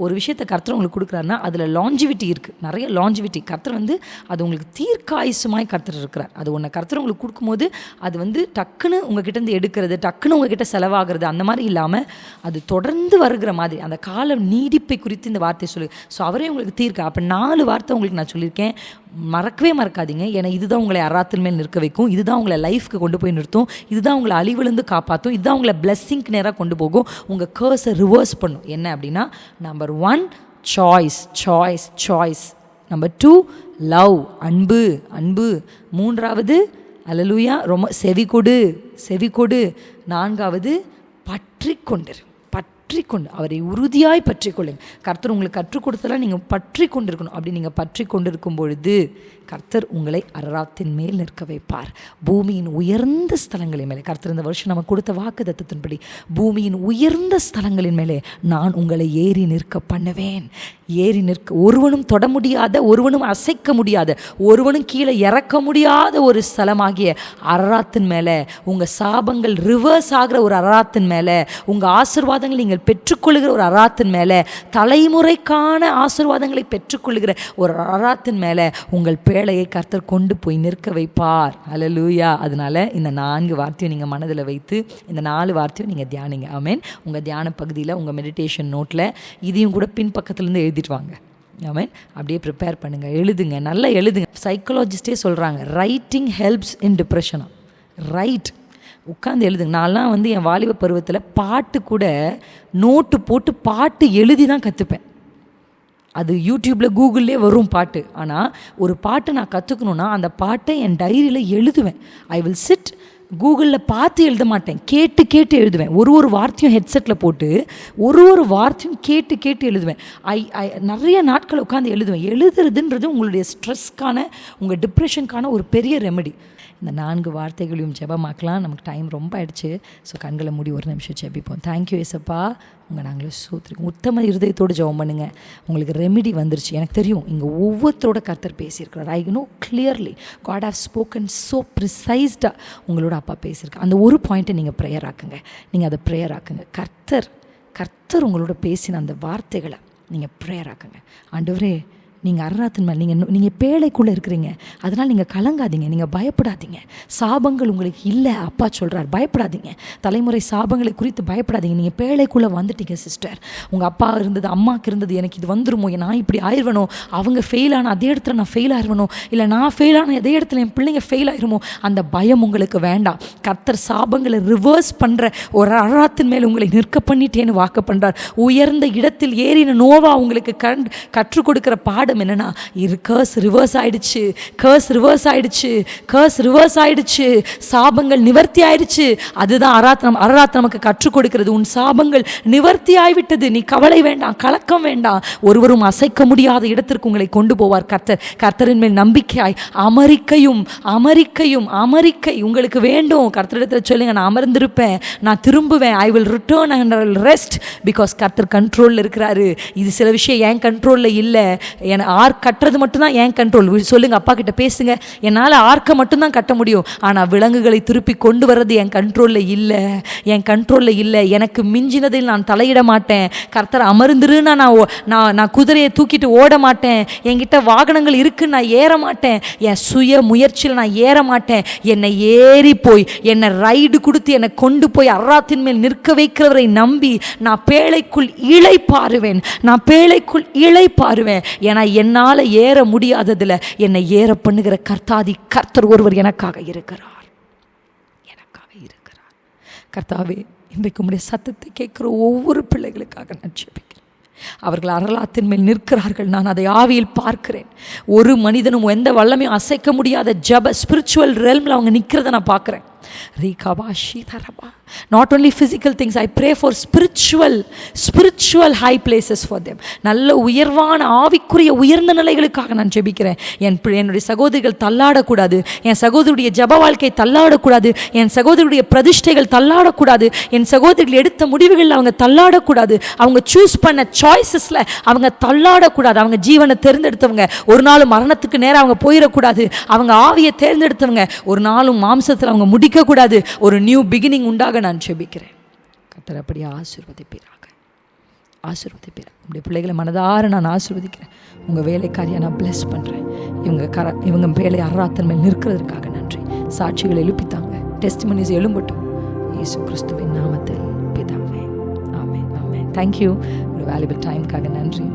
ஒரு விஷயத்தை கர்த்தர் உங்களுக்கு கொடுக்குறாருன்னா அதில் லாஞ்சிவிட்டி இருக்குது, நிறைய லாஞ்சிவிட்டி. கர்த்தர் வந்து அது உங்களுக்கு தீர்க்காயுசுமாய் கர்த்தர் இருக்கிறார். அது ஒன்று கர்த்தர் உங்களுக்கு கொடுக்கும்போது அது வந்து டக்குன்னு உங்ககிட்டேருந்து எடுக்கிறது, டக்குன்னு உங்ககிட்ட செலவாகிறது அந்த மாதிரி இல்லாமல் அது தொடர்ந்து வருகிற மாதிரி அந்த கால நீடிப்பை குறித்து இந்த வார்த்தை சொல்லு. ஸோ அவரே உங்களுக்கு தீர்க்க. அப்போ 4 வார்த்தை உங்களுக்கு நான் சொல்லியிருக்கேன், மறக்கவே மறக்காதீங்க. ஏன்னா இதுதான் உங்களை அராத்தின் மேல் நிற்க வைக்கும், இதுதான் உங்களை லைஃப்க்கு கொண்டு போய் நிறுத்தும், இதுதான் உங்களை அழிவிலிருந்து காப்பாற்றும், இதுதான் உங்களை பிளெஸ்ஸிங்க்கு நேராக கொண்டு போகும், உங்கள் கர்ஸை ரிவர்ஸ் பண்ணும். என்ன அப்படின்னா, நம்பர் 1 சாய்ஸ். நம்பர் 2 லவ், அன்பு. 3வது அல்லேலூயா, ரொம்ப செவி கொடு. 4வது பற்றி கொண்டு அவரை உறுதியாய் பற்றி கொள்ளுங்க. கர்த்தர் உங்களுக்கு கற்றுக் கொடுத்தலாம், நீங்கள் பற்றி கொண்டிருக்கணும். அப்படி நீங்கள் பற்றி கொண்டிருக்கும் பொழுது கர்த்தர் உங்களை அரராத்தின் மேல் நிற்க வைப்பார். பூமியின் உயர்ந்த ஸ்தலங்களின் மேலே, கர்த்தர் இந்த வருஷம் நமக்கு கொடுத்த வாக்குத்தத்தத்தின்படி பூமியின் உயர்ந்த ஸ்தலங்களின் மேலே நான் உங்களை ஏறி நிற்க பண்ணுவேன். ஏறி நிற்க, ஒருவனும் தொட முடியாத, ஒருவனும் அசைக்க முடியாத, ஒருவனும் கீழே இறக்க முடியாத ஒரு ஸ்தலமாகிய அரராத்தின் மேலே, உங்கள் சாபங்கள் ரிவர்ஸ் ஆகிற ஒரு அரராத்தின் மேலே, உங்கள் ஆசீர்வாதங்கள் நீங்கள் நீங்கள் பெற்றுக்கொள்ளுகிற ஒரு அராத்தின் மேலே, தலைமுறைக்கான ஆசீர்வாதங்களை பெற்றுக்கொள்ளுகிற ஒரு அராத்தின் மேலே உங்கள் பேழையை கர்த்தர் கொண்டு போய் நிற்க வைப்பார். அல்லேலூயா. அதனால் இந்த 4 வார்த்தையும் நீங்கள் மனதில் வைத்து இந்த 4 வார்த்தையும் நீங்கள் தியானிங்க. ஆமென். உங்கள் தியான பகுதியில் உங்கள் மெடிடேஷன் நோட்டில் இதையும் கூட பின்பக்கத்துலேருந்து எழுதிட்டு வாங்க. ஆமென். அப்படியே ப்ரிப்பேர் பண்ணுங்கள், எழுதுங்க, நல்லா எழுதுங்க. சைக்காலஜிஸ்டே சொல்கிறாங்க, ரைட்டிங் ஹெல்ப்ஸ் இன் டிப்ரெஷனா. ரைட், உட்காந்து எழுதுங்க. நான்லாம் என் வாலிப பருவத்தில் பாட்டு கூட நோட்டு போட்டு பாட்டு எழுதி தான் கற்றுப்பேன். அது யூடியூப்பில் கூகுள்லேயே வரும் பாட்டு. ஆனால் ஒரு பாட்டை நான் கற்றுக்கணுன்னா அந்த பாட்டை என் டைரியில் எழுதுவேன். ஐ வில் சிட், கூகுளில் பார்த்து எழுத மாட்டேன், கேட்டு எழுதுவேன். ஒரு வார்த்தையும் ஹெட்செட்டில் போட்டு ஒரு வார்த்தையும் கேட்டு எழுதுவேன். நிறைய நாட்கள் உட்காந்து எழுதுவேன். எழுதுறதுன்றது உங்களுடைய ஸ்ட்ரெஸ்க்கான, உங்கள் டிப்ரெஷனுக்கான ஒரு பெரிய ரெமெடி. இந்த 4 வார்த்தைகளையும் ஜெபமாக்கலாம். நமக்கு டைம் ரொம்ப ஆயிடுச்சு. ஸோ கண்களை மூடி ஒரு நிமிஷம் ஜெபிப்போம். தேங்க்யூ ஏசப்பா, உங்கள் நாங்களே சூத்திரிக்கோம். உத்தம இருதயத்தோடு ஜெபம் பண்ணுங்கள். உங்களுக்கு ரெமெடி வந்துருச்சு. எனக்கு தெரியும் இங்கே ஒவ்வொருத்தரோட கர்த்தர் பேசியிருக்கிறார். I know clearly God have spoken so ப்ரிசைஸ்டாக உங்களோட அப்பா பேசியிருக்கார். அந்த ஒரு பாயிண்ட்டை நீங்கள் ப்ரேயர் ஆக்குங்க. நீங்கள் அதை ப்ரேயர் ஆக்குங்க. கர்த்தர் உங்களோட பேசின அந்த வார்த்தைகளை நீங்கள் ப்ரேயர் ஆக்குங்க. ஆண்டவரே, நீங்கள் அர்ராத்தின் மேல் நீங்கள் பேழைக்குள்ளே இருக்கிறீங்க, அதனால் நீங்கள் கலங்காதீங்க, நீங்கள் பயப்படாதீங்க. சாபங்கள் உங்களுக்கு இல்லை அப்பா சொல்கிறார், பயப்படாதீங்க. தலைமுறை சாபங்களை குறித்து பயப்படாதீங்க. நீங்கள் பேழைக்குள்ளே வந்துட்டீங்க சிஸ்டர். உங்கள் அப்பா இருந்தது, அம்மாவுக்கு இருந்தது, எனக்கு இது வந்துருமோ, நான் இப்படி ஆயிடுவனோ, அவங்க ஃபெயில் ஆன அதே இடத்துல நான் ஃபெயில் ஆயிடுவனோ, இல்லை நான் ஃபெயில் ஆன அதே இடத்துல என் பிள்ளைங்க ஃபெயில் ஆயிருமோ, அந்த பயம் உங்களுக்கு வேண்டாம். கர்த்தர் சாபங்களை ரிவர்ஸ் பண்ணுற ஒரு அர்ராத்தின் மேல் உங்களை நிற்க பண்ணிட்டேன்னு வாக்கு பண்ணுறார். உயர்ந்த இடத்தில் ஏறின நோவா உங்களுக்கு கற்றுக் கொடுக்குற பாடம் என்னன்னா, கர்ஸ் ரிவர்ஸ் ஆயிடுச்சு, சாபங்கள் நிவர்த்தி ஆயிடுச்சு. அதுதான் அராத் நமக்கு கற்றுக் கொடுக்கிறது. உன் சாபங்கள் நிவர்த்தி ஆய்விட்டது, நீ கவலை வேண்டாம், கலக்கம் வேண்டாம். ஒருவரும் அசைக்க முடியாத இடத்திற்கு உங்களை கொண்டு போவார் கர்த்தரின் மேல் நம்பிக்கையாய் அமரிக்கை உங்களுக்கு வேண்டும். கர்த்தரிடத்தில் சொல்லுங்க, நான் அமர்ந்திருப்பேன், நான் திரும்புவேன், I will return and I will rest, because கர்த்தர் கண்ட்ரோலில் இருக்கிறாரு. இது சில விஷயம் என் கண்ட்ரோலில் இல்லை. கட்டுறது மட்டும்தான் என் கண்ட்ரோல். சொல்லுங்க, அப்பா கிட்ட பேசுங்க. என்னால் ஆர்க்கை மட்டும்தான் கட்ட முடியும், ஆனால் விலங்குகளை திருப்பி கொண்டு வர்றது என் கண்ட்ரோலில் இல்லை. எனக்கு மிஞ்சினதில் நான் தலையிட மாட்டேன். கர்த்தர் அமர்ந்துருன்னா நான் குதிரையை தூக்கிட்டு ஓட மாட்டேன். என்கிட்ட வாகனங்கள் இருக்குன்னு நான் ஏற மாட்டேன். என் சுய முயற்சியில் நான் ஏற மாட்டேன். என்னை ஏறி போய் என்னை ரைடு கொடுத்து என்னை கொண்டு போய் அர்ராத்தின் மேல் நிற்க வைக்கிறவரை நம்பி நான் பேழைக்குள் இளைப்பாறுவேன். ஏன்னா என்னால் ஏற முடியாததில் என்னை ஏற பண்ணுகிற கர்த்தர் ஒருவர் எனக்காக இருக்கிறார். கர்த்தாவே, இன்றைக்கு உம்முடைய சத்தத்தை கேட்கிற ஒவ்வொரு பிள்ளைகளுக்காக நான் ஜெபிக்கிறேன். அவர்கள் அர்ராத்தின் மேல் நிற்கிறார்கள். நான் அதை ஆவியில் பார்க்கிறேன். ஒரு மனிதனும் எந்த வல்லமையும் அசைக்க முடியாத ஸ்பிரிச்சுவல் ரெல்மில் அவங்க நிற்கிறத நான் பார்க்குறேன். Not only physical things, I pray for spiritual high places for them. நல்ல உயர்வான ஆவிக்குரிய உயர்ந்த நிலைகளுக்காக நான் ஜெபிக்கிறேன். என்னுடைய சகோதரிகள் தள்ளாடக்கூடாது, என் சகோதரியுடைய ஜெப வாழ்க்கை தள்ளாடக்கூடாது, என் சகோதரியுடைய பிரதிஷ்டைகள் தள்ளாடக்கூடாது, என் சகோதரிகள் எடுத்த முடிவுகளில் அவங்க தள்ளாடக்கூடாது, அவங்க சூஸ் பண்ண சாய்ஸஸில் அவங்க தள்ளாடக்கூடாது. அவங்க ஜீவனை தேர்ந்தெடுத்தவங்க, ஒரு நாளும் மரணத்துக்கு நேரம் அவங்க போயிடக்கூடாது. அவங்க ஆவியை தேர்ந்தெடுத்தவங்க, ஒரு நாளும் மாம்சத்தில் அவங்க முடிக்கக்கூடாது. ஒரு நியூ பிகினிங் உண்டாக நான் ஜெபிக்கிறேன். கர்த்தர் அப்படியே ஆசீர்வதிப்பீராக. உங்களுடைய பிள்ளைகளை மனதார நான் ஆசீர்வதிக்கிறேன். உங்கள் வேலைக்காரியை நான் பிளஸ் பண்ணுறேன். இவங்க வேலை அர்ராத்தின் மேல் நிற்கிறதுக்காக நன்றி. சாட்சிகளை எழுப்பித்தாங்க, டெஸ்டிமனிஸ் எழும்பட்டும். இயேசு கிறிஸ்துவின் நாமத்தில் பிதாவே, ஆமென். தேங்க்யூ. ஒரு வேல்யூபிள் டைமுக்காக நன்றி.